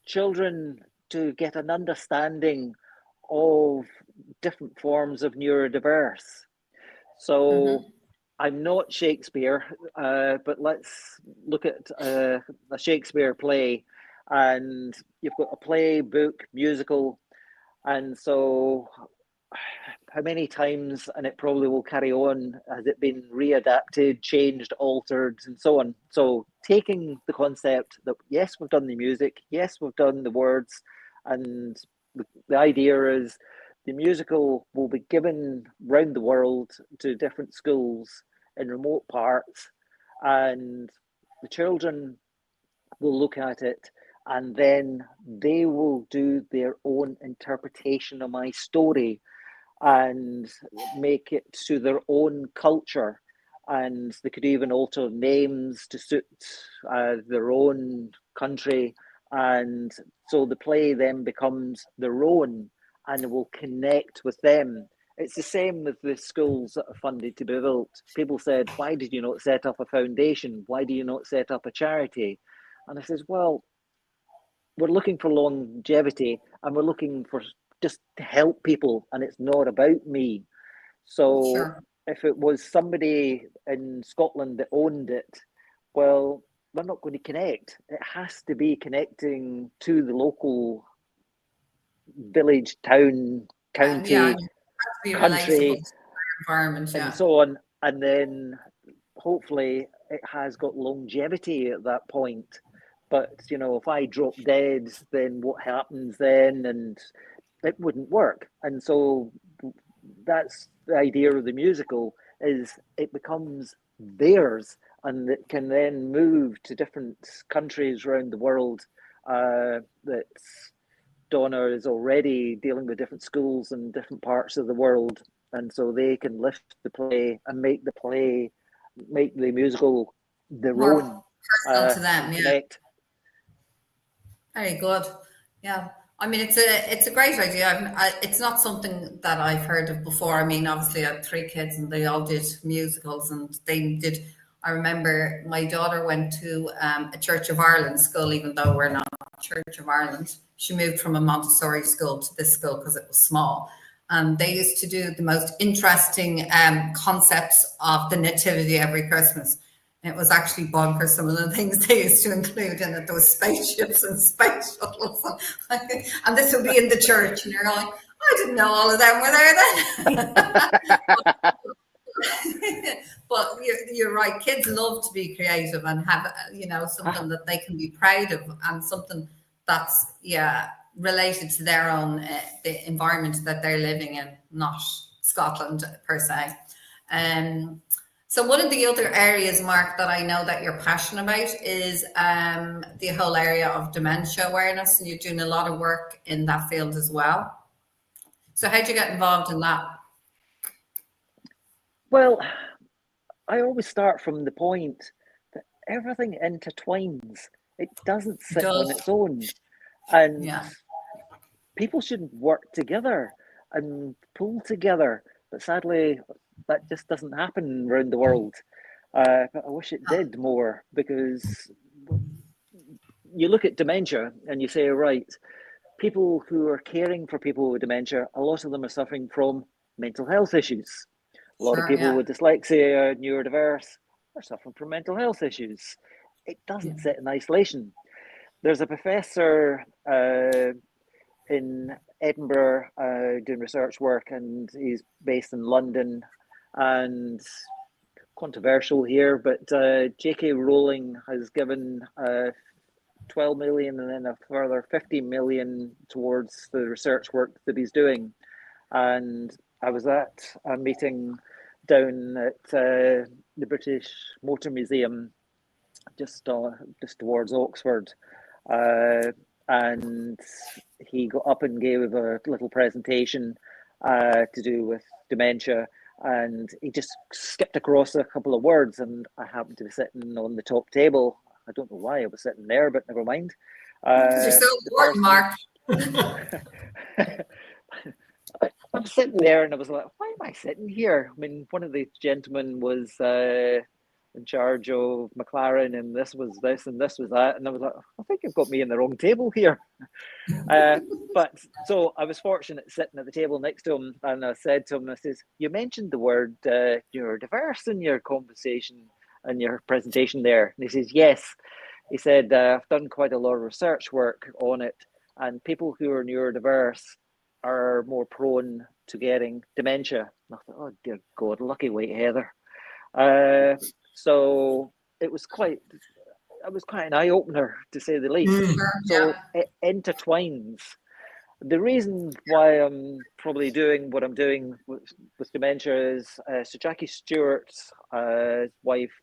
children to get an understanding of different forms of neurodiverse. So I'm not Shakespeare, but let's look at a Shakespeare play, and you've got a play, book, musical, and so how many times, and it probably will carry on, has it been readapted, changed, altered, and so on? So taking the concept that, yes, we've done the music, yes, we've done the words, and the idea is the musical will be given round the world to different schools in remote parts, and the children will look at it, and then they will do their own interpretation of my story and make it to their own culture. And they could even alter names to suit their own country. And so the play then becomes their own and will connect with them. It's the same with the schools that are funded to be built. People said, why did you not set up a foundation? Why do you not set up a charity? And I says, well, we're looking for longevity, and we're looking for just to help people, and it's not about me. So if it was somebody in Scotland that owned it, well, we're not going to connect. It has to be connecting to the local village, town, county, country, environment, and so on. And then hopefully it has got longevity at that point. But, you know, if I drop dead, then what happens then? And it wouldn't work. And so that's the idea of the musical, is it becomes theirs, and it can then move to different countries around the world. That Donna is already dealing with different schools in different parts of the world. And so they can lift the play and make the musical their more own. personal to them, connect. Very good. Yeah. I mean, it's a great idea. It's not something that I've heard of before. I mean, obviously, I had 3 kids, and they all did musicals, and they did. I remember my daughter went to a Church of Ireland school, even though we're not Church of Ireland. She moved from a Montessori school to this school because it was small, and they used to do the most interesting concepts of the nativity every Christmas. It was actually bonkers, some of the things they used to include in it. There was spaceships and space shuttles. And this would be in the church. And you're like, I didn't know all of them were there then. But you're right. Kids love to be creative and have, something that they can be proud of, and something that's, related to their own, the environment that they're living in, not Scotland per se. So one of the other areas, Mark, that I know that you're passionate about is the whole area of dementia awareness, and you're doing a lot of work in that field as well. So how did you get involved in that? Well, I always start from the point that everything intertwines. It doesn't sit on its own. And people should work together and pull together. But sadly, that just doesn't happen around the world. But I wish it did more, because you look at dementia and you say, right, people who are caring for people with dementia, a lot of them are suffering from mental health issues. A lot of people with dyslexia, neurodiverse, are suffering from mental health issues. It doesn't sit in isolation. There's a professor in Edinburgh doing research work, and he's based in London, and controversial here, but J.K. Rowling has given 12 million and then a further 15 million towards the research work that he's doing. And I was at a meeting down at the British Motor Museum, just towards Oxford, and he got up and gave a little presentation to do with dementia, and he just skipped across a couple of words, and I happened to be sitting on the top table. I don't know why I was sitting there, but never mind. You're so important, Mark. I'm sitting there and I was like, why am I sitting here? I mean, one of the gentlemen was in charge of McLaren, and this was this and this was that. And I was like, I think you've got me in the wrong table here. But so I was fortunate sitting at the table next to him, and I said to him, I says, you mentioned the word neurodiverse in your conversation and your presentation there. And he says, yes. He said, I've done quite a lot of research work on it, and people who are neurodiverse are more prone to getting dementia. And I thought, oh dear God, lucky white heather. So it was quite an eye opener, to say the least. So it intertwines. The reason why I'm probably doing what I'm doing with dementia is Sir Jackie Stewart's wife,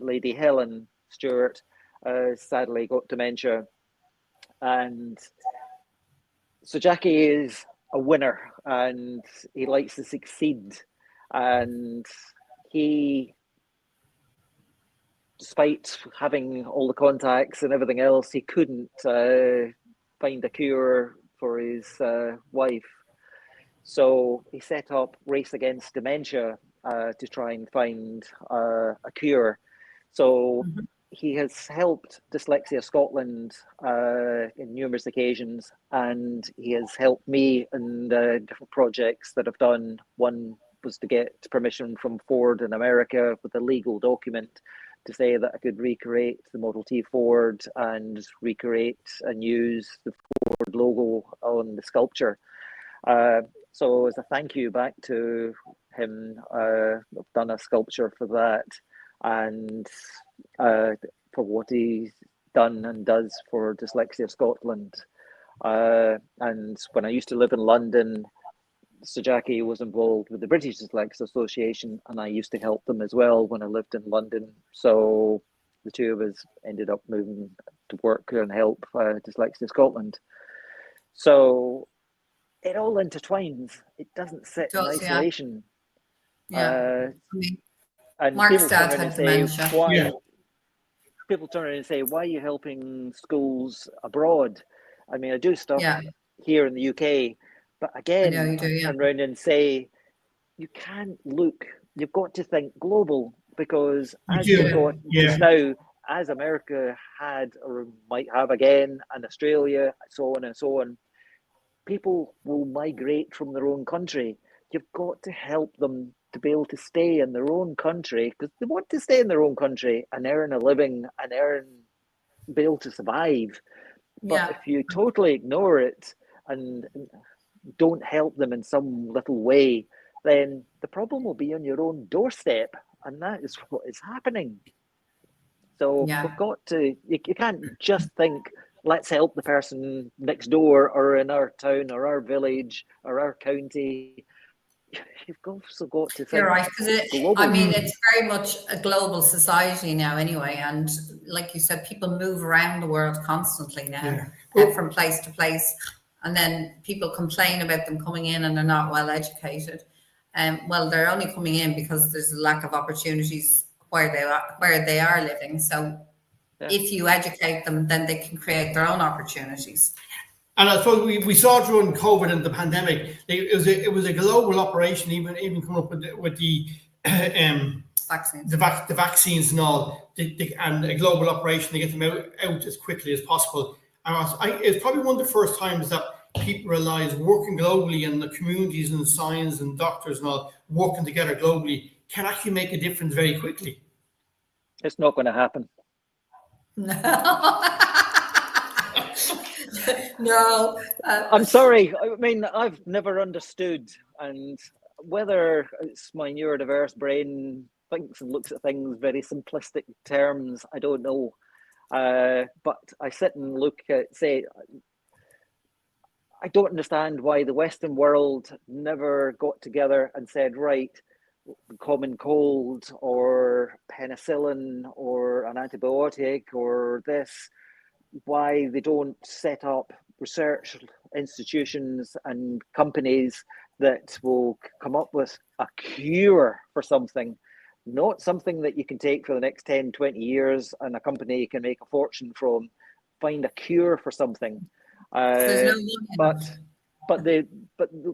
Lady Helen Stewart, sadly got dementia, and so Jackie is a winner and he likes to succeed, and he, despite having all the contacts and everything else, he couldn't find a cure for his wife. So he set up Race Against Dementia to try and find a cure. So he has helped Dyslexia Scotland in numerous occasions, and he has helped me in different projects that I've done. One was to get permission from Ford in America with a legal document to say that I could recreate the Model T Ford and recreate and use the Ford logo on the sculpture. So as a thank you back to him, I've done a sculpture for that, and for what he's done and does for Dyslexia Scotland. And when I used to live in London, Sir Jackie was involved with the British Dyslexic Association, and I used to help them as well when I lived in London. So the two of us ended up moving to work and help Dyslexia Scotland. So it all intertwines. It doesn't sit in isolation. Yeah. And Mark's people dad turn around had and say, dementia. why? People turn around and say, why are you helping schools abroad? I mean, I do stuff here in the UK, but again, I turn around and say, you can't look, you've got to think global, because as you've got just now, as America had or might have again, and Australia, so on and so on, people will migrate from their own country. You've got to help them to be able to stay in their own country, because they want to stay in their own country and earn a living and be able to survive. But if you totally ignore it and don't help them in some little way, then the problem will be on your own doorstep, and that is what is happening. So we've got to, you can't just think, let's help the person next door or in our town or our village or our county. You've also got to think. You're right, because I mean, it's very much a global society now anyway, and like you said, people move around the world constantly now, from place to place, and then people complain about them coming in and they're not well educated. Well, they're only coming in because there's a lack of opportunities where they are living. So if you educate them, then they can create their own opportunities. And I suppose we saw during COVID and the pandemic, it was a global operation, even coming up with the vaccines, the vaccines and all, and a global operation to get them out as quickly as possible. And it's probably one of the first times that people realize working globally, and the communities and science and doctors and all working together globally can actually make a difference very quickly. It's not going to happen. No, I'm sorry. I mean, I've never understood, and whether it's my neurodiverse brain thinks and looks at things very simplistic terms, I don't know. But I sit and look at, say, I don't understand why the Western world never got together and said, right, common cold or penicillin or an antibiotic or this, why they don't set up research institutions and companies that will come up with a cure for something, not something that you can take for the next 10, 20 years and a company can make a fortune from. Find a cure for something. There's no But the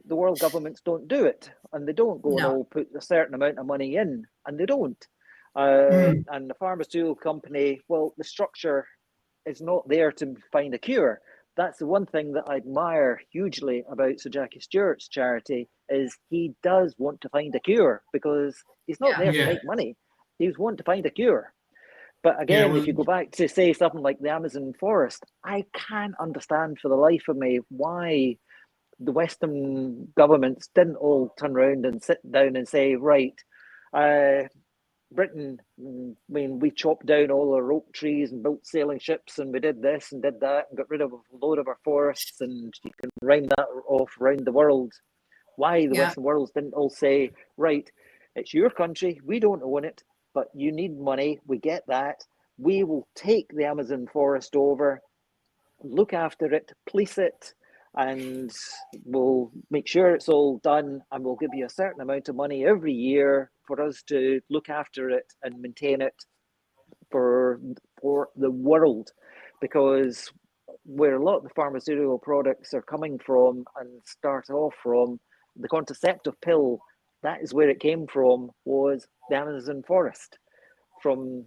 world governments don't do it, and they don't go and all put a certain amount of money in, and they don't. And the pharmaceutical company, well, the structure is not there to find a cure. That's the one thing that I admire hugely about Sir Jackie Stewart's charity, is he does want to find a cure, because he's not there to make money. He's wanting to find a cure. But again, if you go back to say something like the Amazon forest, I can't understand for the life of me why the Western governments didn't all turn around and sit down and say, right, Britain, I mean, we chopped down all our oak trees and built sailing ships, and we did this and did that and got rid of a load of our forests, and you can round that off around the world. Why the Western world didn't all say, right, it's your country, we don't own it, but you need money, we get that, we will take the Amazon forest over, look after it, police it, and we'll make sure it's all done, and we'll give you a certain amount of money every year for us to look after it and maintain it for the world. Because where a lot of the pharmaceutical products are coming from and start off from, the contraceptive pill, that is where it came from, was the Amazon forest, from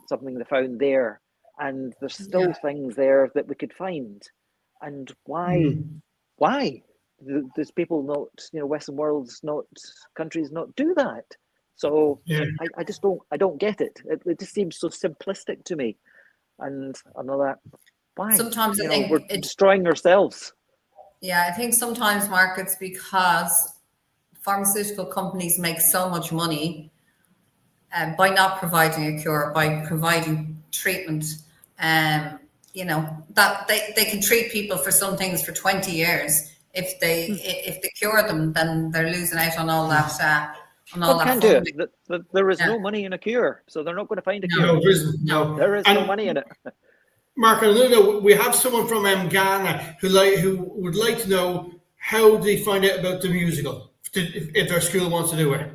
something they found there. And there's still things there that we could find. And why does people not, Western worlds, not countries, not do that? So I just don't get it. It just seems so simplistic to me. And I know that, why? Sometimes I think we're destroying ourselves. Yeah, I think sometimes, Mark, it's because pharmaceutical companies make so much money by not providing a cure, by providing treatment. That they can treat people for some things for 20 years. If they cure them, then they're losing out on all that. Can't do it. There is no money in a cure, so they're not going to find a cure. No, there isn't. No, there is no money in it. Mark, I know we have someone from Ghana who would like to know how they find out about the musical if their school wants to do it.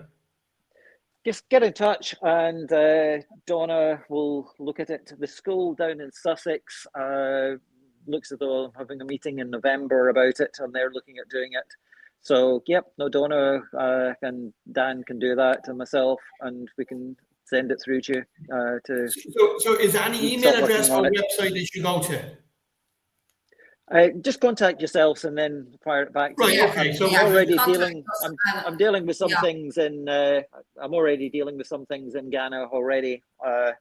Just get in touch, and Donna will look at it. The school down in Sussex looks as though having a meeting in November about it, and they're looking at doing it. So, Donna and Dan can do that, and myself, and we can send it through to you. So is there any email address or website they should go to? Just contact yourselves and then fire it back to me. Okay. So I'm dealing with some things in. I'm already dealing with some things in Ghana already. I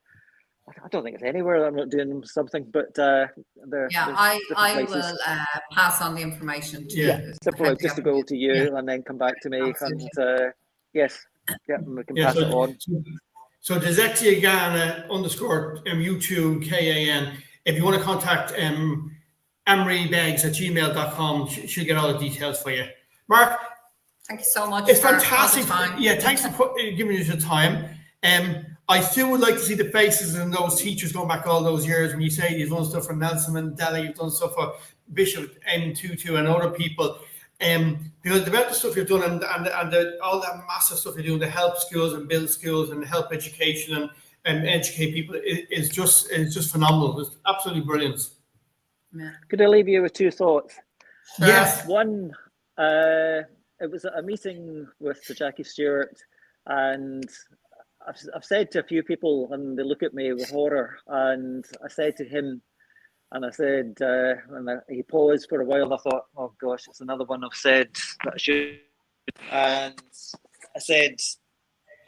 don't think it's anywhere I'm not doing something, but I will pass on the information to you. Simple, just to go to you and then come back to me. And we can pass it on. So Dyslexia Ghana _ MU2 KAN. If you want to contact AmoryBeggs@gmail.com, she'll get all the details for you. Mark, thank you so much. It's fantastic. Thanks for giving us your time. I still would like to see the faces and those teachers going back all those years. When you say you've done stuff for Nelson Mandela, you've done stuff for Bishop M22 and other people. Because the amount of stuff you've done and all that massive stuff you're doing to help schools and build schools and help education and educate people is just phenomenal. It's absolutely brilliant. Yeah. Could I leave you with two thoughts? Yes. One, it was a meeting with Sir Jackie Stewart, and I've said to a few people, and they look at me with horror, and I said to him, and I said, he paused for a while, and I thought, oh gosh, it's another one I've said that I should. And I said,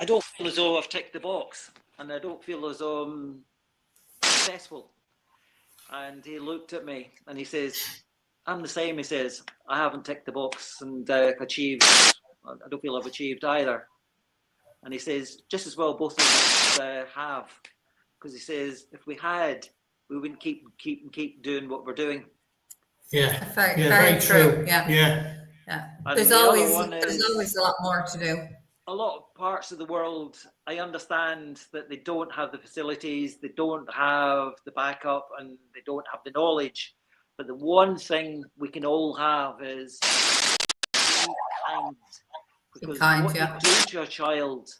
I don't feel as though I've ticked the box, and I don't feel as though I'm successful. And he looked at me and he says, I'm the same. He says, I haven't ticked the box and achieved. I don't feel I've achieved either. And he says, just as well both of us have. Because he says, if we had, we wouldn't keep doing what we're doing. Yeah, Very true. Yeah. And There's the other always one is a lot more to do. a lot of parts of the world, I understand that they don't have the facilities, they don't have the backup, and they don't have the knowledge. But the one thing we can all have is be kind. Because what you do to a child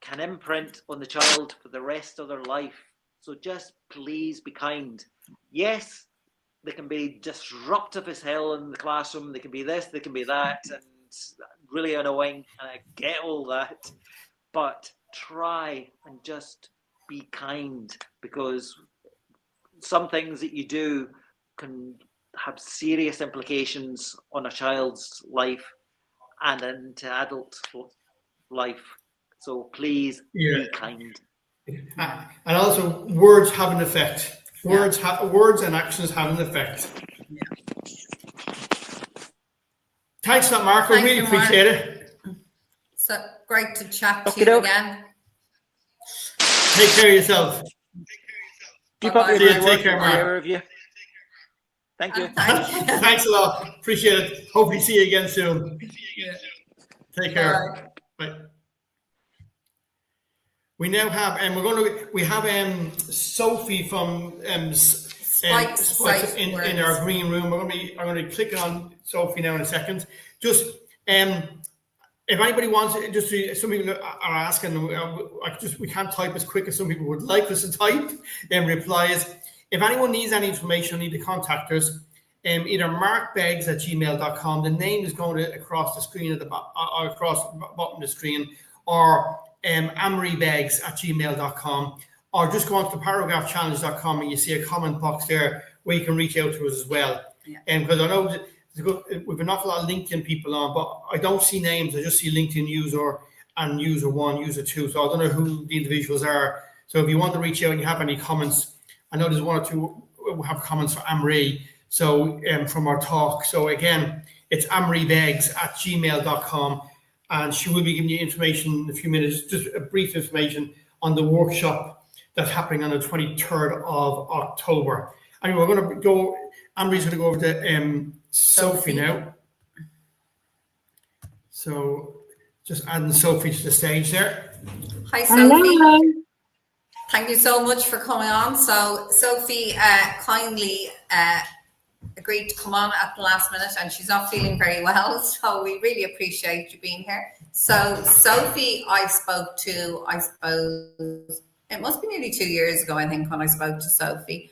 can imprint on the child for the rest of their life. So just please be kind. Yes, they can be disruptive as hell in the classroom. They can be this, they can be that, and really annoying. And I get all that. But try and just be kind, because some things that you do can have serious implications on a child's life and into adult life. So please be kind. And also, words have an effect. Words and actions have an effect. Thanks for that, Mark. I really appreciate it. So great to chat to you again. Take care of yourself. Keep up with your Take care, Mark. Thank you. Thanks a lot. Appreciate it. Hopefully see you again soon. Take care. Bye. We now have, we have Sophie from Spikes in our green room. I'm going to click on Sophie now in a second. Just if anybody wants, some people are asking, we can't type as quick as some people would like us to type. Replies. If anyone needs any information, need to contact us. Either markbeggs@gmail.com. The name is going across the screen across the bottom of the screen, or amorybegs@gmail.com, or just go on to paragraphchallenge.com and you see a comment box there where you can reach out to us as well. Because I know that we've an awful lot of LinkedIn people on, but I don't see names. I just see LinkedIn user and user 1, user 2. So I don't know who the individuals are. So if you want to reach out and you have any comments, I know there's 1 or 2 who have comments for Amory. So from our talk. So again, it's amorybegs@gmail.com. And she will be giving you information in a few minutes, just a brief information on the workshop that's happening on the 23rd of October. Anyway, we're going to go, Amory's going to go over to Sophie now. So just adding Sophie to the stage there. Hi, Sophie. Hello. Thank you so much for coming on. So Sophie kindly agreed to come on at the last minute, and she's not feeling very well, so we really appreciate you being here. So Sophie, I spoke to, I suppose it must be nearly 2 years ago, I think, when I spoke to Sophie,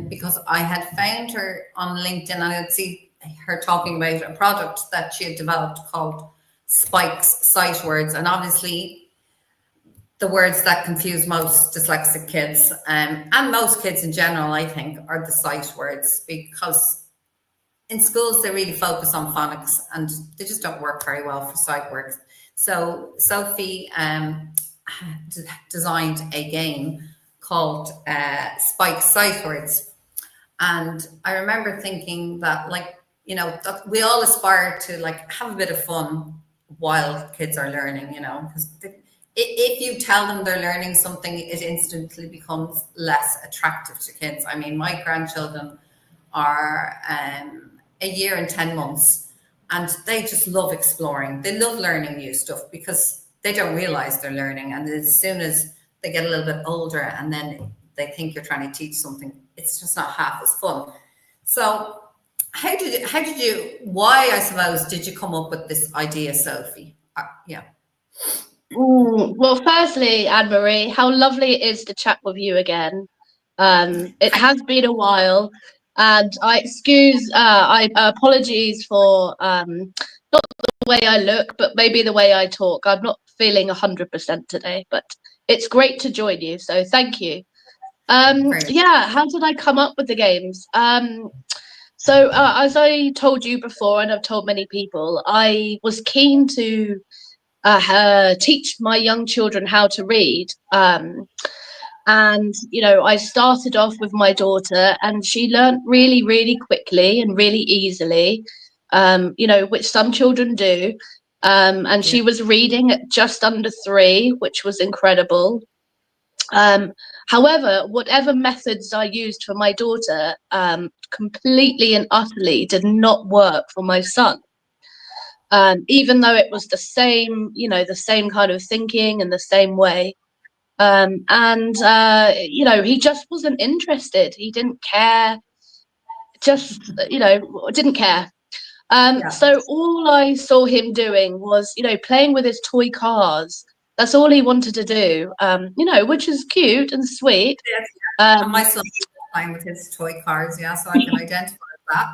because I had found her on LinkedIn and I'd see her talking about a product that she had developed called Spikes Sight Words, and obviously the words that confuse most dyslexic kids, and most kids in general, I think, are the sight words, because in schools they really focus on phonics and they just don't work very well for sight words. So Sophie designed a game called Spikes Sight Words, and I remember thinking that, that we all aspire to have a bit of fun while kids are learning, because if you tell them they're learning something, it instantly becomes less attractive to kids. I mean, my grandchildren are 1 year and 10 months, and they just love exploring. They love learning new stuff because they don't realize they're learning. And as soon as they get a little bit older and then they think you're trying to teach something, it's just not half as fun. So why, I suppose, did you come up with this idea, Sophie? Well, firstly, Anne-Marie, how lovely it is to chat with you again. It has been a while, and I apologies for not the way I look, but maybe the way I talk. I'm not feeling 100% today, but it's great to join you, so thank you. How did I come up with the games? So as I told you before, and I've told many people, I was keen to teach my young children how to read, and I started off with my daughter, and she learned really, really quickly and really easily, which some children do, and she was reading at just under 3, which was incredible. However, whatever methods I used for my daughter completely and utterly did not work for my son. Even though it was the same, the same kind of thinking and the same way. He just wasn't interested. He didn't care, didn't care. So all I saw him doing was, playing with his toy cars. That's all he wanted to do, which is cute and sweet. Yes, and my son is playing with his toy cars, so I can identify with that.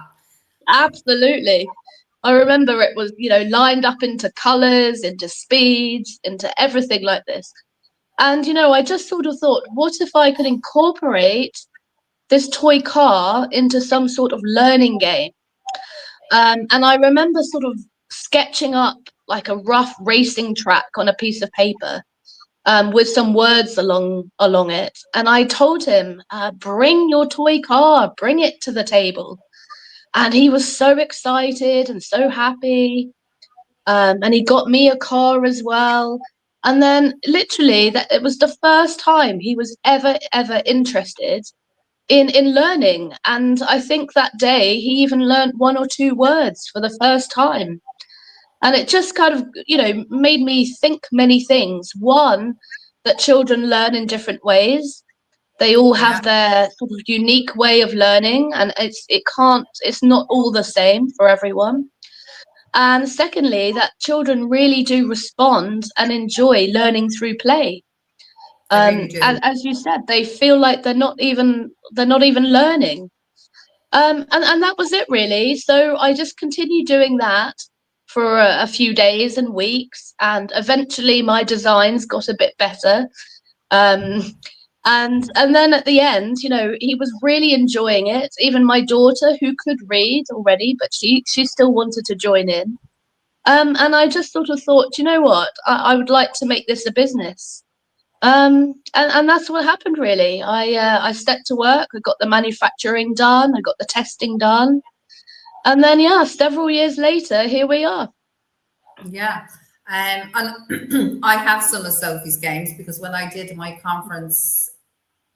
Absolutely. I remember it was, lined up into colours, into speeds, into everything like this. And, I just sort of thought, what if I could incorporate this toy car into some sort of learning game? And I remember sort of sketching up like a rough racing track on a piece of paper with some words along it. And I told him, bring your toy car, bring it to the table. And he was so excited and so happy. And he got me a car as well. And then literally it was the first time he was ever interested in learning. And I think that day he even learned 1 or 2 words for the first time. And it just kind of, made me think many things. One, that children learn in different ways. They all have their sort of unique way of learning, and it's not all the same for everyone. And secondly, that children really do respond and enjoy learning through play. Really do. As you said, they feel like they're not even learning. And that was it really. So I just continued doing that for a few days and weeks, and eventually my designs got a bit better. And then at the end, he was really enjoying it. Even my daughter, who could read already, but she still wanted to join in. And I just sort of thought, you know what, I would like to make this a business. And that's what happened really. I stepped to work. I got the manufacturing done. I got the testing done. And then, several years later, here we are. Yeah. And I have some of Sophie's games, because when I did my conference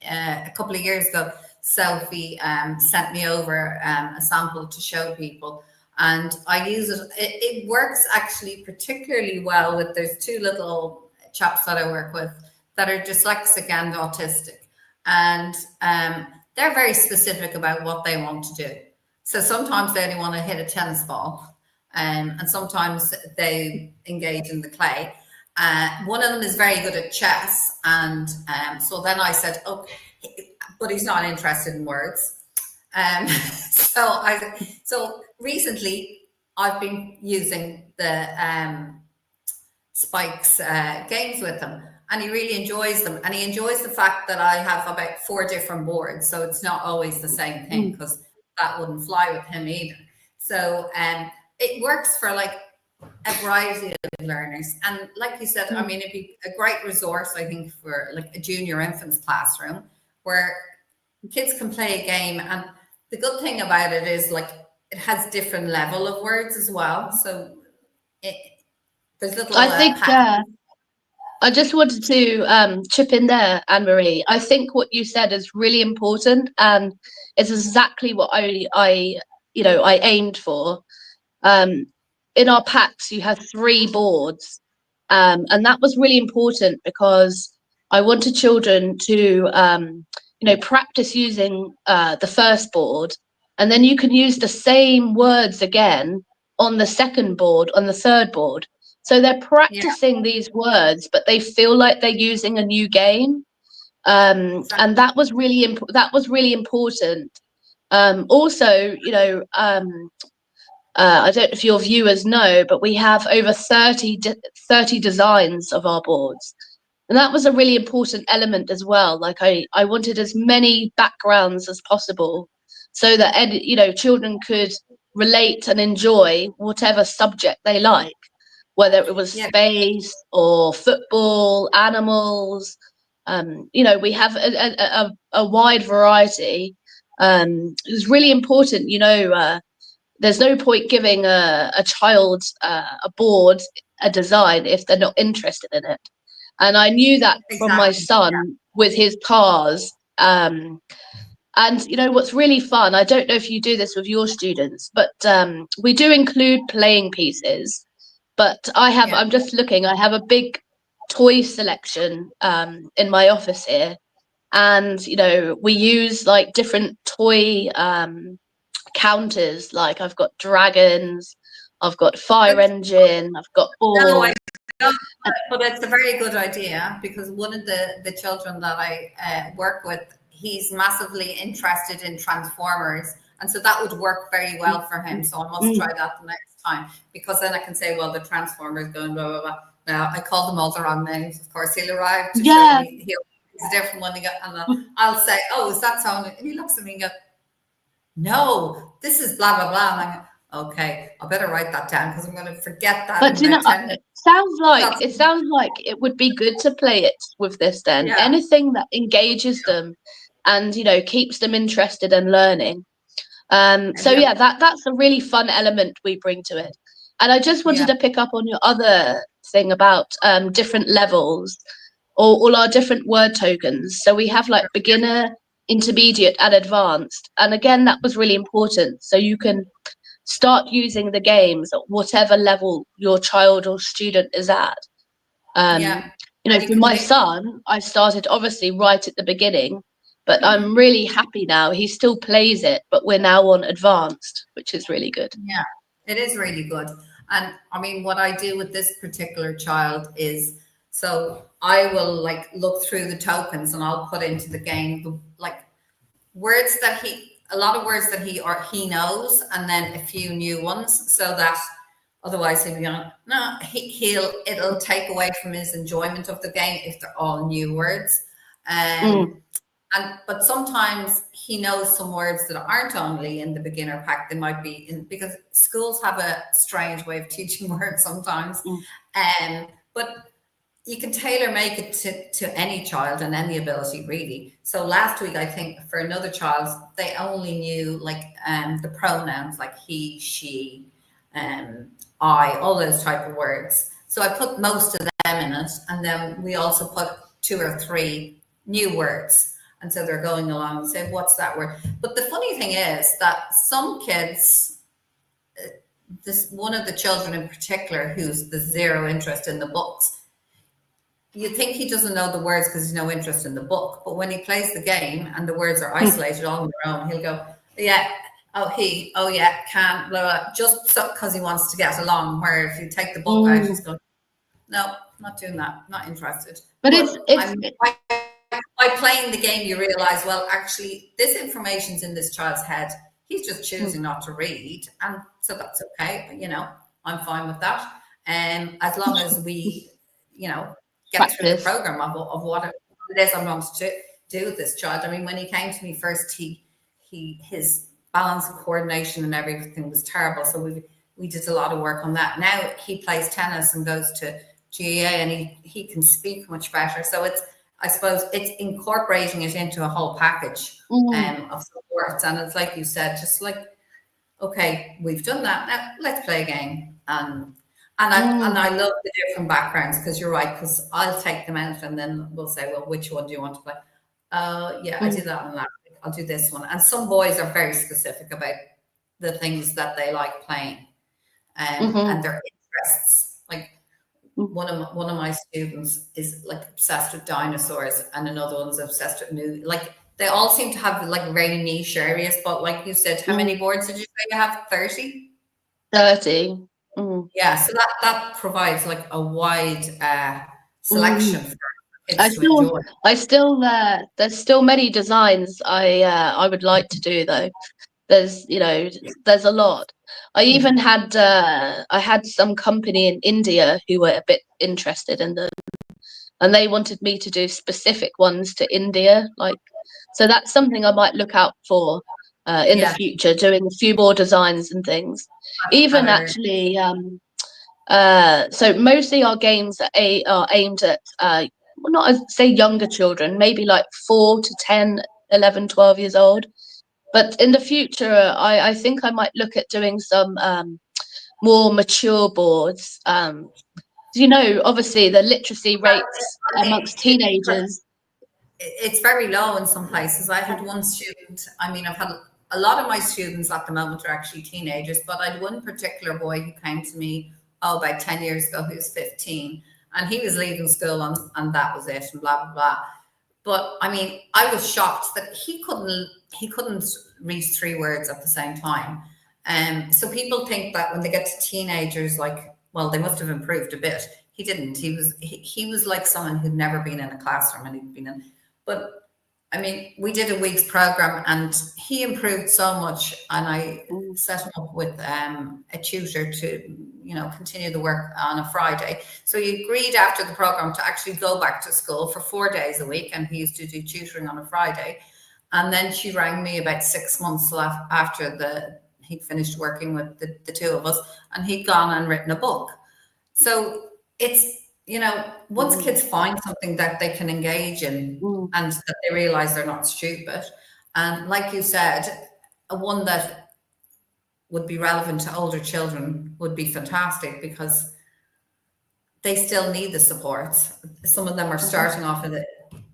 a couple of years ago, Sophie sent me over a sample to show people, and I use it. It works actually particularly well with, there's 2 little chaps that I work with that are dyslexic and autistic, and they're very specific about what they want to do. So sometimes they only want to hit a tennis ball, and sometimes they engage in the clay. One of them is very good at chess, and so then I said, okay, but he's not interested in words. So recently I've been using the Spike's games with him, and he really enjoys them, and he enjoys the fact that I have about 4 different boards, so it's not always the same thing, because that wouldn't fly with him either. So it works for like a variety of learners, and like you said, I mean, it'd be a great resource, I think, for like a junior infants classroom where kids can play a game. And the good thing about it is, like, it has different level of words as well, so there's little I think I just wanted to chip in there, Anne-Marie. I think what you said is really important, and it's exactly what I aimed for. In our packs, you have 3 boards, and that was really important because I wanted children to practice using the first board, and then you can use the same words again on the second board, on the third board. So they're practicing these words, but they feel like they're using a new game. And that was really important. Also, I don't know if your viewers know, but we have over 30 designs of our boards. And that was a really important element as well. Like I wanted as many backgrounds as possible so that, children could relate and enjoy whatever subject they like, whether it was space or football, animals. We have a wide variety. It was really important, there's no point giving a child a board, a design, if they're not interested in it. And I knew that from my son with his cars. And you know what's really fun, I don't know if you do this with your students, but we do include playing pieces. But I'm just looking, I have a big toy selection in my office here. And, you know, we use like different toy counters. Like I've got dragons, I've got fire engine, I've got balls. No, I don't, but it's a very good idea, because one of the children that I work with, he's massively interested in Transformers, and so that would work very well for him. So I must try that the next time, because then I can say, well, the Transformers going blah blah blah. Now I call them all the wrong names. Of course, he'll arrive to show me. It's a different one. And I'll say, "Oh, is that sound?" And he looks at me and goes, "No, this is blah blah blah." And I'm like, okay, I better write that down, because I'm going to forget that. But you know, it sounds like it would be good to play it with this then. Yeah. Anything that engages them and, you know, keeps them interested and learning. So that's a really fun element we bring to it. And I just wanted to pick up on your other thing about different levels, or all our different word tokens. So we have like beginner, intermediate, and advanced. And again, that was really important. So you can start using the games at whatever level your child or student is at. You know, for my son, I started obviously right at the beginning, but I'm really happy now. He still plays it, but we're now on advanced, which is really good. Yeah, it is really good. And I mean, what I do with this particular child is, so I will like look through the tokens and I'll put into the game like words that a lot of words that he knows, and then a few new ones, so that otherwise he'll be going, no, it'll take away from his enjoyment of the game if they're all new words. But sometimes he knows some words that aren't only in the beginner pack. They might be in, because schools have a strange way of teaching words sometimes. But you can tailor make it to any child and any ability, really. So last week, I think for another child, they only knew like the pronouns like he, she, I, all those type of words. So I put most of them in it, and then we also put 2 or 3 new words. And so they're going along and say, what's that word? But the funny thing is that some kids, one of the children in particular, who's the zero interest in the books, you think he doesn't know the words because he's no interest in the book. But when he plays the game and the words are isolated all on their own, he'll go, yeah, can, blah, blah, just because he wants to get along. Where if you take the book out, he's going, no, not doing that, not interested. But by playing the game, you realize, well, actually, this information's in this child's head. He's just choosing not to read. And so that's okay. You know, I'm fine with that. As long as we, you know, get through the program of what it is I'm going to do with this child. I mean, when he came to me first, his balance and coordination and everything was terrible. So we did a lot of work on that. Now he plays tennis and goes to GAA, and he can speak much better. So I suppose it's incorporating it into a whole package of supports. And it's like you said, just like, okay, we've done that. Now let's play a game. And I love the different backgrounds, because you're right, because I'll take them out and then we'll say, well, which one do you want to play? I did that one last week. I'll do this one. And some boys are very specific about the things that they like playing and their interests. Like one of my students is like obsessed with dinosaurs, and another one's obsessed with new. Like they all seem to have like very niche areas. But like you said, how many boards did you say you have? 30? 30. Yeah, so that provides like a wide selection for kids to enjoy. There's still many designs I would like to do though. There's a lot. I even had I had some company in India who were a bit interested in them, and they wanted me to do specific ones to India. Like, so that's something I might look out for in the future, doing a few more designs and things. Even actually, so mostly our games are aimed at, well, not I'd say younger children, maybe like 4 to 10, 11, 12 years old. But in the future, I think I might look at doing some more mature boards. You know, obviously the literacy rates amongst teenagers. it's very low in some places. I had one student, I mean, I've had a lot of my students at the moment are actually teenagers, but I had one particular boy who came to me, about 10 years ago, who was 15, and he was leaving school and that was it, and blah, blah, blah. But I mean, I was shocked that he couldn't read 3 words at the same time. So people think that when they get to teenagers, like, well, they must have improved a bit. He didn't. He was like someone who'd never been in a classroom, and he'd been in. But I mean, we did a week's program, and he improved so much. And I set him up with a tutor to, continue the work on a Friday. So he agreed after the program to actually go back to school for 4 days a week, and he used to do tutoring on a Friday. And then she rang me about 6 months after he'd finished working with the 2 of us, and he'd gone and written a book. So it's, once kids find something that they can engage in and that they realize they're not stupid, and like you said, one that would be relevant to older children would be fantastic, because they still need the support. Some of them are starting off at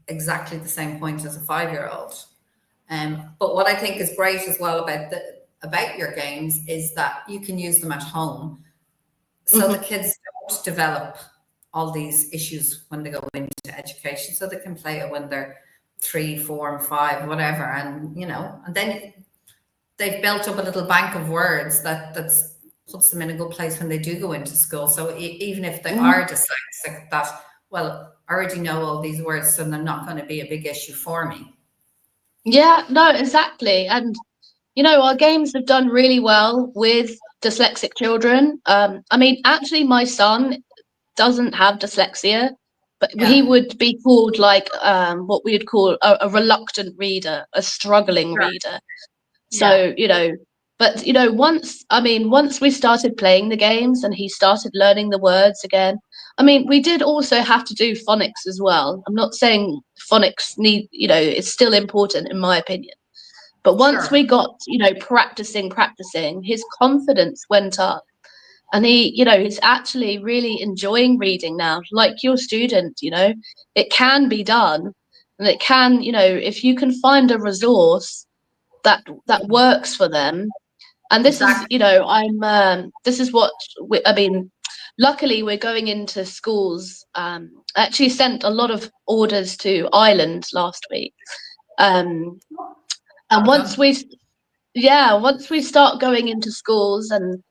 exactly the same point as a 5-year-old. But what I think is great as well about your games is that you can use them at home, so the kids don't develop all these issues when they go into education, so they can play it when they're 3, 4, and 5, whatever, and and then they've built up a little bank of words that puts them in a good place when they do go into school. So even if they are dyslexic, that, well, I already know all these words, so they're not going to be a big issue for me. Yeah, no, exactly. And our games have done really well with dyslexic children. I mean, actually, my son doesn't have dyslexia, but he would be called like what we would call a reluctant reader, a struggling reader. So, but once we started playing the games and he started learning the words again, I mean, we did also have to do phonics as well. I'm not saying phonics it's still important in my opinion. But once we got, practicing, his confidence went up. And he's actually really enjoying reading now, like your student, it can be done. And it can, if you can find a resource that works for them. And this is, this is what, luckily we're going into schools. I actually sent a lot of orders to Ireland last week. And once we start going into schools and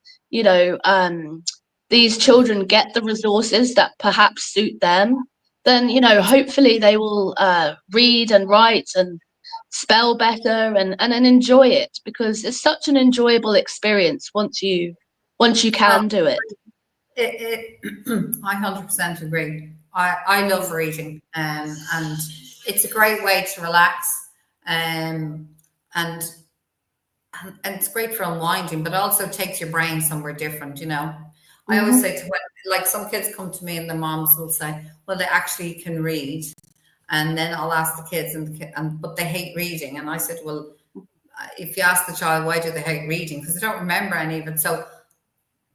these children get the resources that perhaps suit them, then hopefully they will read and write and spell better and enjoy it, because it's such an enjoyable experience once you can do it. I 100% agree. I love reading, and it's a great way to relax, and it's great for unwinding, but also takes your brain somewhere different. I always say like some kids come to me and the moms will say, well, they actually can read, and then I'll ask the kids but they hate reading, and I said, well, if you ask the child why do they hate reading, because they don't remember any of it, so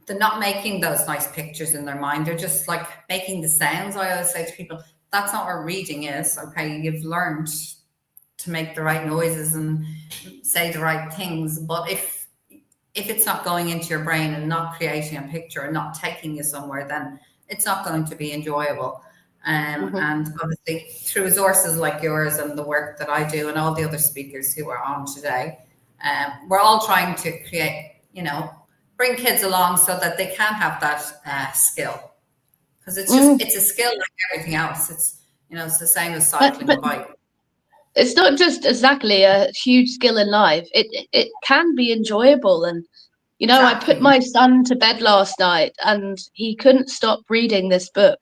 they're not making those nice pictures in their mind, they're just like making the sounds. I always say to people, that's not what reading is. Okay, you've learned to make the right noises and say the right things, but if it's not going into your brain and not creating a picture and not taking you somewhere, then it's not going to be enjoyable. And obviously through resources like yours and the work that I do and all the other speakers who are on today, we're all trying to create, bring kids along so that they can have that skill, because it's just it's a skill like everything else. It's it's the same as cycling a bike. It's not just exactly a huge skill in life. It can be enjoyable. And, exactly. I put my son to bed last night and he couldn't stop reading this book.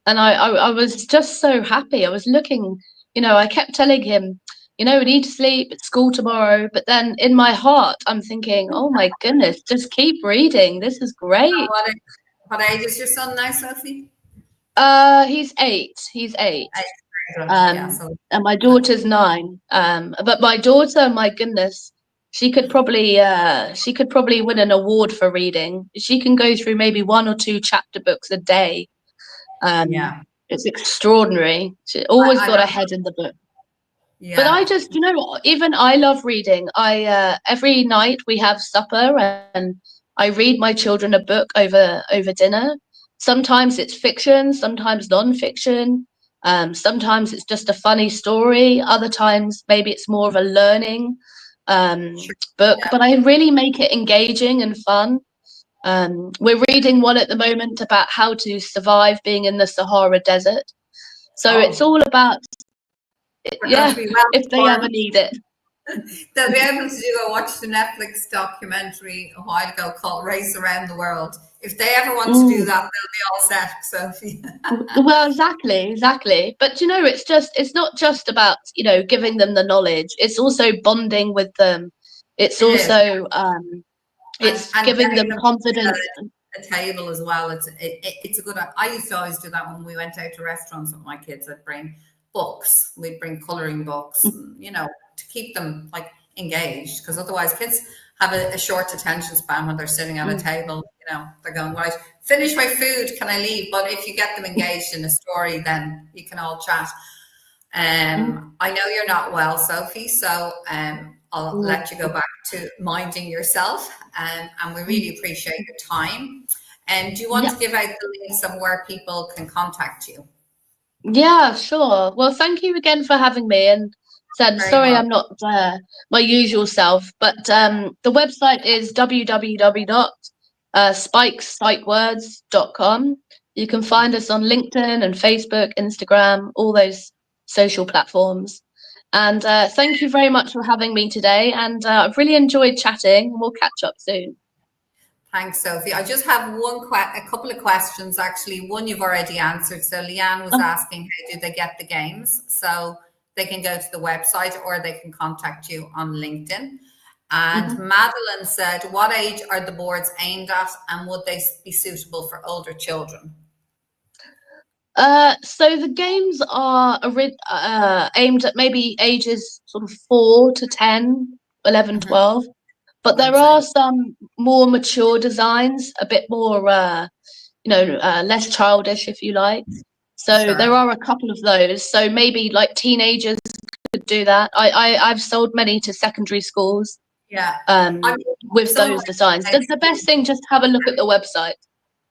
And I was just so happy. I was looking, I kept telling him, we need to sleep, it's school tomorrow. But then in my heart, I'm thinking, oh my goodness, just keep reading. This is great. What age is your son now, Sophie? He's 8. He's 8. And my daughter's 9. But my daughter, my goodness, she could probably win an award for reading. She can go through maybe 1 or 2 chapter books a day. It's extraordinary. She always got ahead in the book. Yeah. But I just, you know what, even I love reading. Every night we have supper and I read my children a book over dinner. Sometimes it's fiction, sometimes non-fiction. Sometimes it's just a funny story. Other times maybe it's more of a learning book. Yeah. But I really make it engaging and fun. We're reading one at the moment about how to survive being in the Sahara Desert. So it's all about, yeah, if they ever need it. They'll be able to go watch the Netflix documentary a while ago called Race Around the World. If they ever want to do that, they'll be all set, Sophie. Well, exactly. But, you know, it's not just about, you know, giving them the knowledge. It's also bonding with them. It's also, it's giving them confidence. A table as well. It's a good. I used to always do that when we went out to restaurants with my kids. I'd bring books. We'd bring coloring books, you know, to keep them like engaged, because otherwise kids have a short attention span when they're sitting at a table. You know, they're going, right, finish my food, can I leave? But if you get them engaged in a story, then you can all chat. I know you're not well, Sophie, so I'll let you go back to minding yourself, and we really appreciate your time. And do you want to give out the links of where people can contact you? Yeah, sure. Well, thank you again for having me. And I'm sorry I'm not my usual self, but the website is www.spikessightwords.com. You can find us on LinkedIn and Facebook, Instagram, all those social platforms. And thank you very much for having me today. And I've really enjoyed chatting. We'll catch up soon. Thanks, Sophie. I just have a couple of questions, actually. One you've already answered. So Leanne was asking, how do they get the games? So they can go to the website or they can contact you on LinkedIn. And Madeline said, what age are the boards aimed at, and would they be suitable for older children? So the games are aimed at maybe ages sort of 4 to 10, 11, 12. But there are some more mature designs, a bit more, less childish, if you like. So there are a couple of those. So maybe like teenagers could do that. I've sold many to secondary schools. Yeah. With those designs. The best thing, just have a look at the website.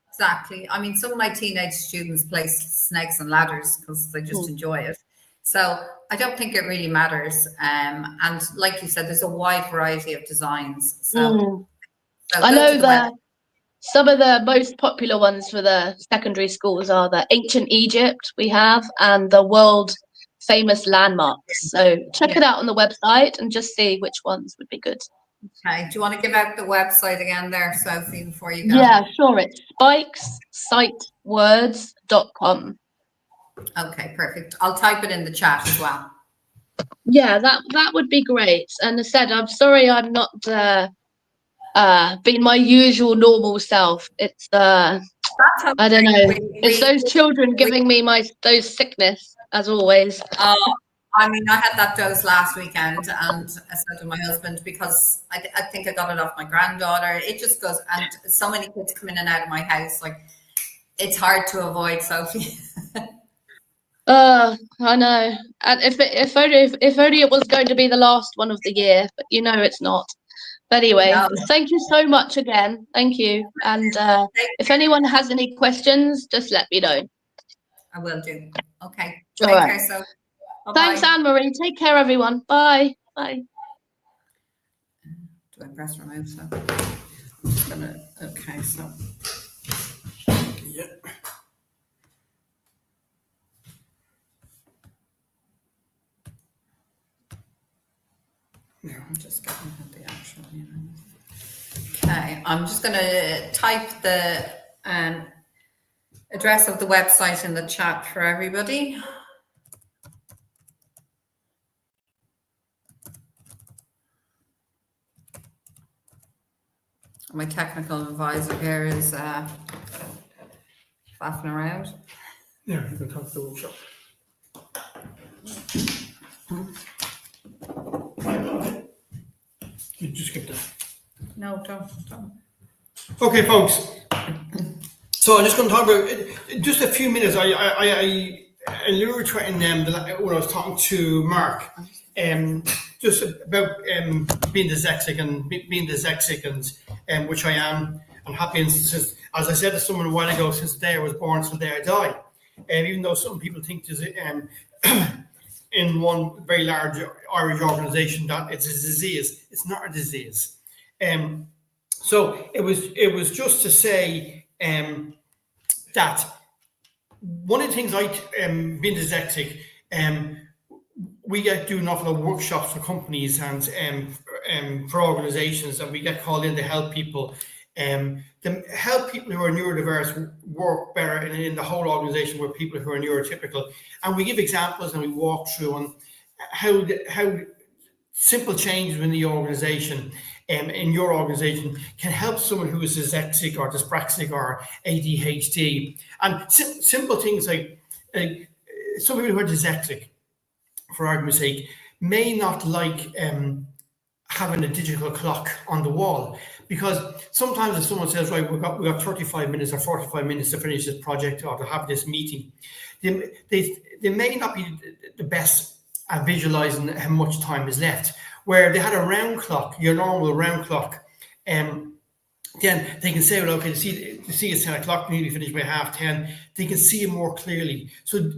Exactly. I mean, some of my teenage students play snakes and ladders because they just enjoy it. So I don't think it really matters. And like you said, there's a wide variety of designs. So I know that some of the most popular ones for the secondary schools are the ancient Egypt we have and the world famous landmarks. So check it out on the website and just see which ones would be good. Okay. Do you want to give out the website again there, Sophie, before you go? Yeah, sure. It's spikessightwords.com. Okay, perfect. I'll type it in the chat as well. Yeah, that would be great. And as I said, I'm sorry I'm not being my usual normal self. It's I don't know. It's those children giving me those sickness as always. I mean, I had that dose last weekend, and I said to my husband, because I think I got it off my granddaughter. It just goes, and so many kids come in and out of my house, like it's hard to avoid, Sophie. I know. And if only it was going to be the last one of the year, but you know it's not. But anyway, Thank you so much again. Thank you. And if anyone has any questions, just let me know. I will do. Okay. All Take right. care, so. Thanks, Anne-Marie. Take care, everyone. Bye. Bye. Do I press remote? So I'm just gonna. Okay, so. Yeah. No, I'm just getting at the actual. Okay, I'm just gonna type the address of the website in the chat for everybody. My technical advisor here is faffing around. Yeah, you can talk to the workshop. You just get that. No, don't. Okay, folks. So I'm just going to talk about just a few minutes. I alluded to it when I was talking to Mark, just about being dyslexic and which I am, and happy instances. As I said to someone a while ago, since the day I was born till the day I die. Even though some people think there's in one very large Irish organisation that it's a disease, it's not a disease. So it was just to say that one of the things being dyslexic, we do an awful lot of workshops for companies and for organisations, and we get called in to help people. To help people who are neurodiverse work better in the whole organisation with people who are neurotypical, and we give examples and we walk through on how simple changes in the organisation, in your organisation, can help someone who is dyslexic or dyspraxic or ADHD, and simple things like some people who are dyslexic, for argument's sake, may not like having a digital clock on the wall, because sometimes if someone says, right, we've got 35 minutes or 45 minutes to finish this project or to have this meeting, they may not be the best at visualizing how much time is left. Where they had a round clock, your normal round clock, then they can say, well, okay, to see it's 10 o'clock, maybe finish by 10:30. They can see it more clearly. So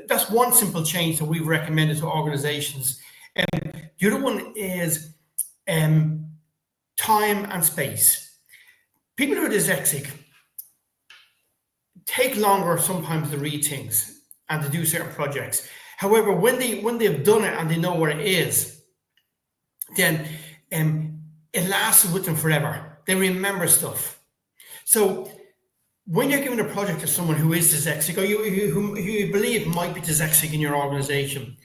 that's one simple change that we've recommended to organizations. The other one is time and space. People who are dyslexic take longer sometimes to read things and to do certain projects. However, when they've done it and they know what it is, then it lasts with them forever. They remember stuff. So when you're giving a project to someone who is dyslexic, or who you believe might be dyslexic in your organization,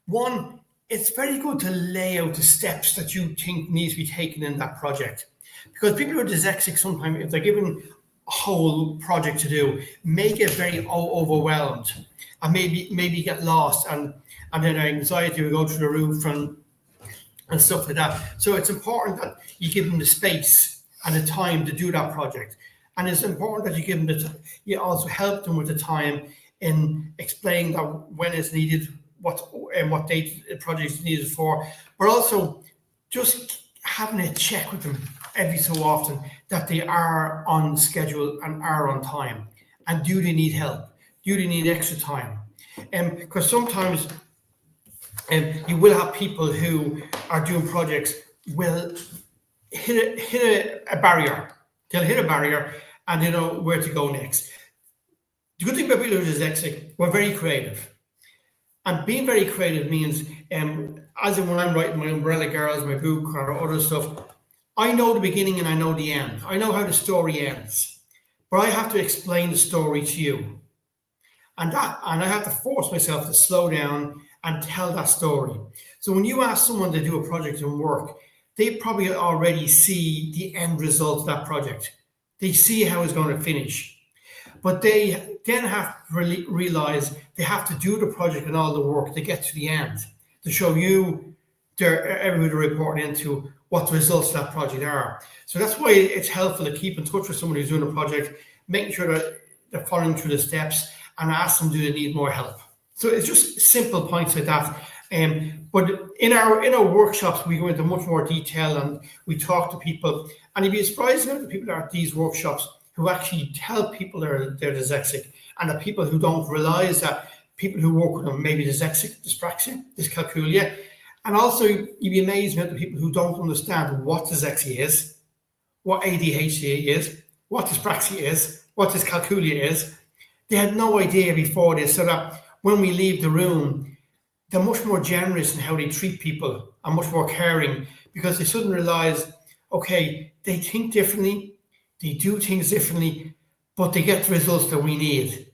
one, it's very good to lay out the steps that you think needs to be taken in that project. Because people who are dyslexic, sometimes if they're given a whole project to do, may get very overwhelmed and maybe get lost, and then their anxiety will go through the roof and stuff like that. So it's important that you give them the space and the time to do that project. And it's important that you give them you also help them with the time in explaining that when it's needed, what date the project is needed for, but also just having a check with them every so often that they are on schedule and are on time. And do they need help? Do they need extra time? Because sometimes you will have people who are doing projects will hit a barrier. They'll hit a barrier and they know where to go next. The good thing about people who are dyslexic, we're very creative. And being very creative means, as in when I'm writing my Umbrella Girls, my book, or other stuff, I know the beginning and I know the end. I know how the story ends, but I have to explain the story to you. And I have to force myself to slow down and tell that story. So when you ask someone to do a project and work, they probably already see the end result of that project. They see how it's going to finish. But they then have to realize they have to do the project and all the work to get to the end, to show you, everybody reporting into what the results of that project are. So that's why it's helpful to keep in touch with someone who's doing a project, making sure that they're following through the steps, and ask them, do they need more help? So it's just simple points like that. But in our workshops, we go into much more detail and we talk to people. And you'd be surprised about the people that are at these workshops who actually tell people they're dyslexic, and the people who don't realize that people who work with them may be dyslexic, dyspraxia, dyscalculia. And also you'd be amazed about the people who don't understand what dyslexia is, what ADHD is, what dyspraxia is, what dyscalculia is. They had no idea before this, so that when we leave the room, they're much more generous in how they treat people and much more caring, because they suddenly realize, okay, they think differently, they do things differently, but they get the results that we need.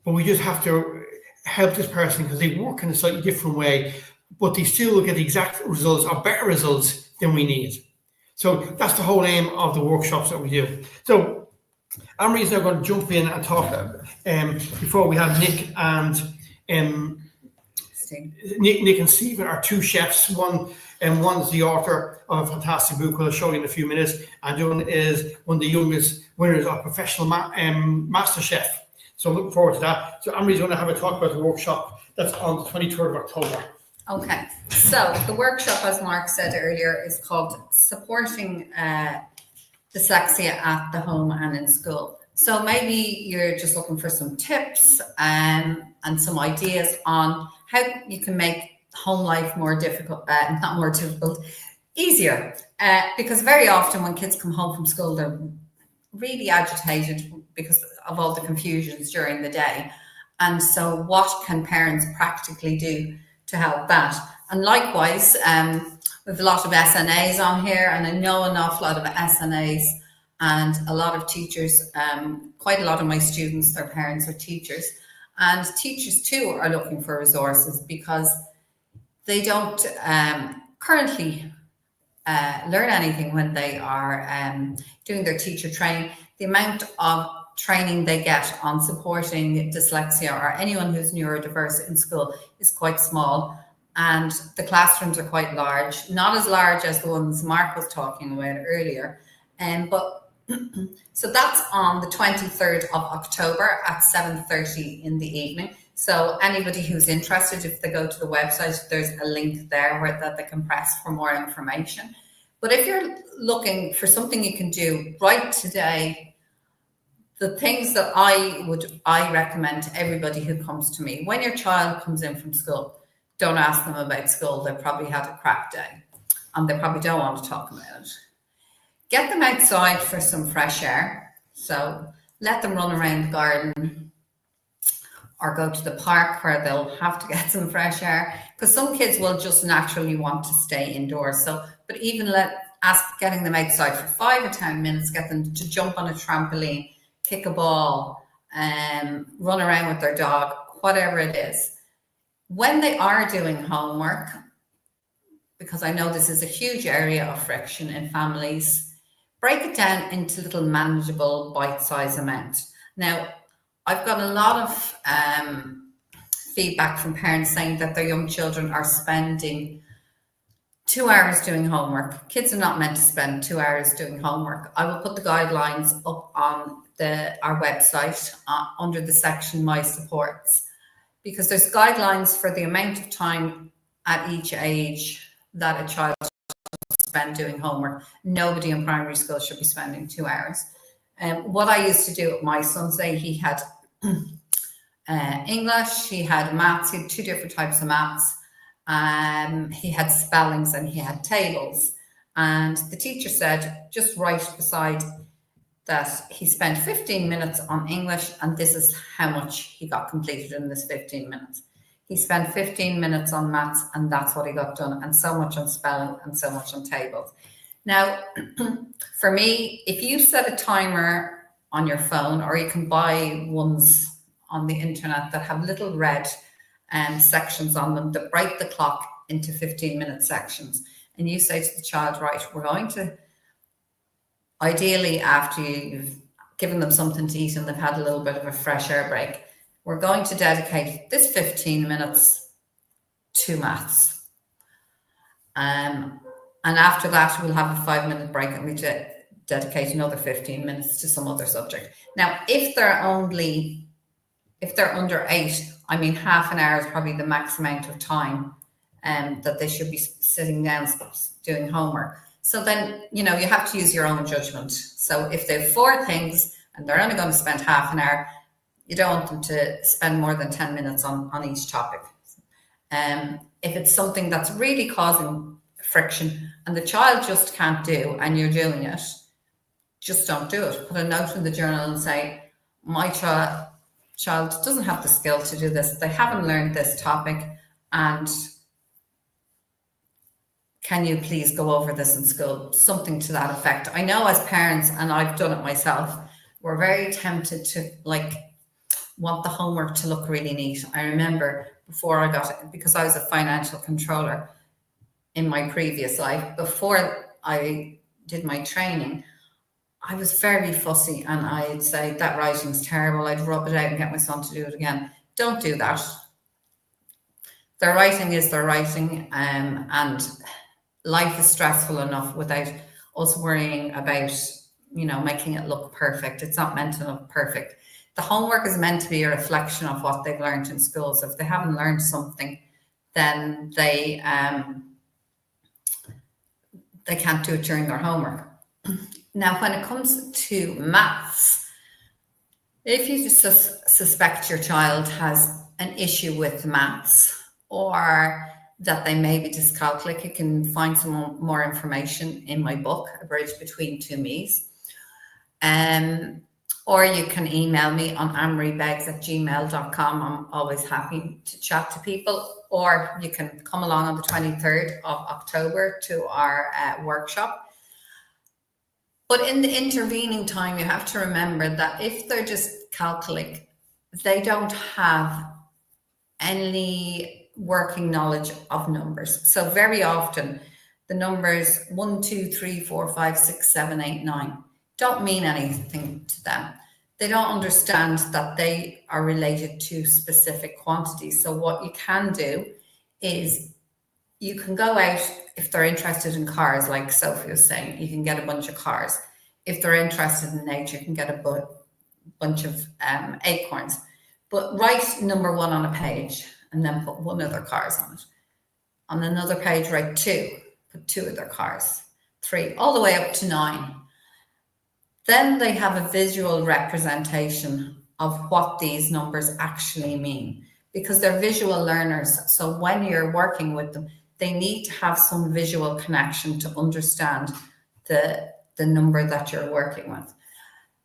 But we just have to help this person because they work in a slightly different way, but they still will get the exact results or better results than we need. So that's the whole aim of the workshops that we do. So Anne-Marie's now going to jump in and talk before we have Nick and Nick and Stephen are two chefs. One's the author of a fantastic book, which I'll show you in a few minutes, and one is one of the youngest winners of professional master chef. So I'm looking forward to that. So Amory's going to have a talk about the workshop that's on the 23rd of October. Okay, so the workshop, as Mark said earlier, is called Supporting Dyslexia at the Home and in School. So maybe you're just looking for some tips and some ideas on how you can make home life more difficult, not more difficult, easier. Because very often when kids come home from school, they're really agitated because of all the confusions during the day. And so what can parents practically do to help that? And likewise, we have a lot of SNAs on here, and I know an awful lot of SNAs and a lot of teachers, quite a lot of my students, their parents are teachers, and teachers too are looking for resources because they don't currently learn anything when they are doing their teacher training. The amount of training they get on supporting dyslexia or anyone who's neurodiverse in school is quite small, and the classrooms are quite large, not as large as the ones Mark was talking about earlier, but so that's on the 23rd of October at 7:30 in the evening. So anybody who's interested, if they go to the website, there's a link there that they can press for more information. But if you're looking for something you can do right today, the things that I recommend to everybody who comes to me, when your child comes in from school, don't ask them about school. They probably had a crap day and they probably don't want to talk about it. Get them outside for some fresh air. So let them run around the garden or go to the park where they'll have to get some fresh air, because some kids will just naturally want to stay indoors. So, but even getting them outside for 5 or 10 minutes, get them to jump on a trampoline, kick a ball, run around with their dog, whatever it is. When they are doing homework, because I know this is a huge area of friction in families, break it down into little manageable bite-sized amounts. Now, I've got a lot of feedback from parents saying that their young children are spending 2 hours doing homework. Kids are not meant to spend 2 hours doing homework. I will put the guidelines up on our website under the section My Supports, because there's guidelines for the amount of time at each age that a child should spend doing homework. Nobody in primary school should be spending 2 hours. What I used to do with my son, say he had English, he had maths, he had 2 different types of maths. He had spellings and he had tables. And the teacher said, just write beside that he spent 15 minutes on English and this is how much he got completed in this 15 minutes. He spent 15 minutes on maths and that's what he got done, and so much on spelling and so much on tables. Now, for me, if you set a timer on your phone, or you can buy ones on the internet that have little red sections on them that break the clock into 15-minute sections, and you say to the child, right, we're going to, ideally after you've given them something to eat and they've had a little bit of a fresh air break, we're going to dedicate this 15 minutes to maths. And after that, we'll have a 5-minute break and we dedicate another 15 minutes to some other subject. Now, if they're under 8, I mean, half an hour is probably the max amount of time that they should be sitting down doing homework. So then, you have to use your own judgment. So if they have 4 things and they're only going to spend half an hour, you don't want them to spend more than 10 minutes on each topic. If it's something that's really causing friction and the child just can't do, and you're doing it, just don't do it. Put a note in the journal and say, my child doesn't have the skill to do this. They haven't learned this topic, and can you please go over this in school? Something to that effect. I know as parents, and I've done it myself, we're very tempted to want the homework to look really neat. I remember before I got it, because I was a financial controller in my previous life, before I did my training, I was very fussy and I'd say that writing's terrible. I'd rub it out and get my son to do it again. Don't do that. Their writing is their writing, and life is stressful enough without us worrying about, making it look perfect. It's not meant to look perfect. the homework is meant to be a reflection of what they've learned in school. So if they haven't learned something, then they can't do it during their homework. Now, when it comes to maths, if you just suspect your child has an issue with maths, or that they may be dyscalculic, you can find some more information in my book, A Bridge Between Two Me's. Or you can email me on anmariebegs@gmail.com. I'm always happy to chat to people. Or you can come along on the 23rd of October to our workshop. But in the intervening time, you have to remember that if they're dyscalculic, they don't have any working knowledge of numbers. So very often the numbers 1, 2, 3, 4, 5, 6, 7, 8, 9 don't mean anything to them. They don't understand that they are related to specific quantities. So what you can do is you can go out, if they're interested in cars, like Sophie was saying, you can get a bunch of cars. If they're interested in nature, you can get a bunch of acorns. But write number 1 on a page and then put 1 of their cars on it. On another page, write 2, put 2 of their cars, 3, all the way up to 9. Then they have a visual representation of what these numbers actually mean, because they're visual learners. So when you're working with them, they need to have some visual connection to understand the number that you're working with.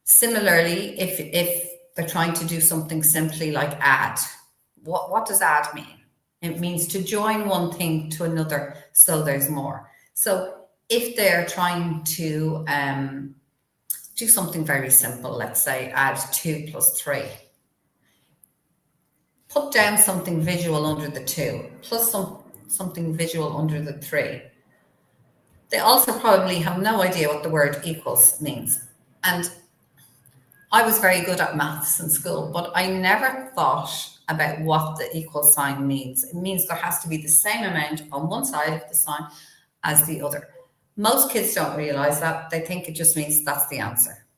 Similarly, if they're trying to do something simply like add, what does add mean? It means to join one thing to another so there's more. So if they're trying to do something very simple, let's say add 2 plus 3, put down something visual under the 2 plus something visual under the 3. They also probably have no idea what the word equals means. And I was very good at maths in school, but I never thought about what the equal sign means. It means there has to be the same amount on one side of the sign as the other. Most kids don't realize that. They think it just means that's the answer.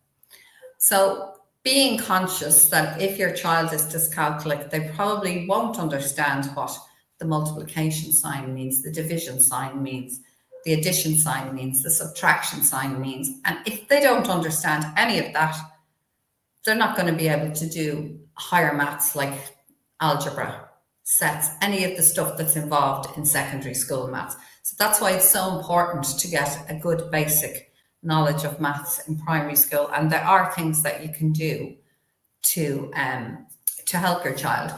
So being conscious that if your child is dyscalculic, they probably won't understand what the multiplication sign means, the division sign means, the addition sign means, the subtraction sign means. And if they don't understand any of that, they're not going to be able to do higher maths like algebra, sets, any of the stuff that's involved in secondary school maths. So that's why it's so important to get a good basic knowledge of maths in primary school. And there are things that you can do to help your child.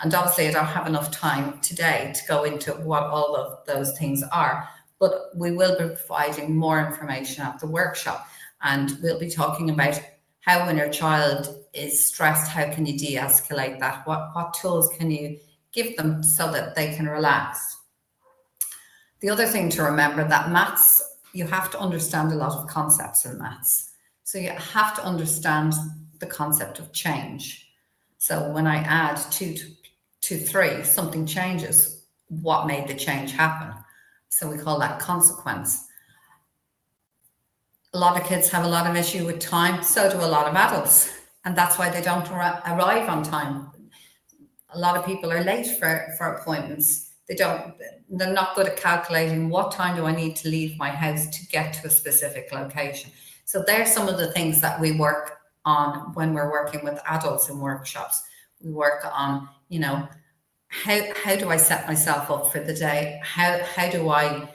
And obviously I don't have enough time today to go into what all of those things are, but we will be providing more information at the workshop. And we'll be talking about how, when your child is stressed, how can you de-escalate that? What tools can you give them so that they can relax? The other thing to remember, that maths, you have to understand a lot of concepts in maths. So you have to understand the concept of change. So when I add 2 to 3, something changes. What made the change happen? So we call that consequence. A lot of kids have a lot of issue with time, so do a lot of adults. And that's why they don't arrive on time. A lot of people are late for appointments. They're not good at calculating what time do I need to leave my house to get to a specific location. So there's some of the things that we work on when we're working with adults in workshops. We work on, how do I set myself up for the day? How do I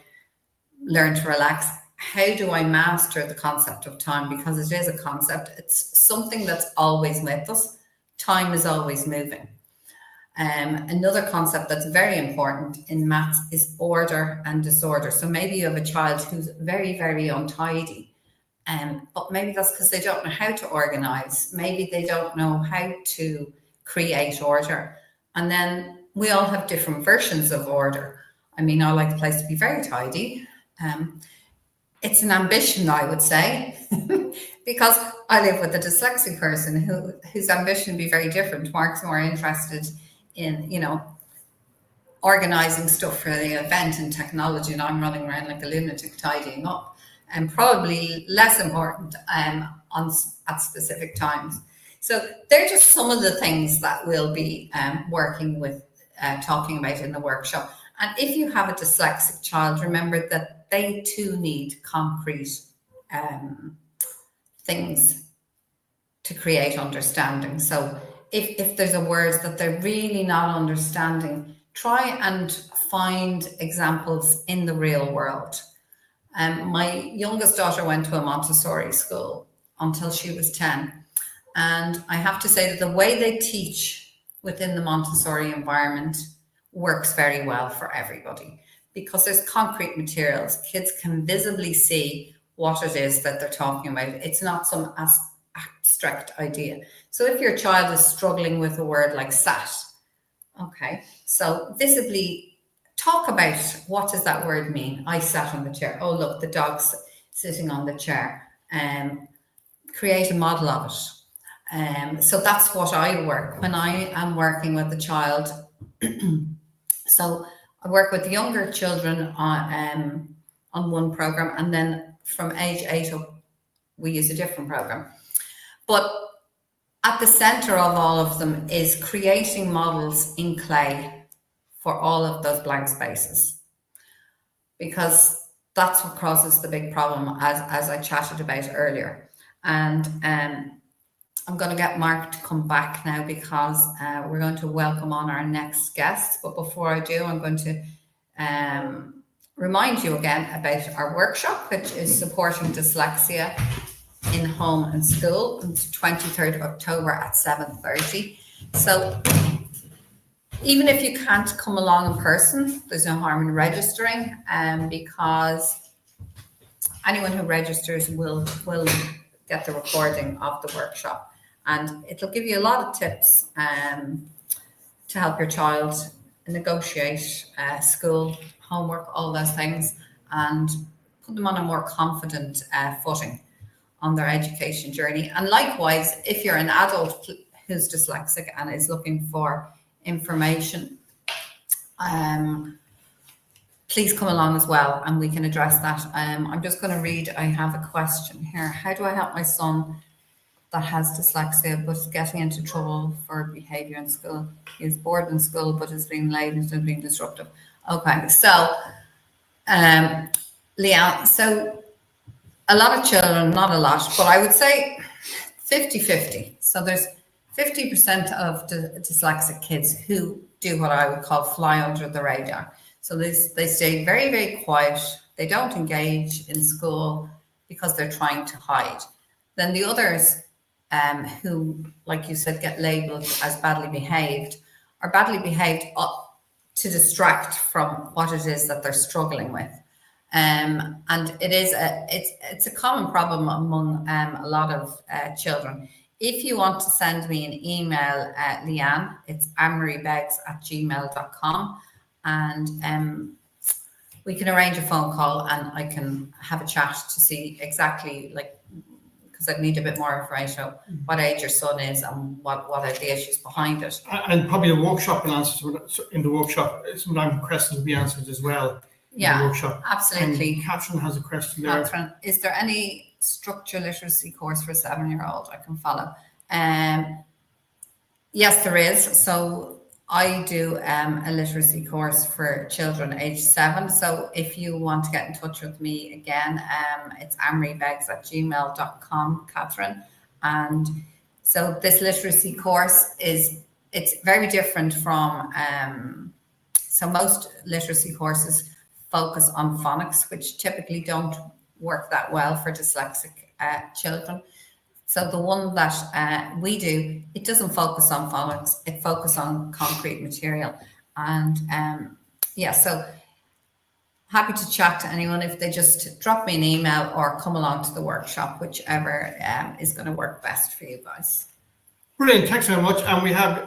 learn to relax? How do I master the concept of time? Because it is a concept. It's something that's always with us. Time is always moving. Another concept that's very important in maths is order and disorder. So maybe you have a child who's very, very untidy, but maybe that's because they don't know how to organize. Maybe they don't know how to create order. And then we all have different versions of order. I mean, I like the place to be very tidy. It's an ambition, I would say, because I live with a dyslexic person whose ambition would be very different. Mark's more interested in, organizing stuff for the event and technology, and I'm running around like a lunatic tidying up, and probably less important at specific times. So they're just some of the things that we'll be working with, talking about in the workshop. And if you have a dyslexic child, remember that they too need concrete things to create understanding. So if there's a word that they're really not understanding, try and find examples in the real world. My youngest daughter went to a Montessori school until she was 10. And I have to say that the way they teach within the Montessori environment works very well for everybody, because there's concrete materials. Kids can visibly see what it is that they're talking about. It's not some abstract idea. So if your child is struggling with a word like sat, okay, so visibly talk about what does that word mean. I sat on the chair. Oh, look, the dog's sitting on the chair. Create a model of it. So that's what I work when I am working with the child. So I work with younger children on one program, and then from age 8 up, we use a different program. But at the center of all of them is creating models in clay for all of those blank spaces, because that's what causes the big problem, as I chatted about earlier. And I'm going to get Mark to come back now, because we're going to welcome on our next guest. But before I do, I'm going to remind you again about our workshop, which is supporting dyslexia in home and school, on the 23rd of October at 7:30. So even if you can't come along in person, there's no harm in registering, because anyone who registers will get the recording of the workshop, and it'll give you a lot of tips to help your child negotiate school, homework, all those things, and put them on a more confident footing on their education journey. And likewise, if you're an adult who's dyslexic and is looking for information, please come along as well, and we can address that. I'm just going to read, I have a question here. How do I help my son that has dyslexia but is getting into trouble for behaviour in school? He's bored in school but is being late and still being disruptive. Okay, so Leanne, so a lot of children, not a lot, but I would say 50-50. So there's 50% of dyslexic kids who do what I would call fly under the radar. So they stay very, very quiet. They don't engage in school because they're trying to hide. Then the others who, like you said, get labelled as badly behaved, are badly behaved to distract from what it is that they're struggling with. And it's a common problem among a lot of children. If you want to send me an email, Leanne, it's annemariebeggs@gmail.com, and we can arrange a phone call and I can have a chat to see exactly, like, because I need a bit more information on what age your son is and what are the issues behind it. And probably the workshop will answer in the workshop. Sometimes questions will be answered as well. Yeah, workshop. Absolutely. And Catherine has a question there. Catherine, is there any structure literacy course for a 7-year-old I can follow? Yes, there is. So I do a literacy course for children age 7. So if you want to get in touch with me again, it's annemariebeggs@gmail.com, Catherine. And so this literacy course it's very different from, so most literacy courses focus on phonics, which typically don't work that well for dyslexic children. So the one that we do, it doesn't focus on phonics, it focuses on concrete material. And so happy to chat to anyone if they just drop me an email or come along to the workshop, whichever is going to work best for you guys. Brilliant, thanks very much. And we have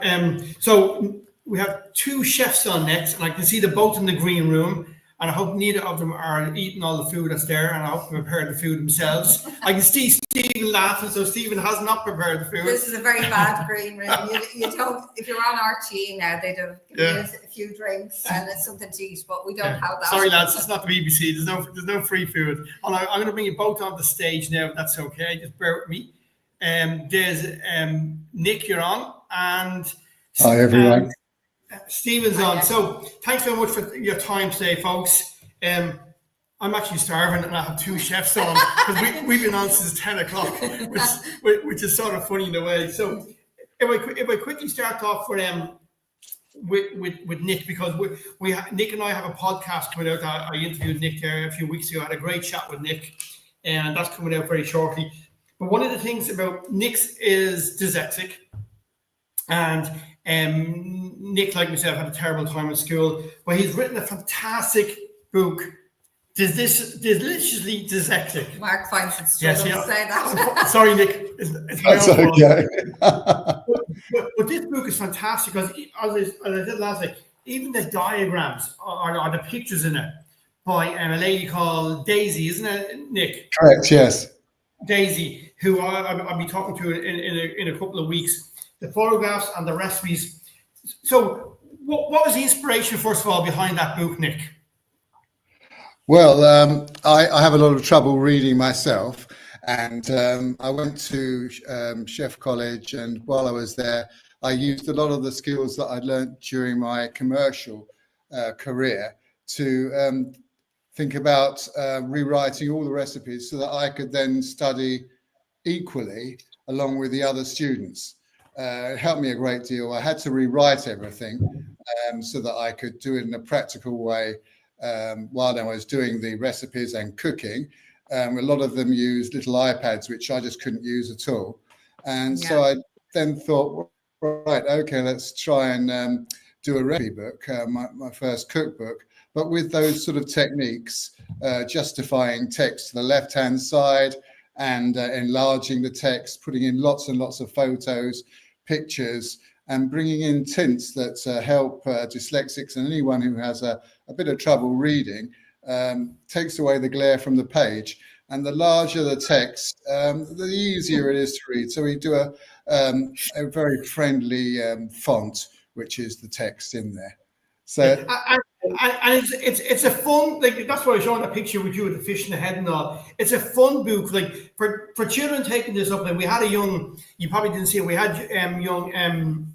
we have 2 chefs on next, and I can see them both in the green room. And I hope neither of them are eating all the food that's there, and I hope they prepared the food themselves. I can see Stephen laughing, so Stephen has not prepared the food. This is a very bad green room. You don't, if you're on RTE now, they'd have given you a few drinks and something to eat, but we don't have that. Sorry, lads, it's not the BBC. There's no free food. And I'm going to bring you both on the stage now, if that's okay. Just bear with me. There's Nick, you're on, and hi everyone. Stephen's on. So thanks very much for your time today, folks. I'm actually starving, and I have two chefs on because we've been on since 10 o'clock, which is sort of funny in a way. So if I quickly start off with Nick, because Nick and I have a podcast coming out. I interviewed Nick there a few weeks ago. I had a great chat with Nick, and that's coming out very shortly. But one of the things about Nick's is dyslexic, and Nick, like myself, had a terrible time in school, but he's written a fantastic book, Deliciously Dyslexic. Mark finds it struggle to say that. Sorry, Nick. It's That's okay. But this book is fantastic because, as I did last night, even the diagrams or the pictures in it by a lady called Daisy, isn't it, Nick? Correct, yes. Daisy, who I'll be talking to in a couple of weeks. The photographs and the recipes. So, what was the inspiration, first of all, behind that book, Nick? Well, I have a lot of trouble reading myself, and I went to Chef College, and while I was there, I used a lot of the skills that I'd learned during my commercial career to think about rewriting all the recipes so that I could then study equally along with the other students. It helped me a great deal. I had to rewrite everything so that I could do it in a practical way while I was doing the recipes and cooking. A lot of them used little iPads, which I just couldn't use at all. And so I then thought, right, okay, let's try and do a recipe book, my first cookbook, but with those sort of techniques, justifying text to the left-hand side and enlarging the text, putting in lots and lots of photos, pictures, and bringing in tints that help dyslexics and anyone who has a bit of trouble reading, takes away the glare from the page. And the larger the text, the easier it is to read. So we do a very friendly font, which is the text in there. So and it's a fun, like, that's why I was showing that picture with you with the fish in the head and all. It's a fun book, like for children taking this up. And we had a young, you probably didn't see it. We had young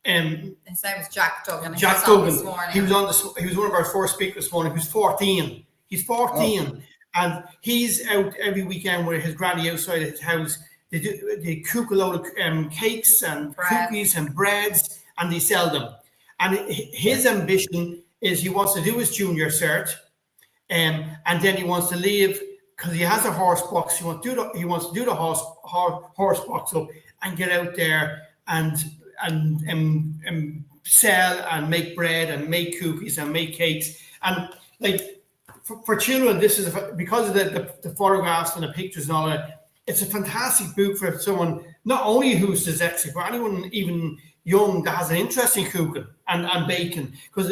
his name was Jack Duggan. Jack Duggan. He was one of our first speakers this morning. He was 14. He's 14, and he's out every weekend with his granny outside his house. They cook a load of cakes and cookies and breads, and they sell them. And his ambition is he wants to do his junior cert, and then he wants to leave because he has a horse box. He wants to do the horse box up and get out there and sell and make bread and make cookies and make cakes. And like for children, this is because of the photographs and the pictures and all that. It's a fantastic book for someone not only who's dyslexic, but anyone even young that has an interest in cooking and baking, because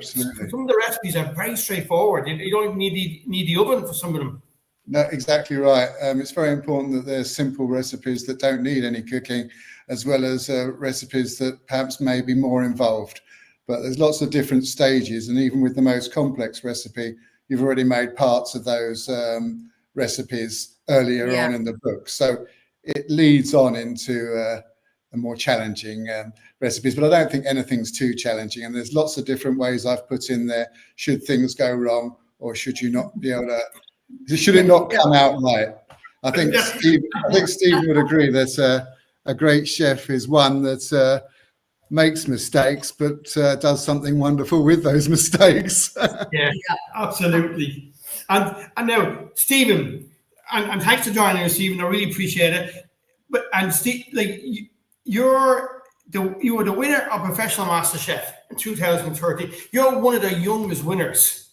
some of the recipes are very straightforward. You don't even need the oven for some of them. No, exactly right. It's very important that there's simple recipes that don't need any cooking, as well as recipes that perhaps may be more involved. But there's lots of different stages, and even with the most complex recipe, you've already made parts of those recipes earlier on in the book. So it leads on into a more challenging recipes, but I don't think anything's too challenging. And there's lots of different ways I've put in there. Should things go wrong, or should you not be able to? Should it not come out right? I think Steve would agree that a great chef is one that makes mistakes, but does something wonderful with those mistakes. Yeah, absolutely. And now, Stephen, and thanks for joining us, Stephen. I really appreciate it. But Steve, like you were the winner of Professional Master Chef in 2013. You're one of the youngest winners.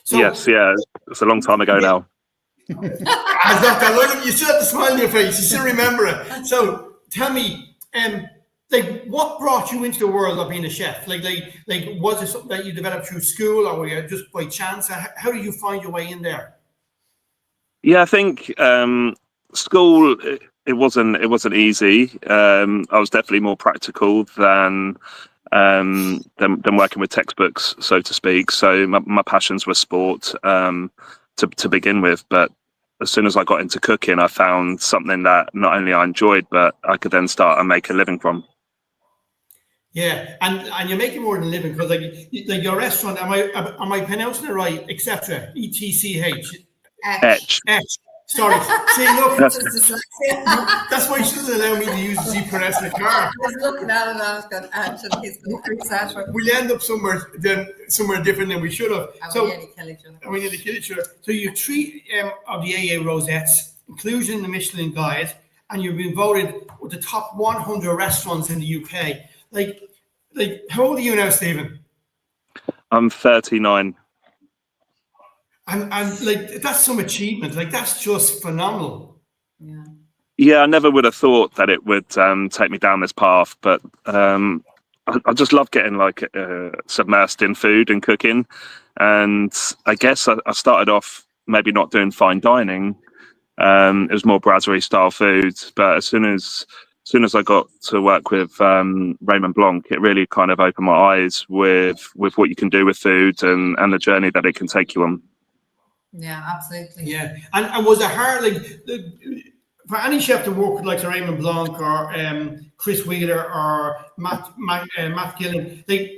So, yes, yeah, it's a long time ago now. You still have the smile on your face. You still remember it. So tell me, like, what brought you into the world of being a chef? Like, was it something that you developed through school, or were you just by chance? How did you find your way in there? Yeah, I think school it wasn't easy. I was definitely more practical than working with textbooks, so to speak. So my passions were sport to begin with, but as soon as I got into cooking, I found something that not only I enjoyed, but I could then start and make a living from. Yeah, and you're making more than a living, because like your restaurant, am I pronouncing it right? Etc. ETCH. Etch. Sorry. See, look, That's that's why you shouldn't allow me to use the Z press in the car. I was looking at it and I was going, actually, he's going to etc. We'll end up somewhere different than we should have. And So we nearly kill each other. and we need to kill each other. So you 3 of the AA Rosettes, inclusion in the Michelin Guide, and you've been voted with the top 100 restaurants in the UK. Like, how old are you now, Stephen? I'm 39. And like, that's some achievement. Like, that's just phenomenal. Yeah. Yeah, I never would have thought that it would take me down this path, but I just love getting like submersed in food and cooking. And I guess I started off maybe not doing fine dining. It was more brasserie style food, but as soon as I got to work with Raymond Blanc, it really kind of opened my eyes with what you can do with food and the journey that it can take you on. Yeah, absolutely. Yeah, and was it hard, like, for any chef to work with like Raymond Blanc or Chris Wheeler or Matt Gillen? Like,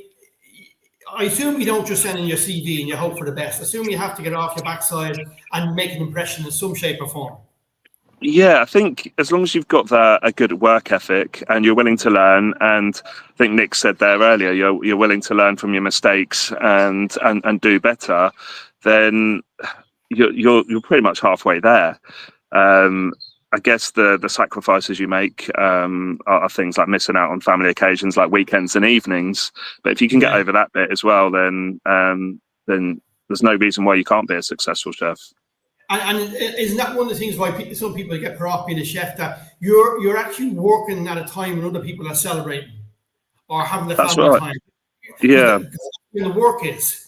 I assume you don't just send in your CV and you hope for the best. I assume you have to get off your backside and make an impression in some shape or form. Yeah, I think as long as you've got a good work ethic and you're willing to learn, and I think Nick said there earlier, you're willing to learn from your mistakes and do better, then you're pretty much halfway there. I guess the sacrifices you make are things like missing out on family occasions like weekends and evenings. But if you can get over that bit as well, then there's no reason why you can't be a successful chef. And isn't that one of the things why some people get put off being a chef, that you're actually working at a time when other people are celebrating or having a family time? Yeah. The work is.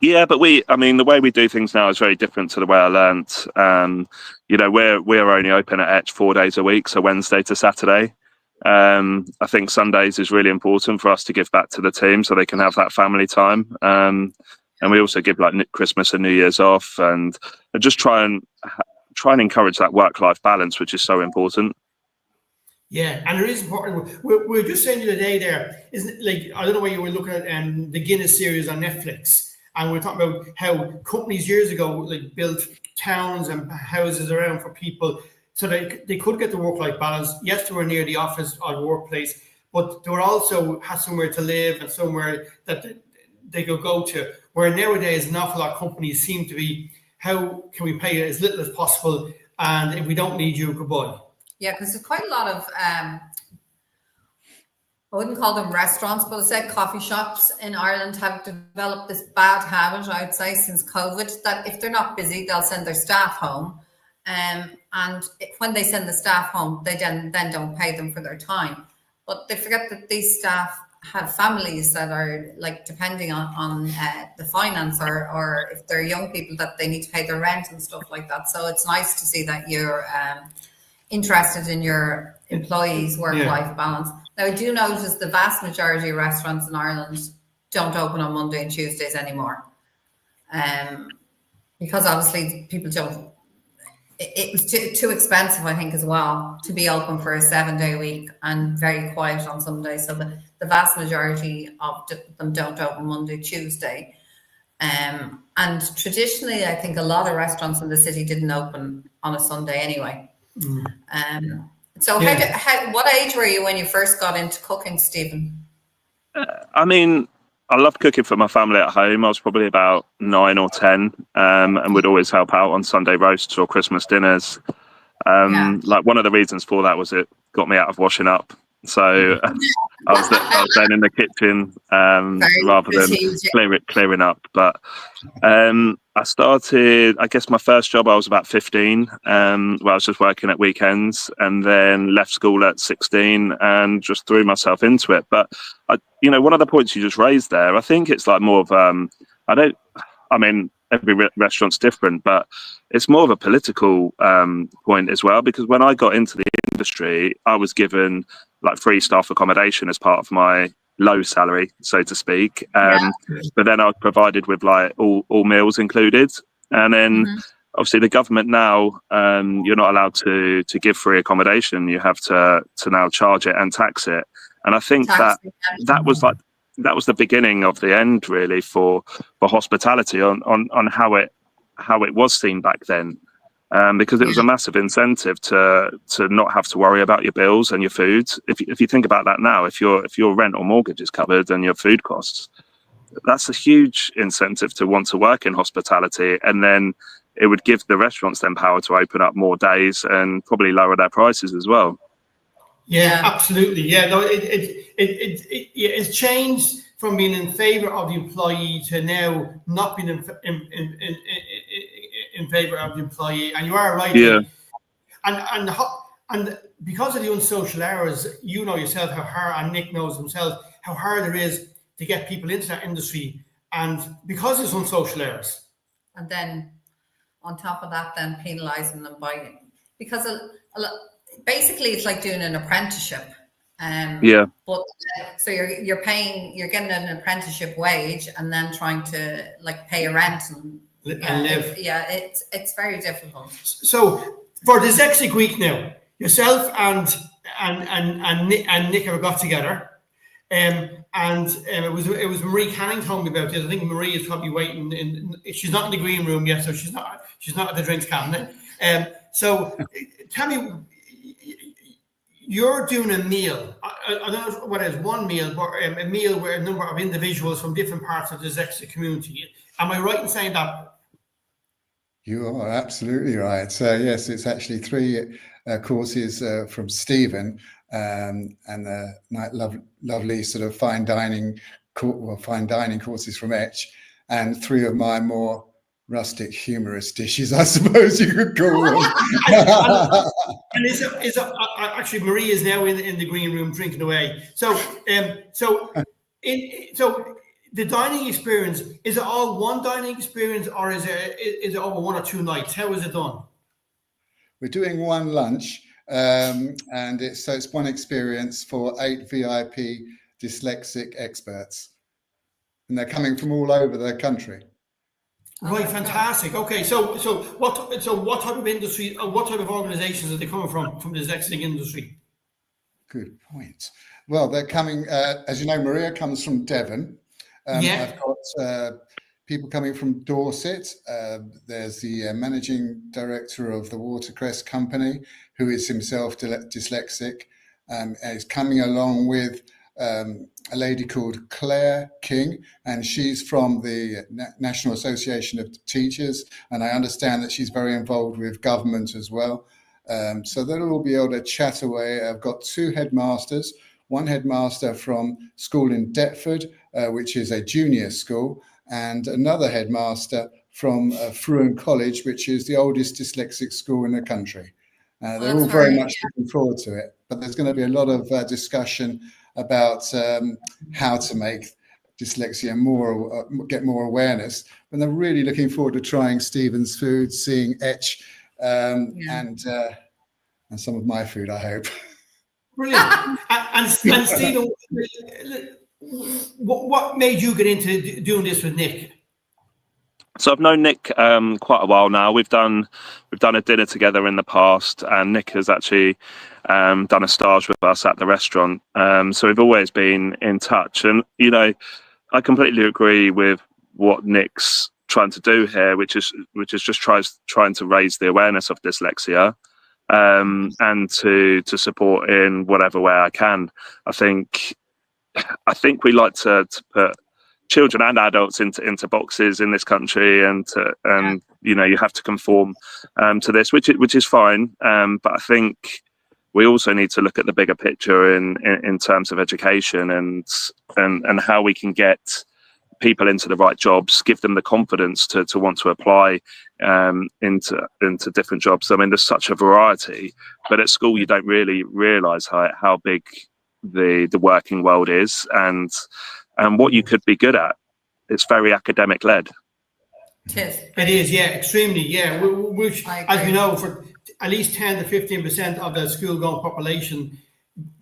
Yeah, but the way we do things now is very different to the way I learnt. We're only open at Etch 4 days a week, so Wednesday to Saturday. I think Sundays is really important for us to give back to the team so they can have that family time. And we also give like Christmas and New Year's off, and just try and encourage that work-life balance, which is so important. Yeah, and it is important. We're just saying the other day there, isn't it, like, I don't know where you were looking at the Guinness series on Netflix, and we're talking about how companies years ago like built towns and houses around for people so they could get the work-life balance. Yes, they were near the office or the workplace, but they were also had somewhere to live and somewhere that they could go to. Where nowadays an awful lot of companies seem to be, how can we pay as little as possible, and if we don't need you, goodbye. Yeah, because there's quite a lot of, I wouldn't call them restaurants, but I said coffee shops in Ireland have developed this bad habit, I would say, since COVID, that if they're not busy, they'll send their staff home. And when they send the staff home, they then don't pay them for their time. But they forget that these staff have families that are like depending on the finance, or if they're young people that they need to pay their rent and stuff like that. So it's nice to see that you're interested in your employees' work-life balance. Now, I do notice the vast majority of restaurants in Ireland don't open on Monday and Tuesdays anymore, because obviously people don't. It was too expensive, I think, as well, to be open for a 7-day week and very quiet on Sunday. So the vast majority of them don't open Monday, Tuesday. And traditionally, I think a lot of restaurants in the city didn't open on a Sunday anyway. So what age were you when you first got into cooking, Stephen? I loved cooking for my family at home. I was probably about 9 or 10, and would always help out on Sunday roasts or Christmas dinners. Like, one of the reasons for that was it got me out of washing up. So I was then in the kitchen rather than clearing up. But I started, I guess my first job, I was about 15, where I was just working at weekends, and then left school at 16 and just threw myself into it. But, one of the points you just raised there, I think it's like more of, every restaurant's different, but it's more of a political point as well, because when I got into the industry, I was given like free staff accommodation as part of my low salary, so to speak. But then I was provided with like all meals included. And then obviously the government now, you're not allowed to give free accommodation. You have to now charge it and tax it. And I think that was the beginning of the end, really, for hospitality on how it was seen back then. Because it was a massive incentive to not have to worry about your bills and your food. If you think about that now, if your rent or mortgage is covered and your food costs, that's a huge incentive to want to work in hospitality. And then it would give the restaurants then power to open up more days and probably lower their prices as well. Yeah, absolutely. Yeah, no, it's changed from being in favour of the employee to now not being in favour of the employee. And you are right. Yeah. And because of the unsocial hours, you know yourself how hard, and Nick knows himself how hard it is to get people into that industry. And because it's unsocial hours. And then on top of that, then penalising them by, because basically it's like doing an apprenticeship. But so you're getting an apprenticeship wage and then trying to like pay a rent and live. It's very difficult. So for Dyslexic Week now, yourself and Nick have got together, and it was Marie Canning told me about this. I think Marie is probably waiting. She's not in the green room yet, so she's not at the drinks cabinet. So tell me, you're doing a meal. I don't know what it is, one meal, but a meal where a number of individuals from different parts of the dyslexic community. Am I right in saying that? You are absolutely right. So yes, it's actually 3 courses from Stephen and the lovely sort of fine dining courses from Etch, and 3 of my more rustic, humorous dishes, I suppose you could call them. And actually Marie is now in the green room drinking away. So the dining experience, is it all one dining experience, or is it over 1 or 2 nights? How is it done? We're doing one lunch, and it's one experience for 8 VIP dyslexic experts, and they're coming from all over the country. Right, fantastic. Okay, so what type of industry, what type of organisations are they coming from the dyslexic industry? Good point. Well, they're coming, as you know, Maria comes from Devon. I've got people coming from Dorset. There's the managing director of the Watercress Company, who is himself dyslexic, and is coming along with a lady called Claire King, and she's from the National Association of Teachers, and I understand that she's very involved with government as well. So they'll all be able to chat away. I've got 2 headmasters, one headmaster from school in Deptford, which is a junior school, and another headmaster from Fruin College, which is the oldest dyslexic school in the country. They're all very much looking forward to it, but there's going to be a lot of discussion about how to make dyslexia get more awareness. And they're really looking forward to trying Stephen's food, seeing Etch, and some of my food, I hope. Brilliant. And Stephen, what made you get into doing this with Nick? So I've known Nick quite a while now. We've done a dinner together in the past, and Nick has actually done a stage with us at the restaurant. So we've always been in touch, and I completely agree with what Nick's trying to do here, which is just trying to raise the awareness of dyslexia, and to support in whatever way I can. I think we like to put children and adults into boxes in this country, and you have to conform to this, which is fine. But I think we also need to look at the bigger picture in terms of education and how we can get people into the right jobs, give them the confidence to want to apply into different jobs. I mean, there's such a variety, but at school you don't really realise how big the working world is and what you could be good at. It's very academic led. It is, yeah, extremely, yeah. Which, as we know, for at least 10 to 15% of the school-going population,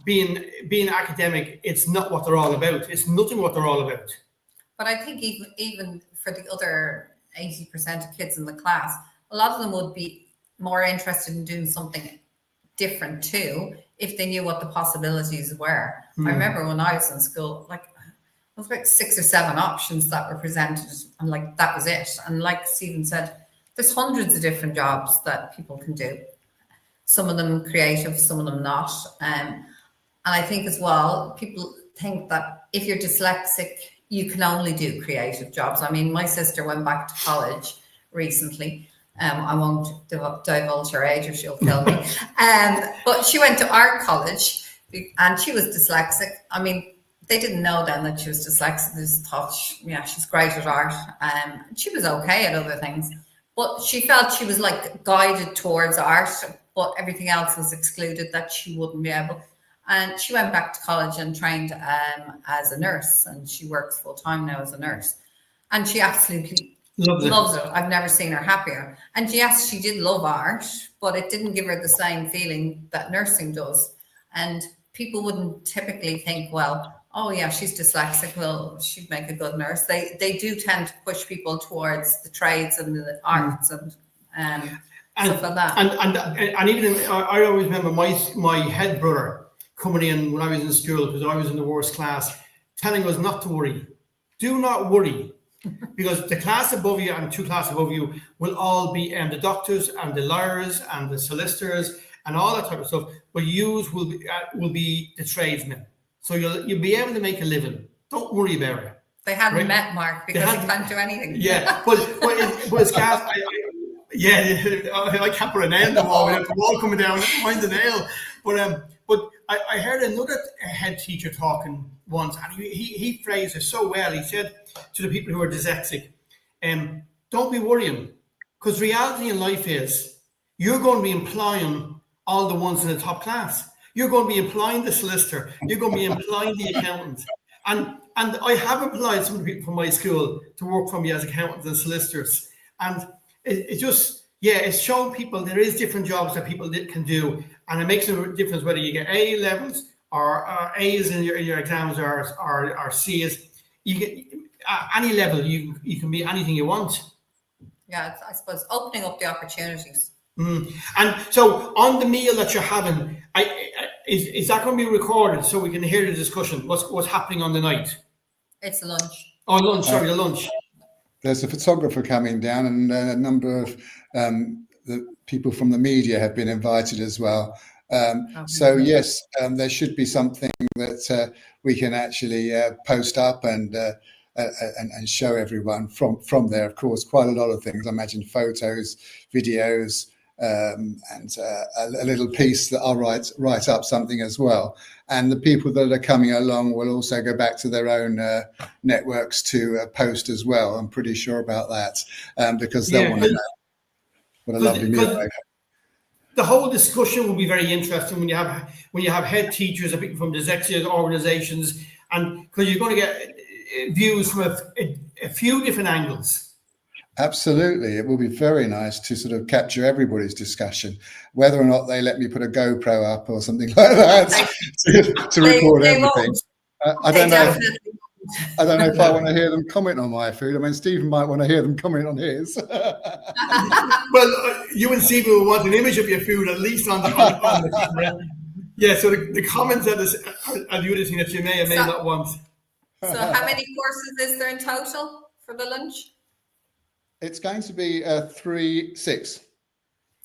being academic, it's not what they're all about. It's nothing what they're all about. But I think even for the other 80% of kids in the class, a lot of them would be more interested in doing something different too, if they knew what the possibilities were. I remember when I was in school, like, there was about 6 or 7 options that were presented, and like that was it. And like Stephen said, there's hundreds of different jobs that people can do. Some of them creative, some of them not. And I think as well, people think that if you're dyslexic, you can only do creative jobs. I mean, my sister went back to college recently. I won't divulge her age or she'll kill me. But she went to art college and she was dyslexic. I mean, they didn't know then that she was dyslexic. They just thought, she's great at art. She was okay at other things. But she felt she was like guided towards art, but everything else was excluded, that she wouldn't be able. And she went back to college and trained as a nurse, and she works full time now as a nurse. And she absolutely loves it. I've never seen her happier. And yes, she did love art, but it didn't give her the same feeling that nursing does. And people wouldn't typically think, well, oh yeah, she's dyslexic, well, she'd make a good nurse. They do tend to push people towards the trades and the arts and stuff like that. And even I always remember my head brother coming in when I was in school, because I was in the worst class, telling us not to worry. Do not worry, because the class above you and 2 classes above you will all be the doctors and the lawyers and the solicitors and all that type of stuff. But yous will be the tradesmen. So you'll be able to make a living. Don't worry about it. They hadn't met Mark because he can't do anything. Yeah, but it's gas. I can't put a nail in the wall. We have the wall coming down. Find the nail. But I heard another head teacher talking once, and he phrased it so well. He said to the people who are dyslexic, don't be worrying, because reality in life is you're going to be employing all the ones in the top class. You're going to be employing the solicitor. You're going to be employing the accountant. And I have employed some of the people from my school to work for me as accountants and solicitors. And it's showing people there is different jobs that people can do. And it makes a difference whether you get A levels or A's in your exams or C's. You get any level, you can be anything you want. Yeah, I suppose opening up the opportunities. And so on the meal that you're having, is that going to be recorded so we can hear the discussion? What's happening on the night? It's lunch. Oh, lunch. Sorry, the lunch. There's a photographer coming down, and a number of the people from the media have been invited as well. So yes, there should be something that we can actually post up and show everyone from there. Of course, quite a lot of things. I imagine photos, videos, and a little piece that I'll write up something as well. And the people that are coming along will also go back to their own networks to post as well. I'm pretty sure about that, because they'll want to know what a lovely meal they have. The whole discussion will be very interesting when you have head teachers and people from dyslexia organizations, and because you're going to get views from a few different angles. Absolutely. It will be very nice to sort of capture everybody's discussion, whether or not they let me put a GoPro up or something like that to record everything. I don't know if I want to hear them comment on my food. I mean, Stephen might want to hear them comment on his. Well, you and Stephen will want an image of your food, at least on the camera. Yeah, so the comments are the other thing that you may or may not want. So how many courses is there in total for the lunch? It's going to be 6. Six.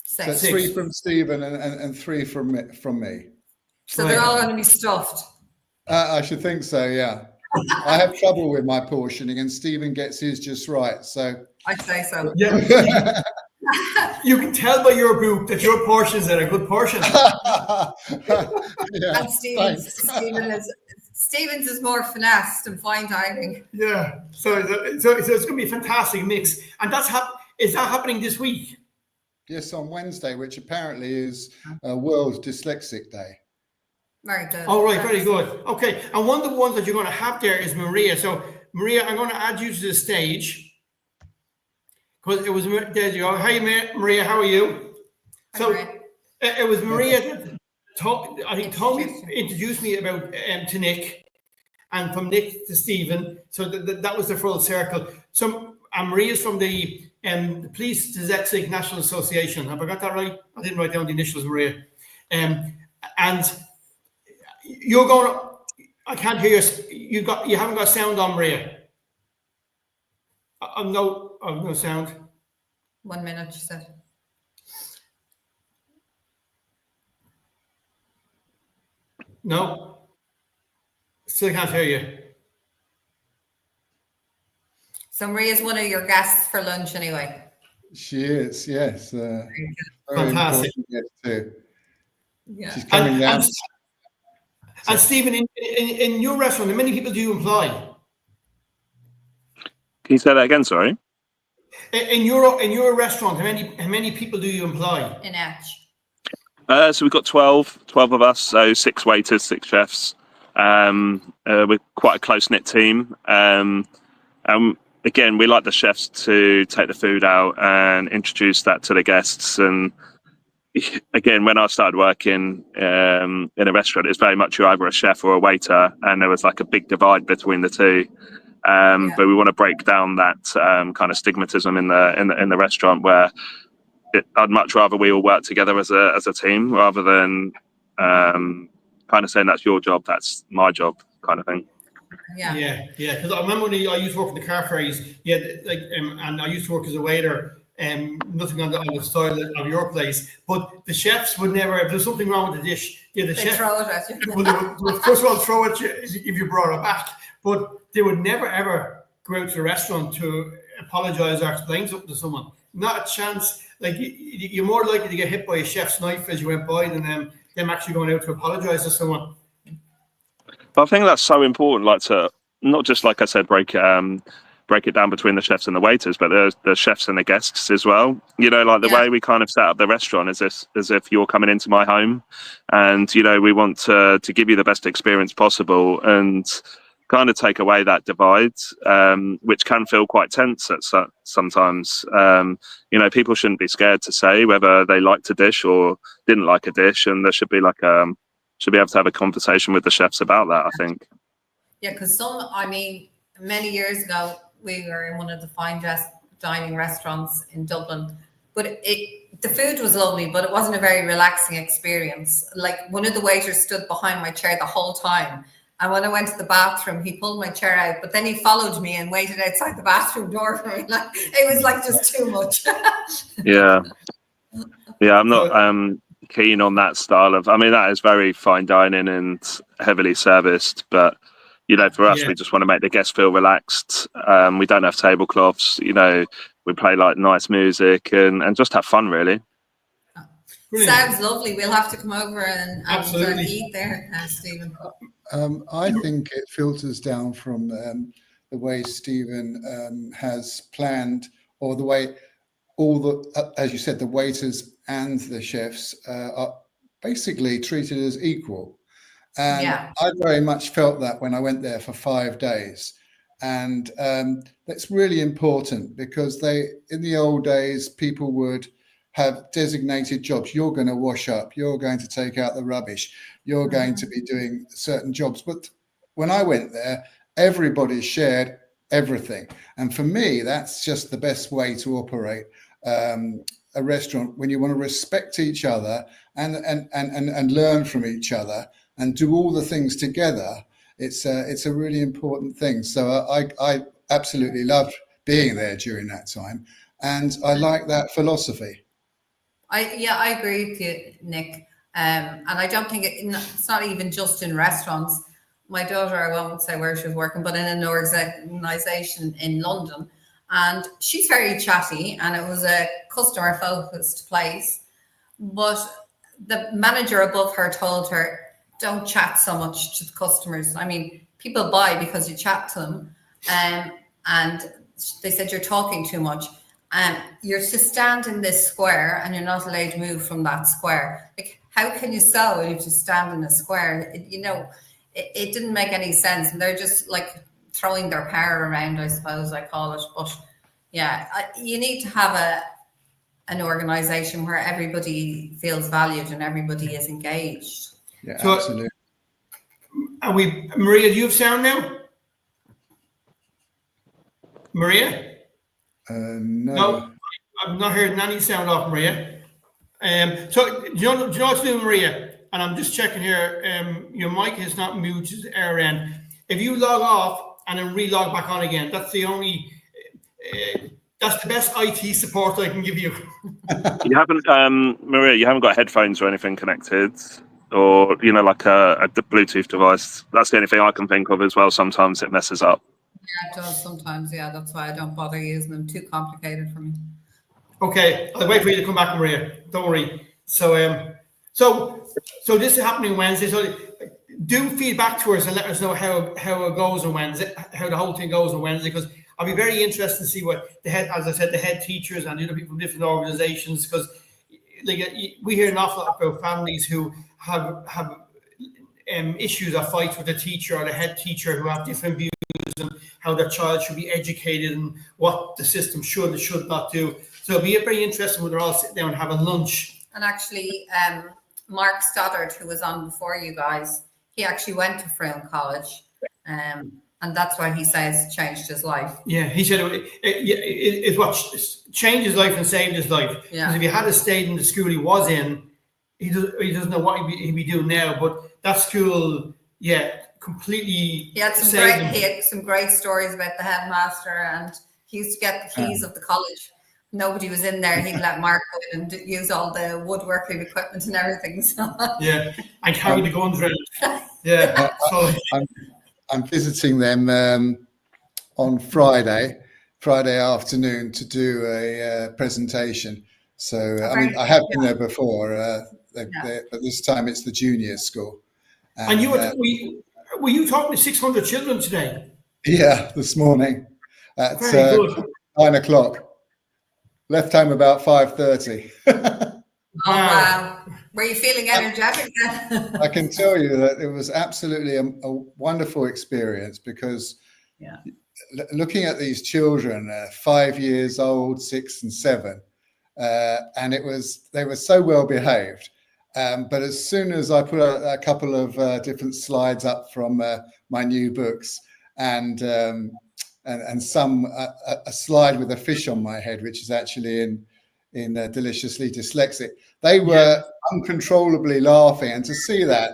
So it's 3 from Stephen and 3 from me. So they're all going to be stuffed. I should think so, yeah. I have trouble with my portioning, and Stephen gets his just right. So I'd say so. Yeah. You can tell by your group that your portions are a good portion. Yeah, and Stephen's is more finessed and fine dining. Yeah, so it's going to be a fantastic mix, and is that happening this week? Yes, on Wednesday, which apparently is World Dyslexic Day. Very good. All right, very good. Okay, and one of the ones that you're going to have there is Maria. So Maria, I'm going to add you to the stage because it was there. You go. Hey, Maria, how are you? So it was Maria that Tommy introduced me about to Nick, and from Nick to Stephen. So that was the full circle. So Maria's from the the Police Dyslexic National Association. Have I got that right? I didn't write down the initials, Maria. And you're going. I can't hear you. You haven't got sound on, Maria. No sound. 1 minute, she said. No. Still can't hear you. So Maria's one of your guests for lunch anyway. She is, yes. Very Fantastic. important guest too. Yeah. She's coming down. And Stephen, in your restaurant, how many people do you employ? Can you say that again? Sorry. In your restaurant, how many people do you employ? In Etch. So we've got 12 of us, so 6 waiters, 6 chefs. We're quite a close-knit team. Again, we like the chefs to take the food out and introduce that to the guests. And again, when I started working in a restaurant, it's very much you're either a chef or a waiter, and there was like a big divide between the two. But we want to break down that kind of stigmatism in the restaurant, where I'd much rather we all work together as a team rather than kind of saying that's your job, that's my job, kind of thing. Yeah. Because I remember when I used to work in the car ferries. Yeah, and I used to work as a waiter. Nothing on the style of your place, but the chefs would never. If there's something wrong with the dish, the chef throw it at you. Well, they would first of all throw it if you brought it back, but they would never ever go out to the restaurant to apologise or explain something to someone. Not a chance. Like you're more likely to get hit by a chef's knife as you went by than them actually going out to apologise to someone. But I think that's so important, like to not just, like I said, break it down between the chefs and the waiters, but the chefs and the guests as well. You know, like the way we kind of set up the restaurant is as if you're coming into my home, and you know, we want to give you the best experience possible and kind of take away that divide, which can feel quite tense sometimes. You know, people shouldn't be scared to say whether they liked a dish or didn't like a dish, and there should be should be able to have a conversation with the chefs about that, I think. Yeah, because many years ago, we were in one of the fine dining restaurants in Dublin, but the food was lovely, but it wasn't a very relaxing experience. Like, one of the waiters stood behind my chair the whole time, and when I went to the bathroom, he pulled my chair out, but then he followed me and waited outside the bathroom door for me. Like, it was like just too much. Yeah, I'm not keen on that style of. I mean, that is very fine dining and heavily serviced, but you know, for us, we just want to make the guests feel relaxed. We don't have tablecloths. You know, we play like nice music and just have fun, really. Brilliant. Sounds lovely. We'll have to come over and eat there, Stephen. I think it filters down from the way Stephen has planned, or the way as you said, the waiters and the chefs are basically treated as equal. And I very much felt that when I went there for 5 days. And that's really important, because in the old days, people would have designated jobs. You're going to wash up, you're going to take out the rubbish, you're going to be doing certain jobs. But when I went there, everybody shared everything. And for me, that's just the best way to operate a restaurant, when you want to respect each other and learn from each other and do all the things together. It's a really important thing. So I absolutely loved being there during that time, and I like that philosophy. I agree with you, Nick. And I don't think it's not even just in restaurants. My daughter, I won't say where she was working, but in an organisation in London, and she's very chatty, and it was a customer focused place, but the manager above her told her, don't chat so much to the customers. I mean, people buy because you chat to them. And they said, you're talking too much. You're to stand in this square and you're not allowed to move from that square. Like, how can you sell if you just stand in a square? It didn't make any sense. And they're just like throwing their power around, I suppose I call it. But yeah, you need to have an organization where everybody feels valued and everybody is engaged. Yeah, so, absolutely. Maria, do you have sound now? Maria? No. I've not heard any sound off Maria. So do you know what to do, Maria? And I'm just checking here. Your mic is not muted our end. If you log off and then re-log back on again, that's the only. That's the best IT support I can give you. You haven't, Maria. You haven't got headphones or anything connected, or like a Bluetooth device. That's the only thing I can think of as well. Sometimes it messes up. Yeah, it does sometimes. Yeah, that's why I don't bother using them. Too complicated for me. Okay, I'll wait for you to come back, Maria. Don't worry. So, so this is happening Wednesday. So, do feedback to us and let us know how it goes on Wednesday, how the whole thing goes on Wednesday, because I'll be very interested to see what the head teachers and the other people from different organisations, because we hear an awful lot about families who have issues or fights with the teacher or the head teacher who have different views and how their child should be educated and what the system should and should not do. So it'll be very interesting when they're all sitting down having lunch. And actually, Mark Stoddard, who was on before you guys, he actually went to Frome College, and that's why he says it changed his life. Yeah, he said it's what changed his life and saved his life. Yeah. Because if he had stayed in the school he was in, he doesn't know what he'd be doing now. But that school, completely. He had some great stories about the headmaster, and he used to get the keys of the college. Nobody was in there. He'd let Mark go in and use all the woodworking equipment and everything. So. Yeah, and carry the guns around. Yeah. So. I'm visiting them on Friday afternoon to do a presentation. So, I have been there before, but this time it's the junior school. And you were you talking to 600 children today? Yeah, this morning at 9 o'clock. Left home about 5:30. Oh, wow. Were you feeling energetic then? I can tell you that it was absolutely a wonderful experience, because looking at these children, 5 years old, 6 and 7, and they were so well behaved. But as soon as I put a couple of different slides up from my new books and a slide with a fish on my head, which is actually in Deliciously Dyslexic, they were uncontrollably laughing, and to see that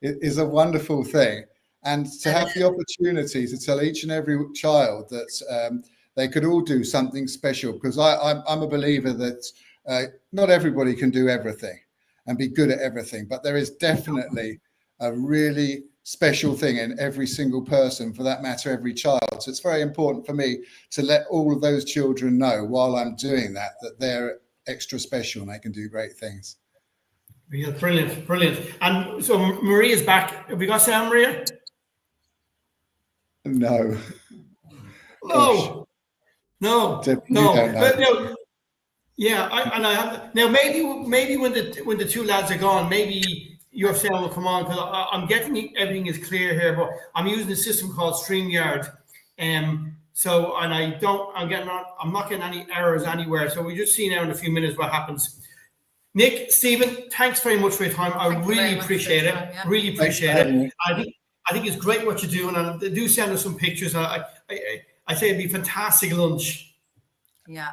is a wonderful thing. And to have the opportunity to tell each and every child that they could all do something special, because I'm a believer that not everybody can do everything and be good at everything, but there is definitely a really special thing in every single person, for that matter, every child. So it's very important for me to let all of those children know while I'm doing that they're extra special and they can do great things. Yeah, brilliant. And so Maria's back. Have we got sound, Maria? No. Yeah, I have now. Maybe when the two lads are gone, maybe your sound will come on, because I'm getting everything is clear here, but I'm using a system called StreamYard. So, and I'm not getting any errors anywhere. So we just see now in a few minutes what happens. Nick, Stephen, thanks very much for your time. I really appreciate it. Really appreciate it. I think it's great what you're doing, and do send us some pictures. I say it'd be fantastic lunch. Yeah.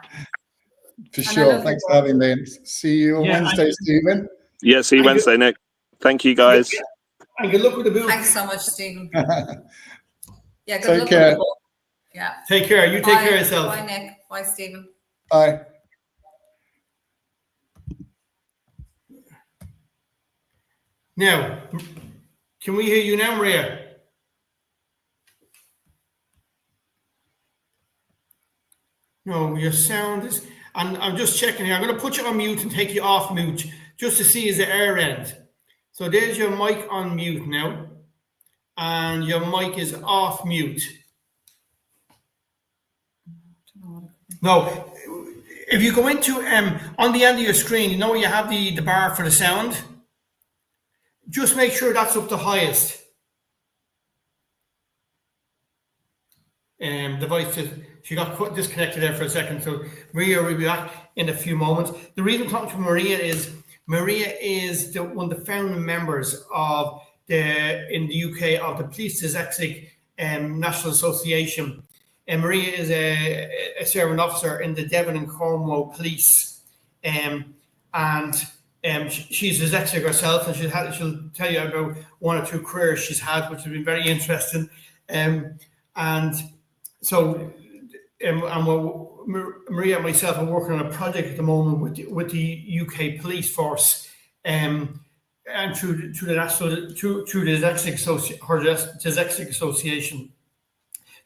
For sure. Thanks for having me. See you on Wednesday, Stephen. Yeah, see you Wednesday, Nick. Thank you, guys. And good luck with the booth. Thanks so much, Stephen. Yeah, good Take luck care. with the book. Yeah. Take care. You take care of yourself. Bye, Nick. Bye, Stephen. Bye. Now, can we hear you now, Maria? No, your sound is, and I'm just checking here. I'm going to put you on mute and take you off mute just to see is the air end. So there's your mic on mute now, and your mic is off mute. No, if you go into on the end of your screen, you know where you have the bar for the sound. Just make sure that's up to highest. Device she got disconnected there for a second, so Maria will be back in a few moments. The reason I'm talking to Maria is one of the founding members of in the UK of the Police Dyslexic National Association. And Maria is a serving officer in the Devon and Cornwall Police. She's dyslexic herself, and she'll tell you about one or two careers she's had, which has been very interesting. Maria and myself are working on a project at the moment with the UK Police Force, and through the Dyslexic Association.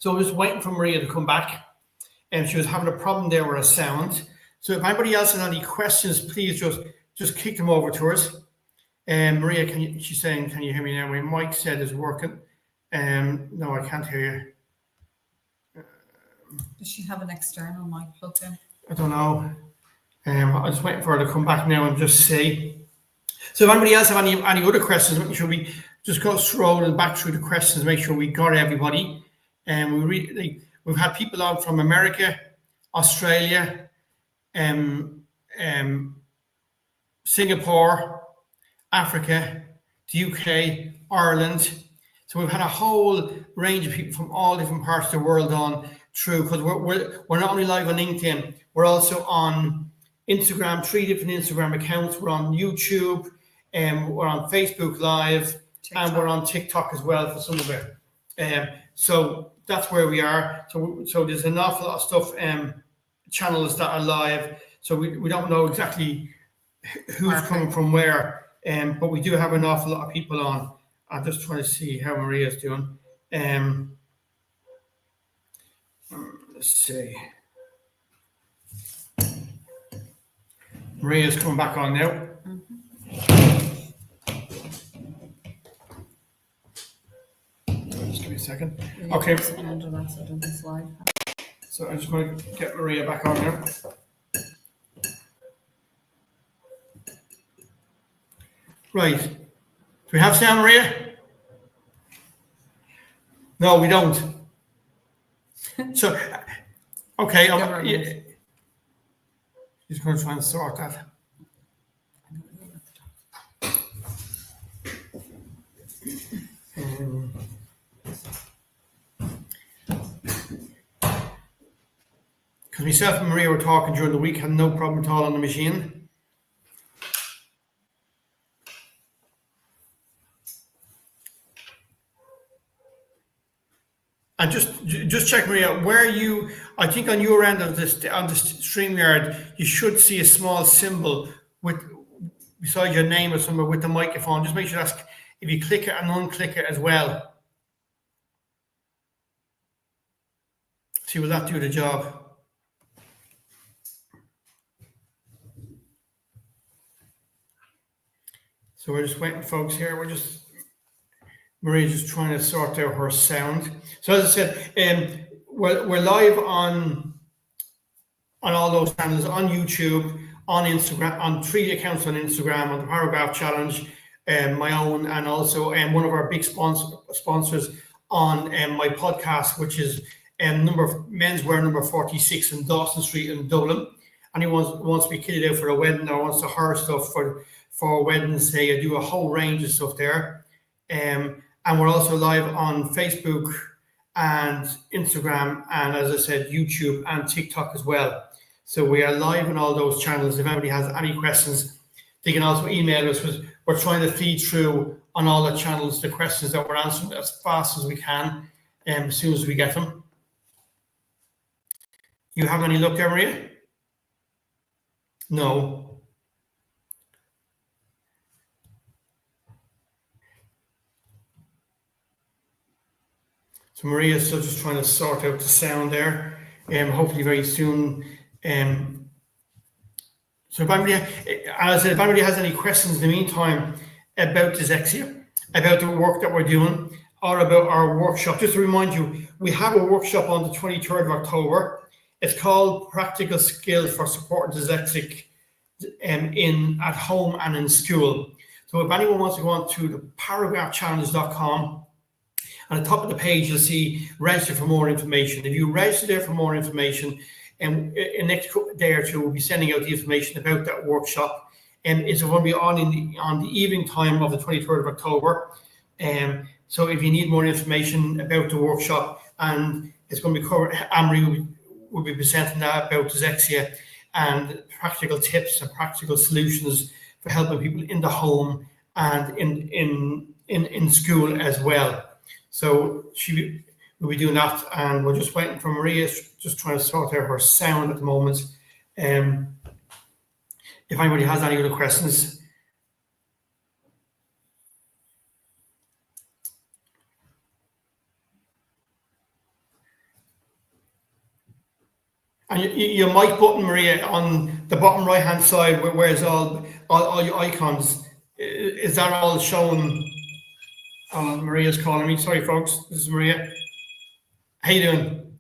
So I was waiting for Maria to come back, and she was having a problem there with her sound. So if anybody else has any questions, please just kick them over to us. Maria, she's saying, can you hear me now? My mic said is working. No, I can't hear you. Does she have an external mic plugged in? I don't know. I'm just waiting for her to come back now and just see. So if anybody else have any other questions, make sure we just go scrolling back through the questions, make sure we got everybody. We've had people on from America, Australia, Singapore, Africa, the UK, Ireland. So we've had a whole range of people from all different parts of the world on through, because we're not only live on LinkedIn, we're also on Instagram, 3 different Instagram accounts. We're on YouTube, we're on Facebook Live, TikTok. And we're on TikTok as well for some of it. So that's where we are. So there's an awful lot of stuff, channels that are live. So we don't know exactly who's coming from where, but we do have an awful lot of people on. I'm just trying to see how Maria's doing. Let's see. Maria's coming back on now. Just give me a second. Okay. So I'm just going to get Maria back on now. Right. Do we have sound, Maria? No, we don't. So, okay. He's going to try and sort that. Because myself and Maria were talking during the week, had no problem at all on the machine. And just check, Maria, where you, I think on your end of this, on the StreamYard, you should see a small symbol beside your name or somewhere with the microphone. Just make sure that's, if you click it and unclick it as well. See, will that do the job? So we're just waiting, folks, here. Maria's just trying to sort out her sound. So as I said, we're live on all those channels, on YouTube, on Instagram, on 3 accounts on Instagram, on the Paragraph Challenge, my own, and also one of our big sponsors on my podcast, which is Menswear number 46 in Dawson Street in Dublin. Anyone wants to be kitted out for a wedding or wants to hire stuff for weddings, say I do a whole range of stuff there. And we're also live on Facebook and Instagram, and as I said, YouTube and TikTok as well. So we are live on all those channels. If anybody has any questions, they can also email us, because we're trying to feed through on all the channels the questions that we're answering as fast as we can, as soon as we get them. You have any luck there, Maria? No. So Maria's still just trying to sort out the sound there. Hopefully very soon. So if anybody, as I said, if anybody has any questions in the meantime about dyslexia, about the work that we're doing, or about our workshop, just to remind you, we have a workshop on the 23rd of October. It's called Practical Skills for Supporting Dyslexic at Home and in School. So if anyone wants to go on to the paragraphchallenge.com, on the top of the page, you'll see register for more information. If you register there for more information, and in the next day or two, we'll be sending out the information about that workshop. And it's going to be on the evening time of the 23rd of October. So if you need more information about the workshop, and it's going to be covered. Anne-Marie will be presenting that about dyslexia and practical tips and practical solutions for helping people in the home and in school as well. So she will be doing that, and we're just waiting for Maria, just trying to sort out her sound at the moment. If anybody has any other questions. And your mic button, Maria, on the bottom right hand side, where's all your icons, is that all shown? Maria's calling me. Sorry, folks. This is Maria. How you doing?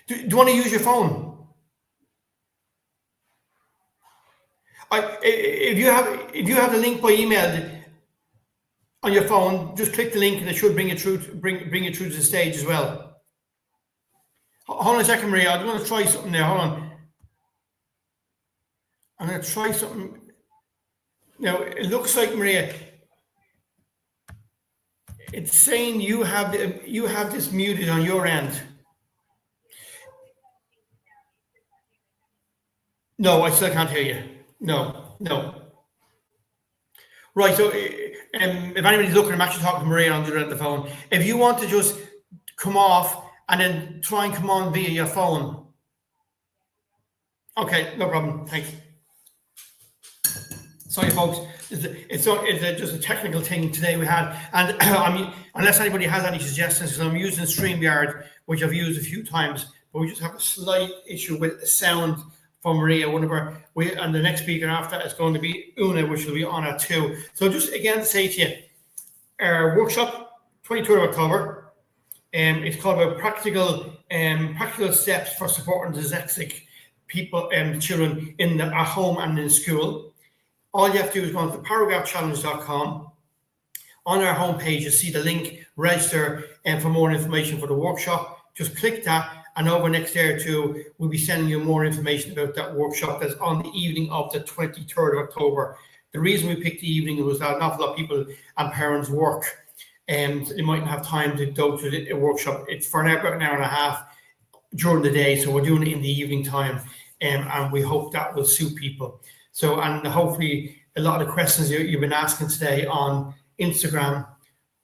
Do you want to use your phone? If you have the link by email on your phone, just click the link and it should bring you through to the stage as well. Hold on a second, Maria. I'm going to try something there. Hold on. I'm going to try something. Now it looks like, Maria, it's saying you have this muted on your end. No, I still can't hear you. No. Right, so if anybody's looking, I'm actually talking to Maria on the other end of the phone. If you want to just come off and then try and come on via your phone. Okay, no problem. Thanks. Sorry, folks. It's just a technical thing today we had. And I mean, unless anybody has any suggestions, because I'm using StreamYard, which I've used a few times, but we just have a slight issue with the sound from Maria, and the next speaker after is going to be Una, which will be on at 2. So just again to say to you, our workshop, 23rd of October, it's called about practical steps for supporting dyslexic people and children at home and in school. All you have to do is go onto paragraphchallenge.com. On our homepage, you see the link, register, and for more information for the workshop. Just click that. And over the next day or two, we'll be sending you more information about that workshop that's on the evening of the 23rd of October. The reason we picked the evening was that an awful lot of people and parents work and they mightn't have time to go to the workshop. It's for about an hour and a half during the day, so we're doing it in the evening time, and we hope that will suit people. So, and hopefully a lot of the questions you've been asking today on Instagram,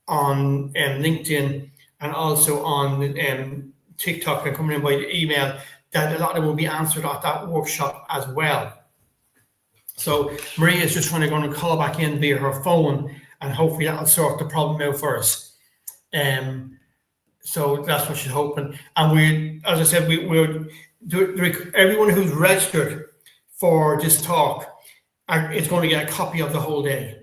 on LinkedIn, and also on TikTok and coming in by email, that a lot of them will be answered at that workshop as well. So Maria is just trying to go and call back in via her phone, and hopefully that'll sort the problem out for us. So that's what she's hoping. And we, as I said, we'll do, everyone who's registered for this talk is going to get a copy of the whole day.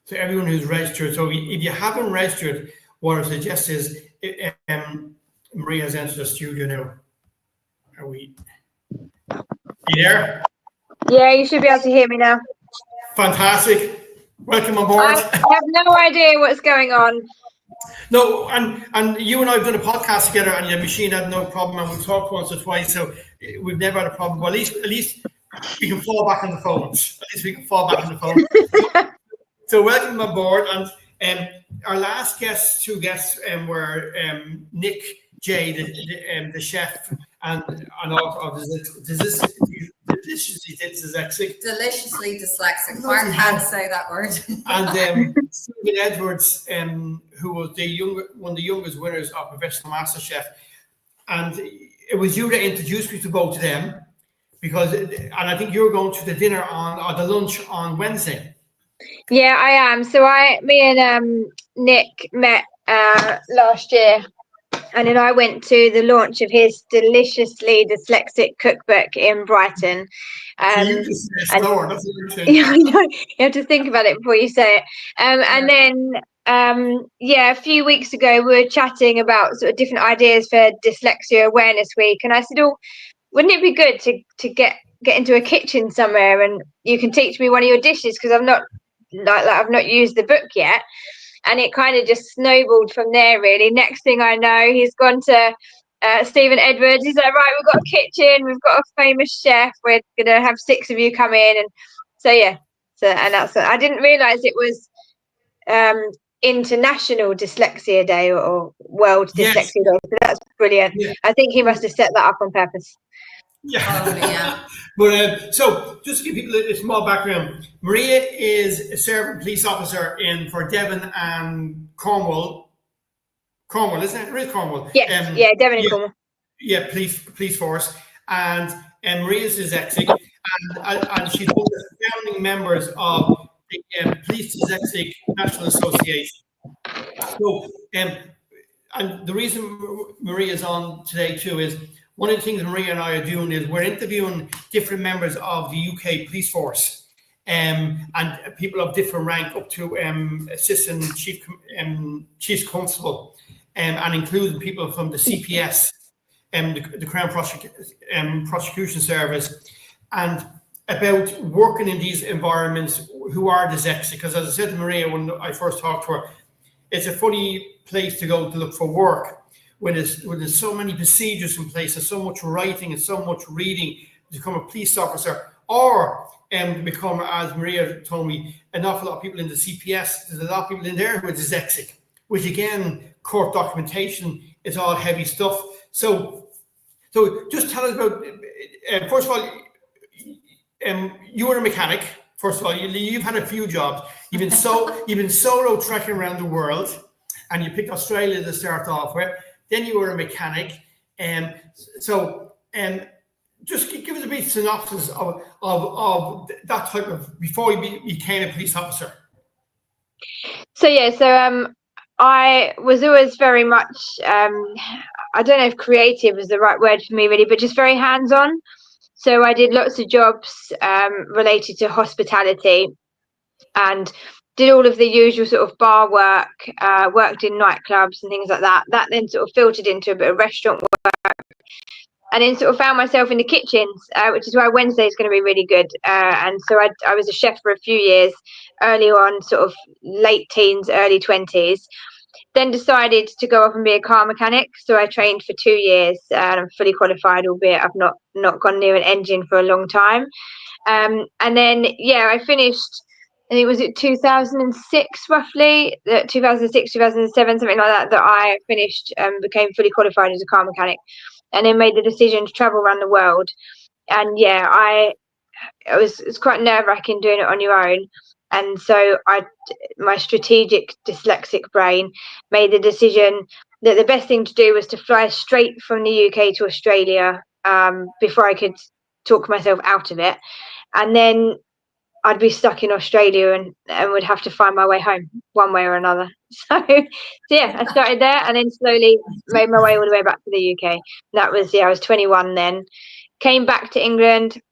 So everyone who's registered. So if you haven't registered, what I suggest is, Maria's entered the studio now. Are we? You there? Yeah, you should be able to hear me now. Fantastic. Welcome aboard. I have no idea what's going on. No, and you and I have done a podcast together, and your machine had no problem, and we talked once or twice, so we've never had a problem. Well, at least we can fall back on the phones. At least we can fall back on the phone. So welcome aboard, and our last two guests were Nick J, the chef, and author of Deliciously Dyslexic. Mark can't say that word. And Stephen Edwards, who was one of the youngest winners of Professional Master Chef. And it was you that introduced me to both of them, and I think you're going to the dinner or the lunch on Wednesday. Yeah, I am. So me and Nick met last year, and then I went to the launch of his Deliciously Dyslexic cookbook in Brighton. You just say store, that's yeah, I know. You have to think about it before you say it. And then, a few weeks ago, we were chatting about sort of different ideas for Dyslexia Awareness Week, and I said, "Oh, wouldn't it be good to get into a kitchen somewhere, and you can teach me one of your dishes, because I've not I've not used the book yet." And it kind of just snowballed from there, really. Next thing I know, he's gone to Stephen Edwards. He's like, right, we've got a kitchen, we've got a famous chef, we're gonna have 6 of you come in, and so yeah. So and that's I didn't realise it was International Dyslexia Day or World Yes. Dyslexia Day. So that's brilliant. Yeah. I think he must have set that up on purpose. Yeah. Probably, yeah. But so just to give people a small background, Maria is a serving police officer for Devon and Cornwall. Cornwall, isn't it? It is Cornwall. Yes, Devon and Cornwall. Yeah, police force. And Maria is dyslexic, and she's one of the founding members of the Police Dyslexic National Association. So, and the reason Maria is on today too is one of the things Maria and I are doing is we're interviewing different members of the UK police force, and people of different rank up to assistant chief constable, and including people from the CPS, the Crown Prosecution Service, and about working in these environments who are dyslexic. Because as I said to Maria when I first talked to her, it's a funny place to go to look for work when there's so many procedures in place, there's so much writing and so much reading to become a police officer, or become, as Maria told me, an awful lot of people in the CPS. There's a lot of people in there who are dyslexic, which again, court documentation is all heavy stuff. So just tell us about, first of all, you were a mechanic. First of all, you've had a few jobs. You've been solo trekking around the world, and you picked Australia to start off with. Then you were a mechanic, just give us a brief synopsis of that type of before you became a police officer. So I was always very much I don't know if creative is the right word for me really, but just very hands-on. So I did lots of jobs related to hospitality and did all of the usual sort of bar work, worked in nightclubs and things like that. That then sort of filtered into a bit of restaurant work, and then sort of found myself in the kitchens, which is why Wednesday is going to be really good. And so I was a chef for a few years, early on, sort of late teens, early 20s. Then decided to go off and be a car mechanic. So I trained for 2 years and I'm fully qualified, albeit I've not gone near an engine for a long time. And then, I finished, I think it was 2006 roughly, 2006, 2007, something like that I finished and became fully qualified as a car mechanic, and then made the decision to travel around the world. And it's quite nerve-wracking doing it on your own. And so my strategic dyslexic brain made the decision that the best thing to do was to fly straight from the UK to Australia before I could talk myself out of it. And then I'd be stuck in Australia and would have to find my way home one way or another. So I started there and then slowly made my way all the way back to the UK. That was, I was 21 then. Came back to England,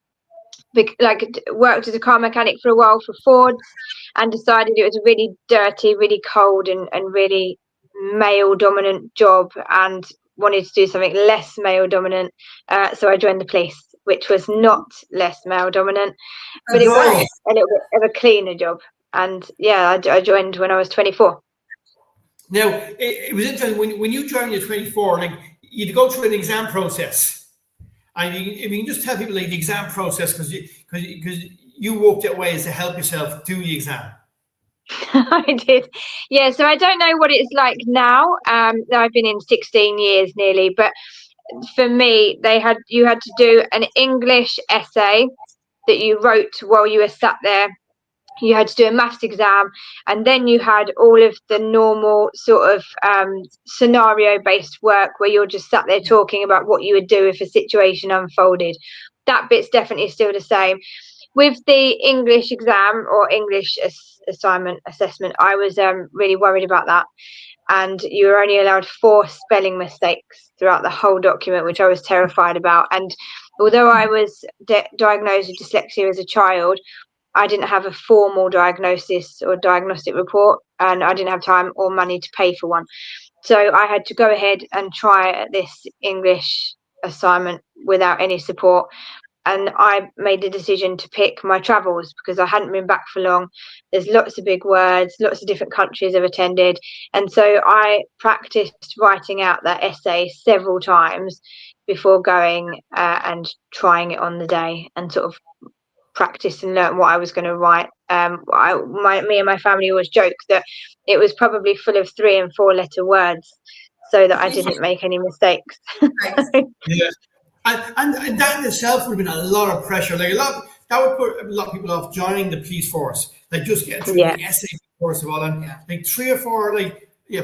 worked as a car mechanic for a while for Ford, and decided it was a really dirty, really cold and really male dominant job and wanted to do something less male dominant. So I joined the police, which was not less male dominant, but it was a little bit of a cleaner job. And I joined when I was 24. Now, it was interesting when you joined at 24, like you'd go through an exam process. And if you can just tell people like the exam process, because you walked out ways to help yourself do the exam. I did. Yeah, so I don't know what it's like now. I've been in 16 years nearly, but for me, you had to do an English essay that you wrote while you were sat there. You had to do a maths exam, and then you had all of the normal sort of scenario-based work where you're just sat there talking about what you would do if a situation unfolded. That bit's definitely still the same. With the English exam or English assessment, I was really worried about that. And you were only allowed 4 spelling mistakes throughout the whole document, which I was terrified about. And although I was diagnosed with dyslexia as a child, I didn't have a formal diagnosis or diagnostic report, and I didn't have time or money to pay for one. So I had to go ahead and try this English assignment without any support. And I made the decision to pick my travels because I hadn't been back for long. There's lots of big words, lots of different countries I've attended. And so I practiced writing out that essay several times before going and trying it on the day and sort of practiced and learnt what I was going to write. Me and my family always joke that it was probably full of 3 and 4 letter words, so that I didn't make any mistakes. Yeah. And that in itself would have been a lot of pressure. Like that would put a lot of people off joining the police force. Like just getting through the essay first of all, and like 3 or 4.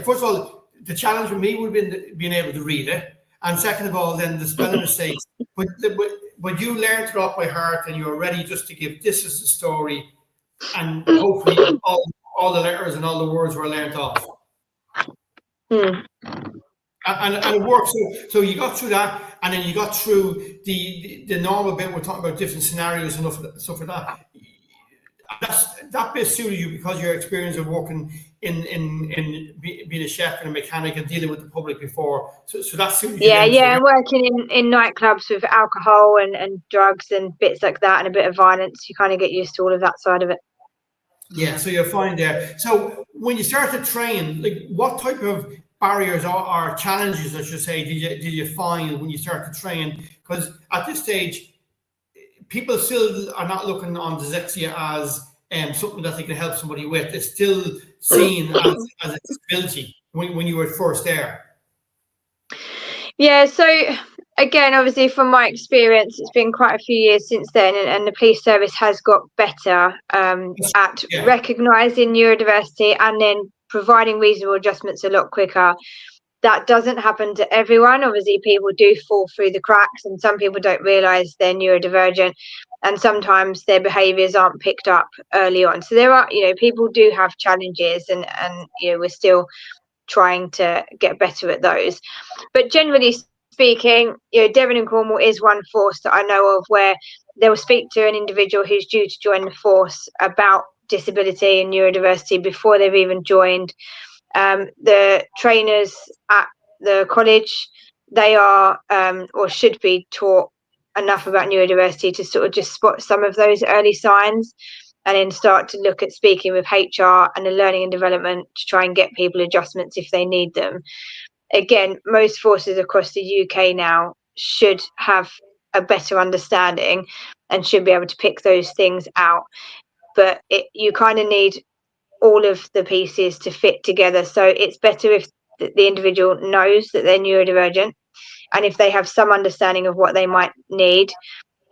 First of all, the challenge for me would have been being able to read it, and second of all, then the spelling mistakes. But you learned it off by heart, and you were ready just to give this is the story, and hopefully all the letters and all the words were learned off. And it worked. So you got through that, and then you got through the normal bit. We're talking about different scenarios and stuff like that. That bit suited you because your experience of working in being a chef and a mechanic and dealing with the public before. So that suited you. Yeah, and working in nightclubs with alcohol and drugs and bits like that, and a bit of violence. You kind of get used to all of that side of it. Yeah, so you're fine there. So when you start to train, like what type of barriers or challenges, I should say, did you find when you start to train? Because at this stage, people still are not looking on dyslexia as something that they can help somebody with. It's still seen as a disability when you were first there. Yeah, so again, obviously from my experience, it's been quite a few years since then, and the police service has got better at recognising neurodiversity and then providing reasonable adjustments a lot quicker. That doesn't happen to everyone. Obviously, people do fall through the cracks, and some people don't realise they're neurodivergent, and sometimes their behaviours aren't picked up early on. So there are, people do have challenges, and we're still trying to get better at those. But generally speaking, Devon and Cornwall is one force that I know of where they will speak to an individual who's due to join the force about disability and neurodiversity before they've even joined. The trainers at the college, they are or should be taught enough about neurodiversity to sort of just spot some of those early signs, and then start to look at speaking with HR and the learning and development to try and get people adjustments if they need them. Again, most forces across the UK now should have a better understanding and should be able to pick those things out. But you kind of need all of the pieces to fit together. So it's better if the individual knows that they're neurodivergent, and if they have some understanding of what they might need,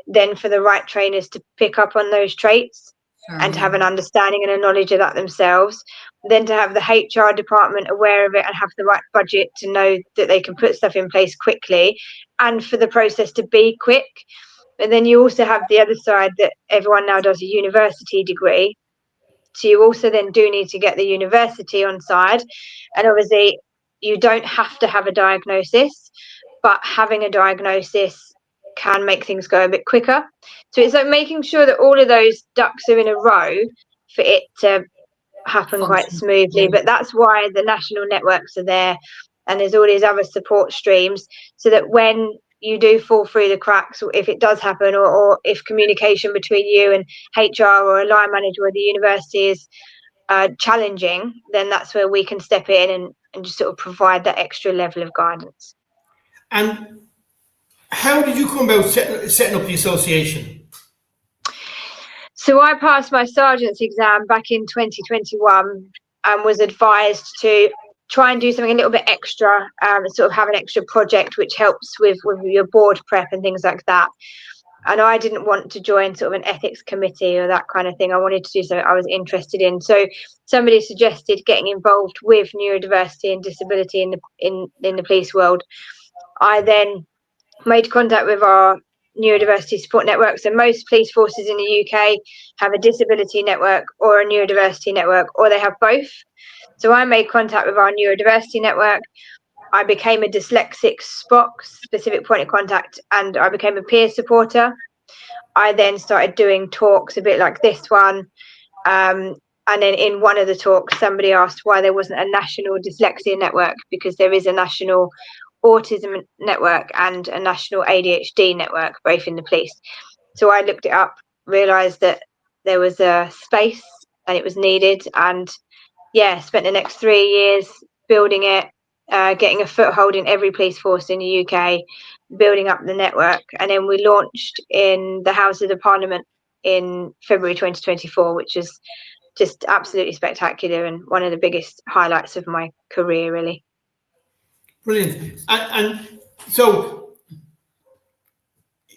then for the right trainers to pick up on those traits and to have an understanding and a knowledge of that themselves, then to have the HR department aware of it and have the right budget to know that they can put stuff in place quickly, and for the process to be quick. But then you also have the other side that everyone now does a university degree. So you also then do need to get the university on side. And obviously you don't have to have a diagnosis, but having a diagnosis can make things go a bit quicker. So it's like making sure that all of those ducks are in a row for it to happen quite smoothly. But that's why the national networks are there, and there's all these other support streams, so that when you do fall through the cracks, or if it does happen, or if communication between you and HR or a line manager or the university is challenging, then that's where we can step in and just sort of provide that extra level of guidance. And how did you come about setting up the association? So I passed my sergeant's exam back in 2021 and was advised to try and do something a little bit extra, sort of have an extra project which helps with your board prep and things like that. And I didn't want to join sort of an ethics committee or that kind of thing. I wanted to do something I was interested in. So somebody suggested getting involved with neurodiversity and disability in the police world. I then made contact with our neurodiversity support network. So most police forces in the UK have a disability network or a neurodiversity network, or they have both. So I made contact with our neurodiversity network. I became a dyslexic SPOC, specific point of contact, and I became a peer supporter. I then started doing talks a bit like this one. And then in one of the talks, somebody asked why there wasn't a national dyslexia network, because there is a national autism network and a national ADHD network, both in the police. So I looked it up, realised that there was a space and it was needed, and spent the next 3 years building it, getting a foothold in every police force in the UK, building up the network. And then we launched in the House of the Parliament in February 2024, which is just absolutely spectacular and one of the biggest highlights of my career, really. Brilliant. And so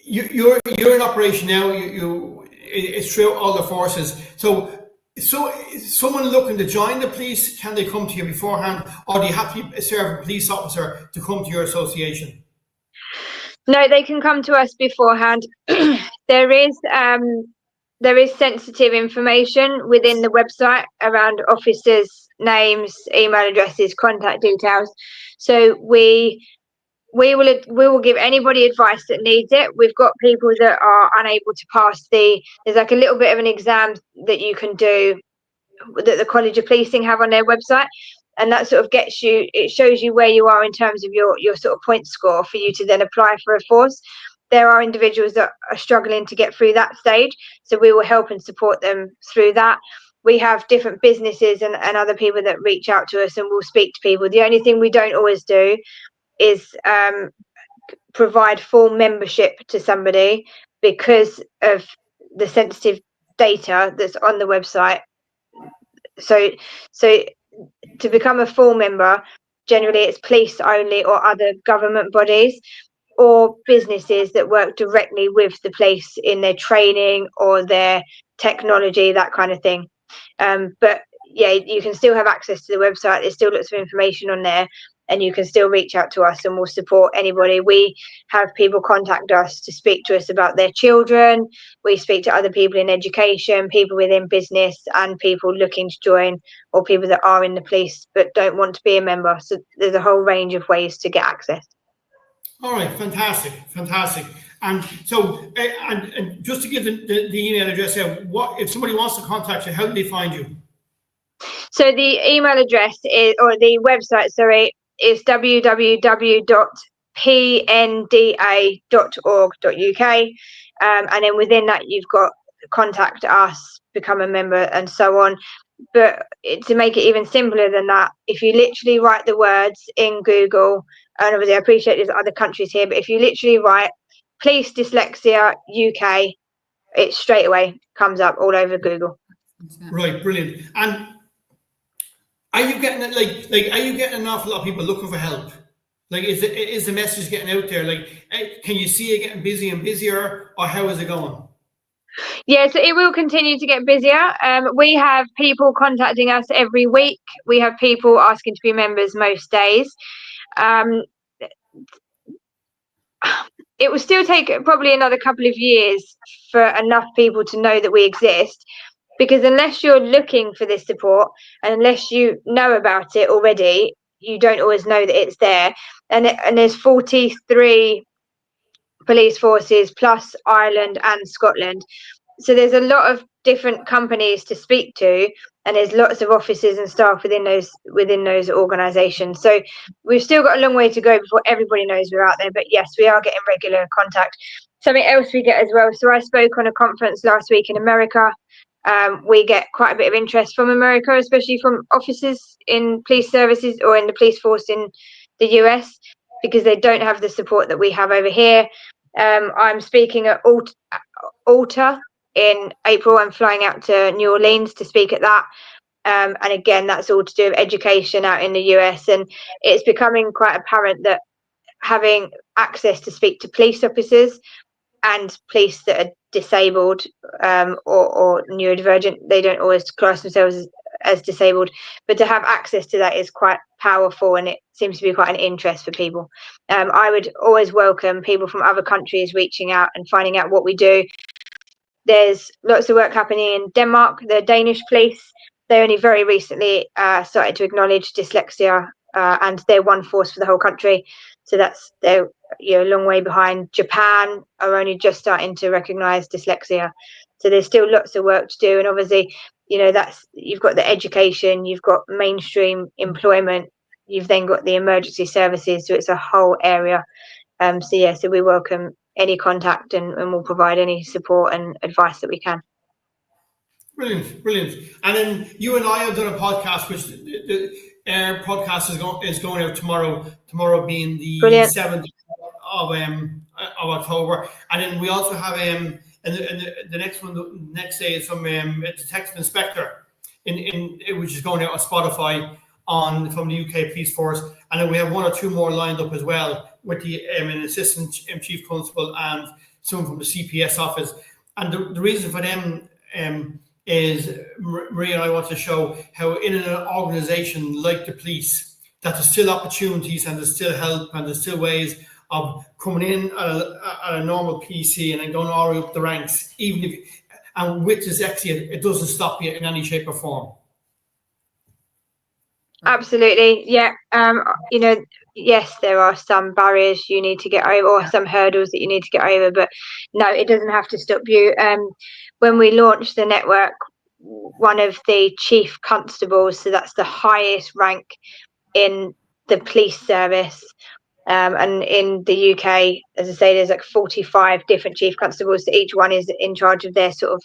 you're in operation now. It's throughout all the forces. So someone looking to join the police, can they come to you beforehand, or do you have to serve a police officer to come to your association? No, they can come to us beforehand. There is sensitive information within the website around officers' names, email addresses, contact details. So we will give anybody advice that needs it. We've got people that are unable to pass there's like a little bit of an exam that you can do that the College of Policing have on their website, and that sort of it shows you where you are in terms of your sort of point score for you to then apply for a force. There are individuals that are struggling to get through that stage, so we will help and support them through that. We have different businesses and other people that reach out to us, and we'll speak to people. The only thing we don't always do is provide full membership to somebody because of the sensitive data that's on the website. So to become a full member, generally it's police only or other government bodies or businesses that work directly with the police in their training or their technology, that kind of thing. But yeah, you can still have access to the website. There's still lots of information on there, and you can still reach out to us and we'll support anybody. We have people contact us to speak to us about their children. We speak to other people in education, people within business, and people looking to join, or people that are in the police but don't want to be a member. So there's a whole range of ways to get access. All right, fantastic. And so, and just to give the email address out, what if somebody wants to contact you, how do they find you? So the email address is, or the website, sorry, is www.pnda.org.uk. And then within that, you've got contact us, become a member, and so on. But to make it even simpler than that, if you literally write the words in Google, and obviously I appreciate there's other countries here, but if you literally write Police Dyslexia UK, it straight away comes up all over Google. Right, brilliant. And are you getting are you getting an awful lot of people looking for help? Like, is the message getting out there? Like, can you see it getting busier and busier, or how is it going? Yeah, so it will continue to get busier. We have people contacting us every week. We have people asking to be members most days. It will still take probably another couple of years for enough people to know that we exist, because unless you're looking for this support and unless you know about it already, you don't always know that it's there. And there's 43 police forces plus Ireland and Scotland. So there's a lot of different companies to speak to, and there's lots of officers and staff within those organisations. So we've still got a long way to go before everybody knows we're out there. But yes, we are getting regular contact. Something else we get as well. So I spoke on a conference last week in America. We get quite a bit of interest from America, especially from officers in police services or in the police force in the US, because they don't have the support that we have over here. I'm speaking at Alta in April. I'm flying out to New Orleans to speak at that. And again, that's all to do with education out in the US. And it's becoming quite apparent that having access to speak to police officers and police that are disabled or neurodivergent, they don't always class themselves as disabled, but to have access to that is quite powerful, and it seems to be quite an interest for people. I would always welcome people from other countries reaching out and finding out what we do. There's lots of work happening in Denmark. The Danish police, they only very recently started to acknowledge dyslexia, and they're one force for the whole country. So they're a long way behind. Japan are only just starting to recognise dyslexia. So there's still lots of work to do. And obviously, you've got the education, you've got mainstream employment, you've then got the emergency services. So it's a whole area. So we welcome any contact and we'll provide any support and advice that we can. Brilliant. And then you and I have done a podcast, which our podcast is going out tomorrow. Tomorrow being the 7th of October, and then we also have and the next one, the next day is from a detective inspector which is going out on Spotify from the UK Police Force, and then we have 1 or 2 more lined up as well with an assistant chief constable and someone from the CPS office. And the reason for them is Maria and I want to show how in an organisation like the police that there's still opportunities and there's still help and there's still ways of coming in at a normal PC and then going all the way up the ranks, even if, and with dyslexia, it doesn't stop you in any shape or form. Absolutely, yeah. You know, yes, there are some barriers you need to get over, or some hurdles that you need to get over, but no, it doesn't have to stop you. When we launched the network, one of the chief constables, so that's the highest rank in the police service, and in the UK, as I say, there's like 45 different chief constables, so each one is in charge of their sort of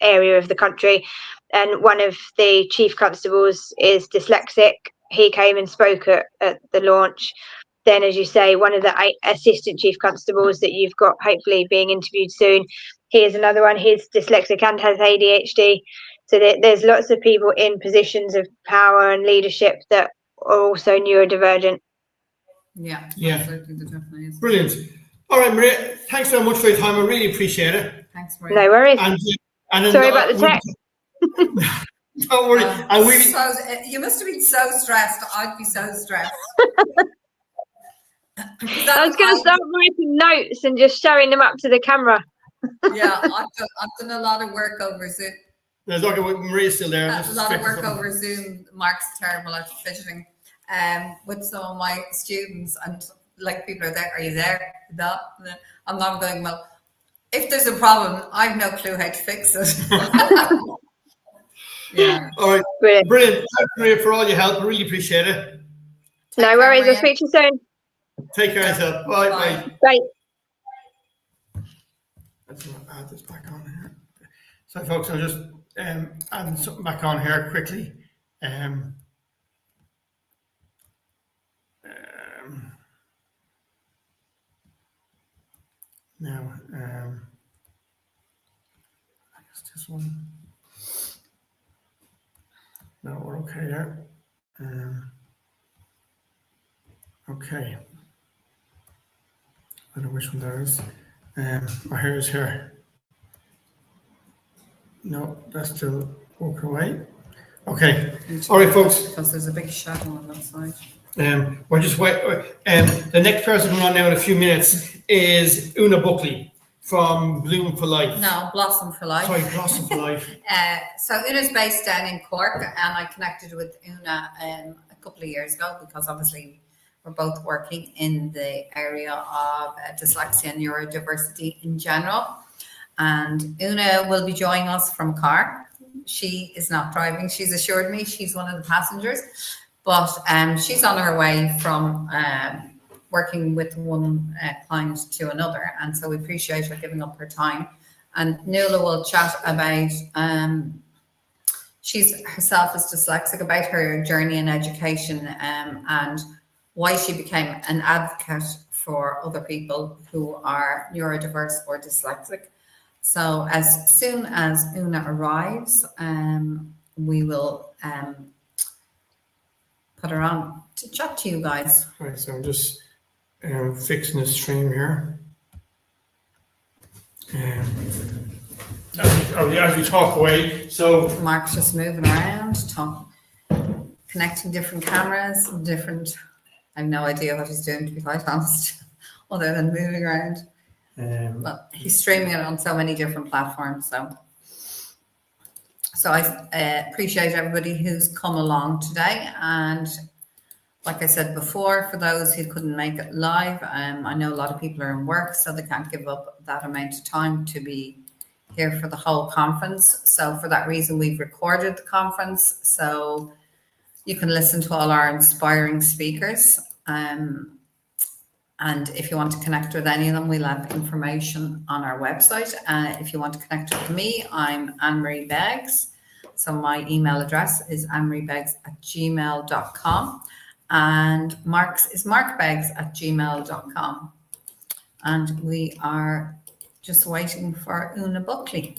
area of the country, and one of the chief constables is dyslexic. He came and spoke at the launch. Then, as you say, one of the assistant chief constables that you've got hopefully being interviewed soon, he is another one. He's dyslexic and has ADHD. So there's lots of people in positions of power and leadership that are also neurodivergent. Yeah. Absolutely, there definitely is. Brilliant. All right, Maria, thanks so much for your time. I really appreciate it. Thanks, Maria. No worries. And Sorry about the tech. Don't worry. You must have been so stressed. I'd be so stressed. I was going to start writing notes and just showing them up to the camera. Yeah, I've done a lot of work over Zoom. There's like Maria's still there. A lot of work over Zoom. Mark's terrible at fidgeting. With some of my students, and like people are there. Are you there? No. I'm not going, well, if there's a problem, I have no clue how to fix it. Yeah. All right. Brilliant. Thanks, Maria, for all your help. I really appreciate it. No worries. I'll speak to you soon. Take care of yourself. Bye. Bye. Bye. Let's add this back on here. So, folks, I'll just add something back on here quickly. Now, I guess this one. No, we're okay there. Okay. I don't know which one there is. My hair is here. No, that's still working away. Okay. All right, folks. Because there's a big shadow on that side. We're just wait. The next person coming on now in a few minutes is Una Buckley from Bloom for Life. No, Blossom for Life. Sorry, Blossom for Life. So Una's based down in Cork, and I connected with Una a couple of years ago because obviously we're both working in the area of dyslexia and neurodiversity in general. And Una will be joining us from a car. She is not driving. She's assured me she's one of the passengers, but she's on her way from working with one client to another. And so we appreciate her giving up her time. And Nuala will chat about, she's herself is dyslexic, about her journey in education and why she became an advocate for other people who are neurodiverse or dyslexic. So as soon as Una arrives, we will put her on to chat to you guys. All right, so I'm just fixing the stream here. As we talk away, so Mark's just moving around, connecting different cameras, I have no idea what he's doing, to be quite honest, other than moving around. But he's streaming it on so many different platforms. So I appreciate everybody who's come along today. And like I said before, for those who couldn't make it live, I know a lot of people are in work, so they can't give up that amount of time to be here for the whole conference. So for that reason, we've recorded the conference, so you can listen to all our inspiring speakers. And if you want to connect with any of them, we'll have information on our website. If you want to connect with me, I'm Anne-Marie Beggs. So my email address is annemariebeggs@gmail.com. And Mark's is markbeggs@gmail.com. And we are just waiting for Una Buckley.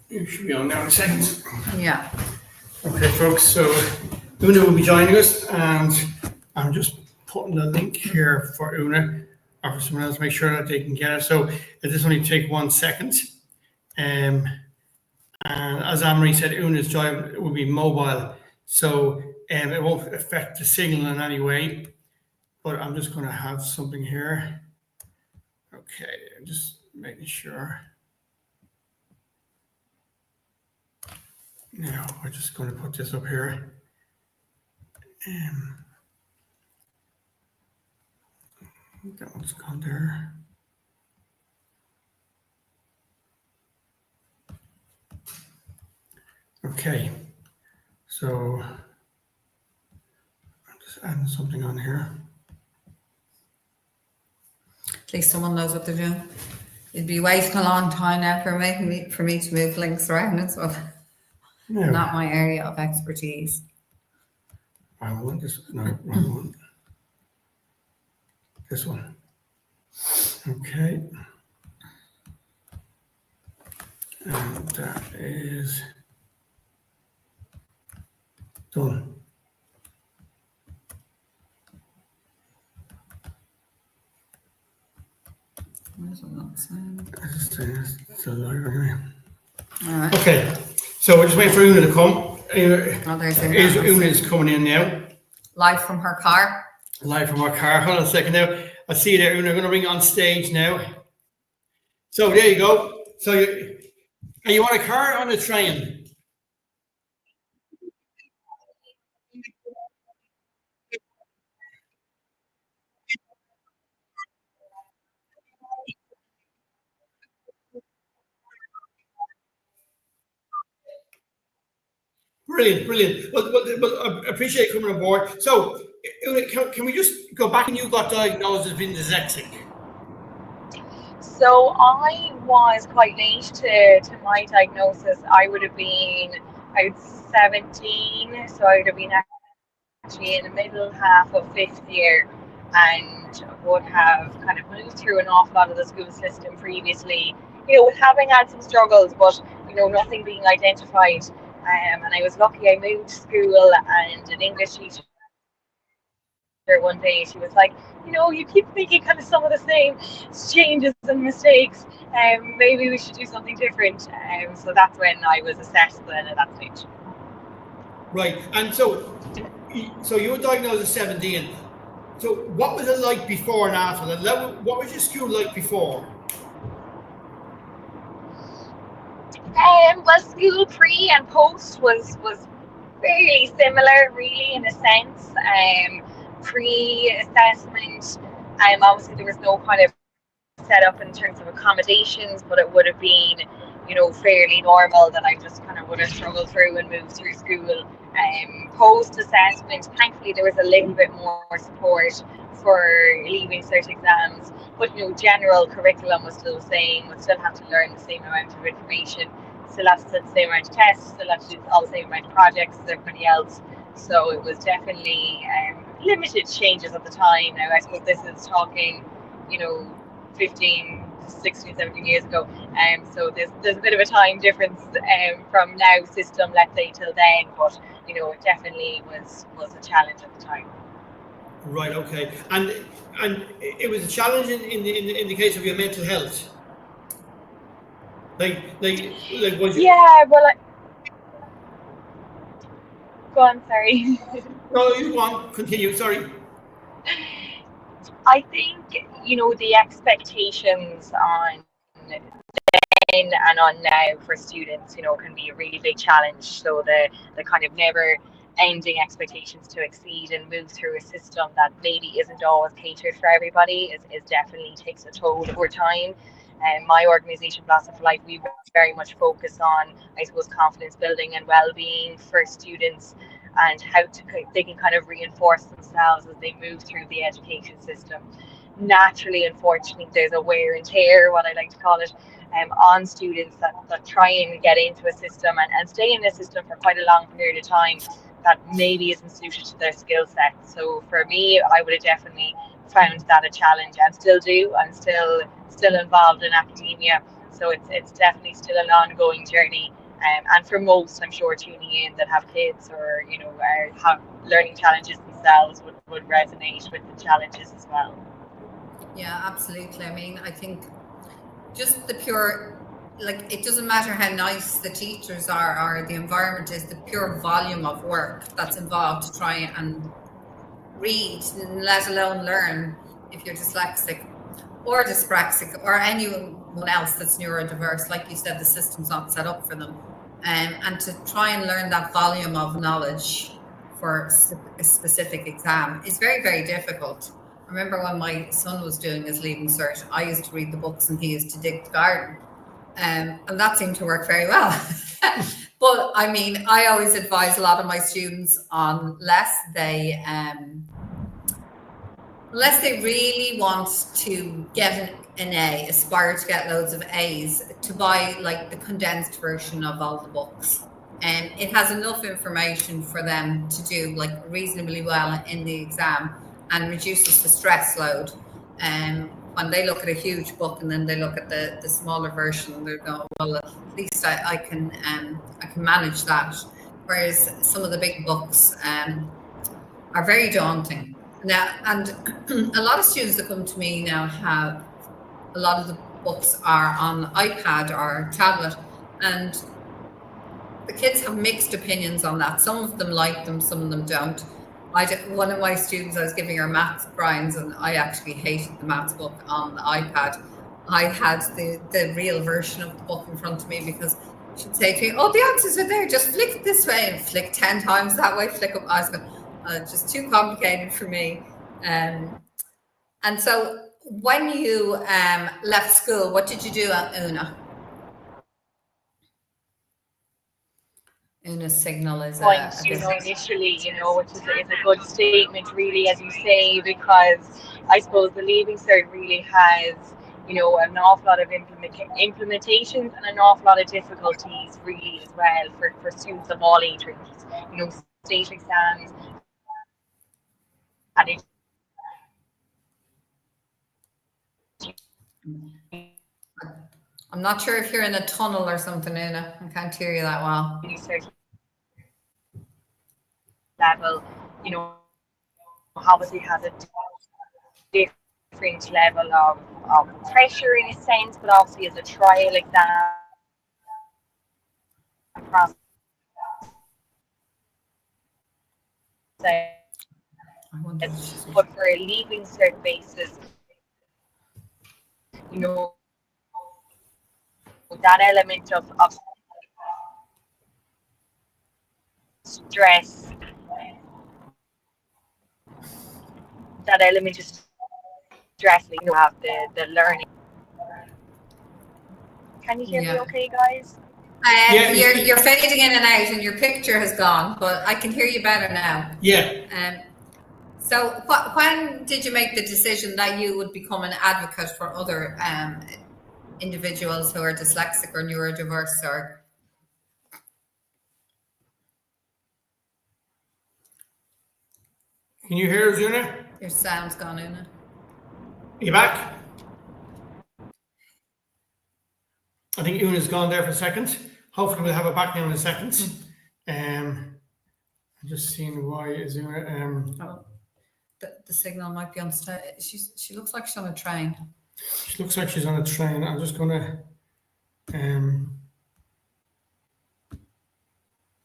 You should be on now in a second. Yeah. Okay, folks, so Una will be joining us, and I'm just putting the link here for Una or for someone else to make sure that they can get it. So this only take 1 second. And as Anne-Marie said, Una's job will be mobile, so it won't affect the signal in any way. But I'm just going to have something here. Okay, I'm just making sure. Now we're just going to put this up here. That one's gone there. Okay, so I'm just adding something on here. At least someone knows what they're doing. You'd be waiting a long time now for me to move links around and stuff. No. Not my area of expertise. I want this. No, wrong one. This one. Okay. And that is done. Where's it not saying? It's a live anyway. All right. Okay, so we're just waiting for Una to come. There's Una is coming in now. Live from her car. Live from our car. Hold on a second now. I see you there, Una. I'm going to bring you on stage now. So there you go. So are you on a car or on a train? Brilliant. Well, I appreciate you coming on board. So, can we just go back and you got diagnosed as being dyslexic? So I was quite late to my diagnosis. I would have been about 17, so I would have been actually in the middle half of 5th year, and would have kind of moved through an awful lot of the school system previously, with having had some struggles, but nothing being identified. And I was lucky. I moved to school, and an English teacher one day, she was like, you keep making kind of some of the same changes and mistakes, maybe we should do something different. So that's when I was assessed then at that stage. Right. And so you were diagnosed at 17. So what was it like before and after that? What was your school like before? Well, school pre and post was fairly similar, really, in a sense. Pre-assessment, obviously there was no kind of set up in terms of accommodations, but it would have been, fairly normal that I just kind of would have struggled through and moved through school. Post-assessment, thankfully there was a little bit more support for leaving cert exams, but general curriculum was still the same. Would still have to learn the same amount of information, still have to do the same amount of tests, still have to do all the same amount of projects as everybody else. So it was definitely limited changes at the time. Now I suppose this is talking 15, 16, 17 years ago, so there's a bit of a time difference from now system, let's say, till then, but it definitely was a challenge at the time. Right. Okay. And it was a challenge in the case of your mental health. Like was you? Yeah. Well. Go on. Sorry. No, you go on. Continue. Sorry. I think the expectations on then and on now for students, can be a really big challenge. So the kind of never ending expectations to exceed and move through a system that maybe isn't always catered for everybody is definitely takes a toll over time. And my organisation, Blossom for Life, we very much focus on, I suppose, confidence building and well-being for students, and how they can kind of reinforce themselves as they move through the education system. Naturally, unfortunately, there's a wear and tear, what I like to call it, on students that try and get into a system and stay in the system for quite a long period of time that maybe isn't suited to their skill set. So for me, I would have definitely found that a challenge, and still do. I'm still still involved in academia. So it's definitely still an ongoing journey. And for most, I'm sure, tuning in that have kids or, you know, have learning challenges themselves would resonate with the challenges as well. Yeah, absolutely. I mean, I think just the pure, like, it doesn't matter how nice the teachers are or the environment is, the pure volume of work that's involved to try and read, let alone learn, if you're dyslexic or dyspraxic or anyone else that's neurodiverse. Like you said, the system's not set up for them. And to try and learn that volume of knowledge for a specific exam is very, very difficult. I remember when my son was doing his Leaving Cert, I used to read the books and he used to dig the garden. And that seemed to work very well. But I mean, I always advise a lot of my students on unless they really want to get an A, aspire to get loads of A's, to buy like the condensed version of all the books. And it has enough information for them to do like reasonably well in the exam and reduces the stress load. When they look at a huge book and then they look at the smaller version, they're going, well, at least I can manage that. Whereas some of the big books are very daunting. Now, and a lot of students that come to me now have a lot of the books are on iPad or tablet, and the kids have mixed opinions on that. Some of them like them, some of them don't. One of my students, I was giving her maths grinds, and I actually hated the maths book on the iPad. I had the real version of the book in front of me because she'd say to me, oh, the answers are there, just flick it this way and flick 10 times that way, flick up. I was going, just too complicated for me. And so when you left school, what did you do, Una? Una's signal is initially, which is a good statement, really, as you say, because I suppose the Leaving Cert really has, an awful lot of implementations and an awful lot of difficulties, really, as well for students of all age ranges. State exams. I'm not sure if you're in a tunnel or something, Una. I can't hear you that well. Level, obviously has a different level of pressure in a sense, but obviously as a trial exam process. But for a Leaving Cert basis, that element of stress, that element of stress, you have the learning. Can you hear me okay, guys? You're fading in and out, and your picture has gone, but I can hear you better now. Yeah. So when did you make the decision that you would become an advocate for other individuals who are dyslexic or neurodiverse? Or can you hear us, Una? Your sound's gone, Una. Are you back? I think Una's gone there for a second. Hopefully we'll have her back now in a second. I'm just seeing why is Una. The signal might be unstable. She looks like she's on a train. She looks like she's on a train. I'm just gonna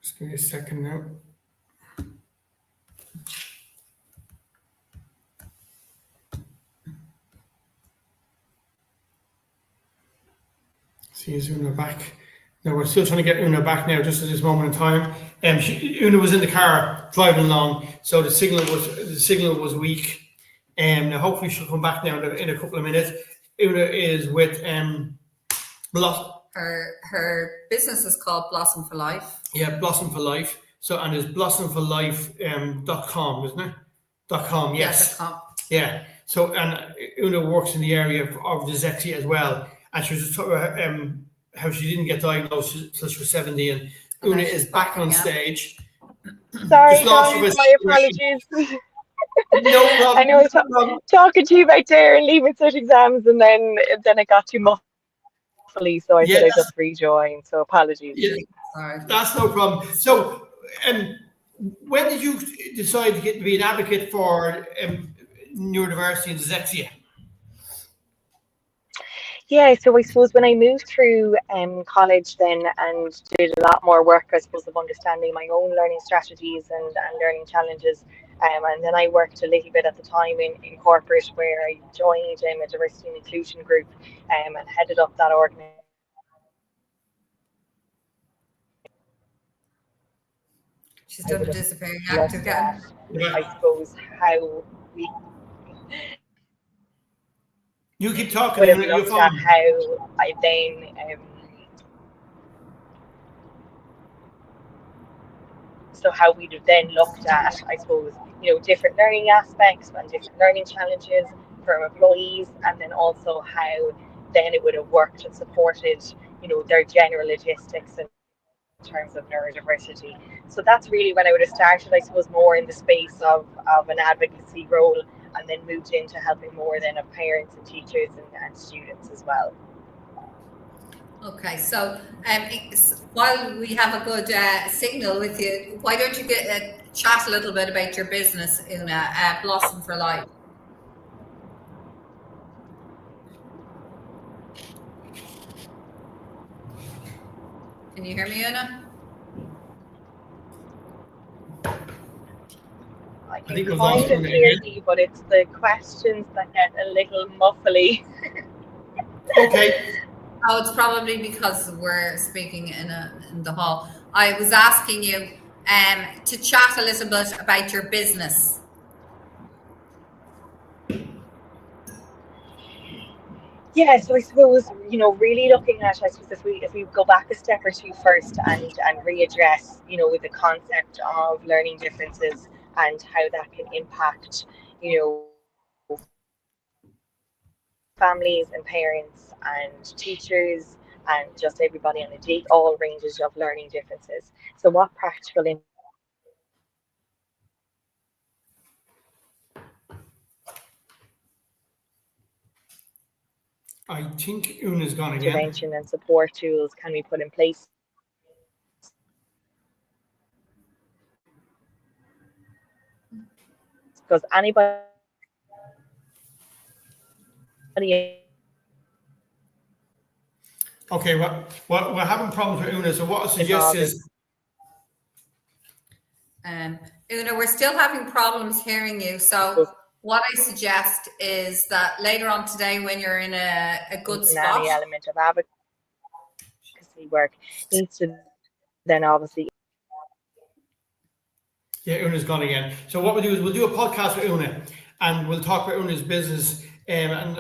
just give me a second now. See, is Una back? No, we're still trying to get Una back now, just at this moment in time. Una was in the car driving along, so the signal was weak. Now hopefully she'll come back now in a couple of minutes. Una is with her business is called Blossom for Life. Yeah, Blossom for Life. So, and it's blossomforlife.com, isn't it? .com, yes. Yeah, .com. Yeah. So, and Una works in the area of dyslexia as well. And she was just talking about how she didn't get diagnosed until she was 70. And Una is back on stage. Sorry, guys, my apologies. No problem. I know I was talking to you about there and leaving cert exams, and then it got too muffly, so I said I'd just rejoin. So apologies. Yeah, that's no problem. So, when did you decide to be an advocate for neurodiversity and dyslexia? Yeah, so I suppose when I moved through college then and did a lot more work, I suppose, of understanding my own learning strategies and learning challenges. And then I worked a little bit at the time in corporate, where I joined a diversity and inclusion group and headed up that organisation. She's done a disappearing act again. I suppose how we You keep talking. would have looked at how I then so how we'd have then looked at, I suppose, different learning aspects and different learning challenges for employees, and then also how then it would have worked and supported, their general logistics in terms of neurodiversity. So that's really when I would have started, I suppose, more in the space of an advocacy role, and then moved into helping more then of parents and teachers and students as well. Okay, so while we have a good signal with you, why don't you chat a little bit about your business in Blossom for Life? Can you hear me, Una? I can kind of hear you, but it's the questions that get a little muffly. Okay. Oh, it's probably because we're speaking in the hall. I was asking you to chat a little bit about your business. Yeah, so I suppose, really looking at, I suppose, if we go back a step or two first and readdress, with the concept of learning differences and how that can impact, families and parents and teachers and just everybody on all ranges of learning differences. So what practical I think Una's gone again. Intervention and support tools can we put in place? Because anybody Okay, we're having problems with Una, so what I suggest is... Una, we're still having problems hearing you, so what I suggest is that later on today, when you're in a good spot... Any element of advocacy work needs to then obviously... Yeah, Una's gone again. So what we'll do is we'll do a podcast with Una, and we'll talk about Una's business and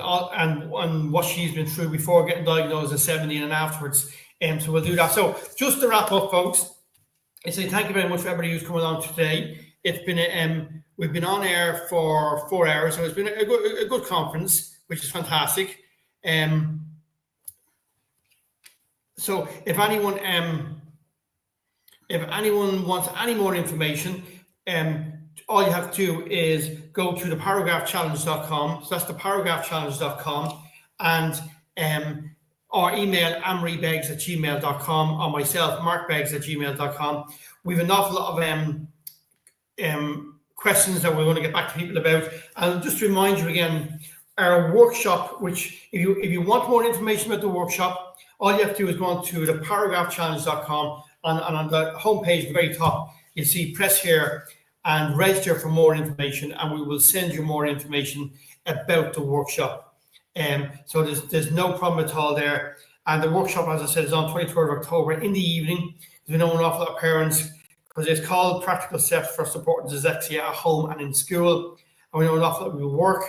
what she's been through before getting diagnosed at 17 and afterwards. So we'll do that. So just to wrap up, folks, I say thank you very much for everybody who's come along today. It's been we've been on air for 4 hours, so it's been a good conference, which is fantastic. So if anyone wants any more information, all you have to do is go to theparagraphchallenge.com. So that's theparagraphchallenge.com, and or email amarybeggs@gmail.com, or myself, markbeggs@gmail.com. We have an awful lot of questions that we're going to get back to people about. And just to remind you again, our workshop, which if you want more information about the workshop, all you have to do is go on to theparagraphchallenge.com, and on the homepage at the very top, you'll see press here and register for more information, and we will send you more information about the workshop. So there's no problem at all there. And the workshop, as I said, is on 23rd of October in the evening. We know an awful lot of parents, because it's called Practical Steps for Supporting Dyslexia at Home and in School. And we know an awful lot of people work,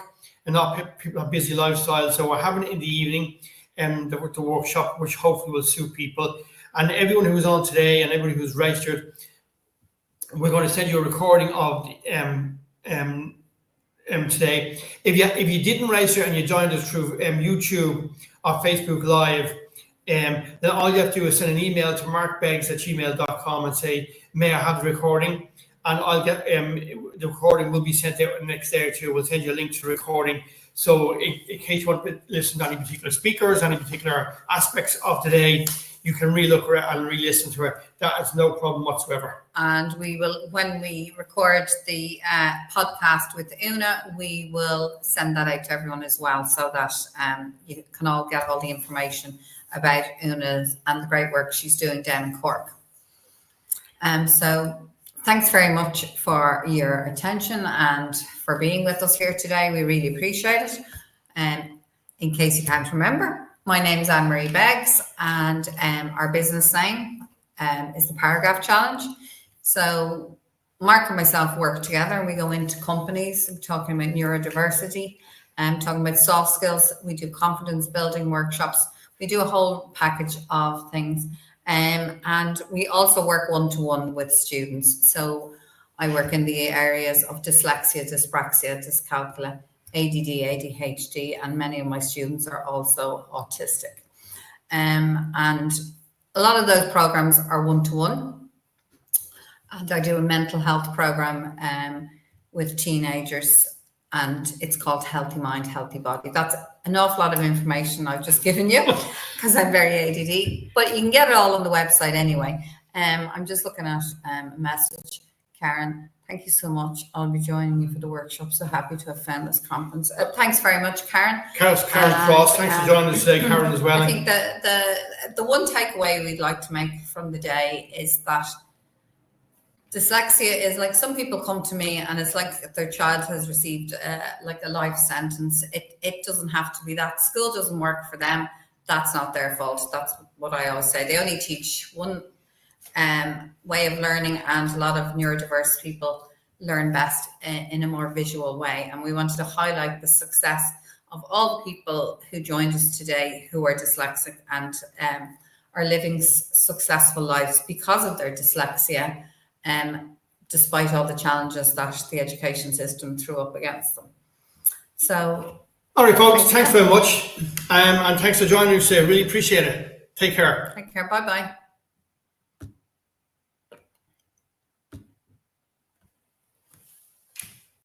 and not people have busy lifestyles. So we're having it in the evening, the workshop, which hopefully will suit people. And everyone who was on today and everybody who's registered, we're going to send you a recording of today. If you didn't register and you joined us through YouTube or Facebook Live, then all you have to do is send an email to markbeggs@gmail.com and say, may I have the recording? and I'll get the recording will be sent out the next day or two. We'll send you a link to the recording. So in case you want to listen to any particular speakers, any particular aspects of the day, you can re-look at it and re-listen to it. That is no problem whatsoever. And we will, when we record the podcast with Una, we will send that out to everyone as well, so that you can all get all the information about Una's and the great work she's doing down in Cork. So thanks very much for your attention and for being with us here today. We really appreciate it. In case you can't remember, my name is Anne-Marie Beggs, and our business name is the Paragraph Challenge. So Mark and myself work together, and we go into companies talking about neurodiversity and talking about soft skills. We do confidence building workshops. We do a whole package of things. And we also work one-to-one with students. So I work in the areas of dyslexia, dyspraxia, dyscalculia, ADD, ADHD, and many of my students are also autistic. And a lot of those programs are one-to-one. And I do a mental health program with teenagers, and it's called Healthy Mind, Healthy Body. That's an awful lot of information I've just given you because I'm very ADD, but you can get it all on the website anyway. I'm just looking at a message. Karen, thank you so much. I'll be joining you for the workshop. So happy to have found this conference. Thanks very much, Karen. Karen Cross, thanks for joining us today, Karen, as well. I think the one takeaway we'd like to make from the day is that dyslexia is like, some people come to me and it's like their child has received like a life sentence. It doesn't have to be that. School doesn't work for them. That's not their fault. That's what I always say. They only teach one way of learning, and a lot of neurodiverse people learn best in a more visual way. And we wanted to highlight the success of all the people who joined us today who are dyslexic and are living successful lives because of their dyslexia. Despite all the challenges that the education system threw up against them. So, all right, folks, thanks very much. And thanks for joining us today. Really appreciate it. Take care. Take care. Bye-bye.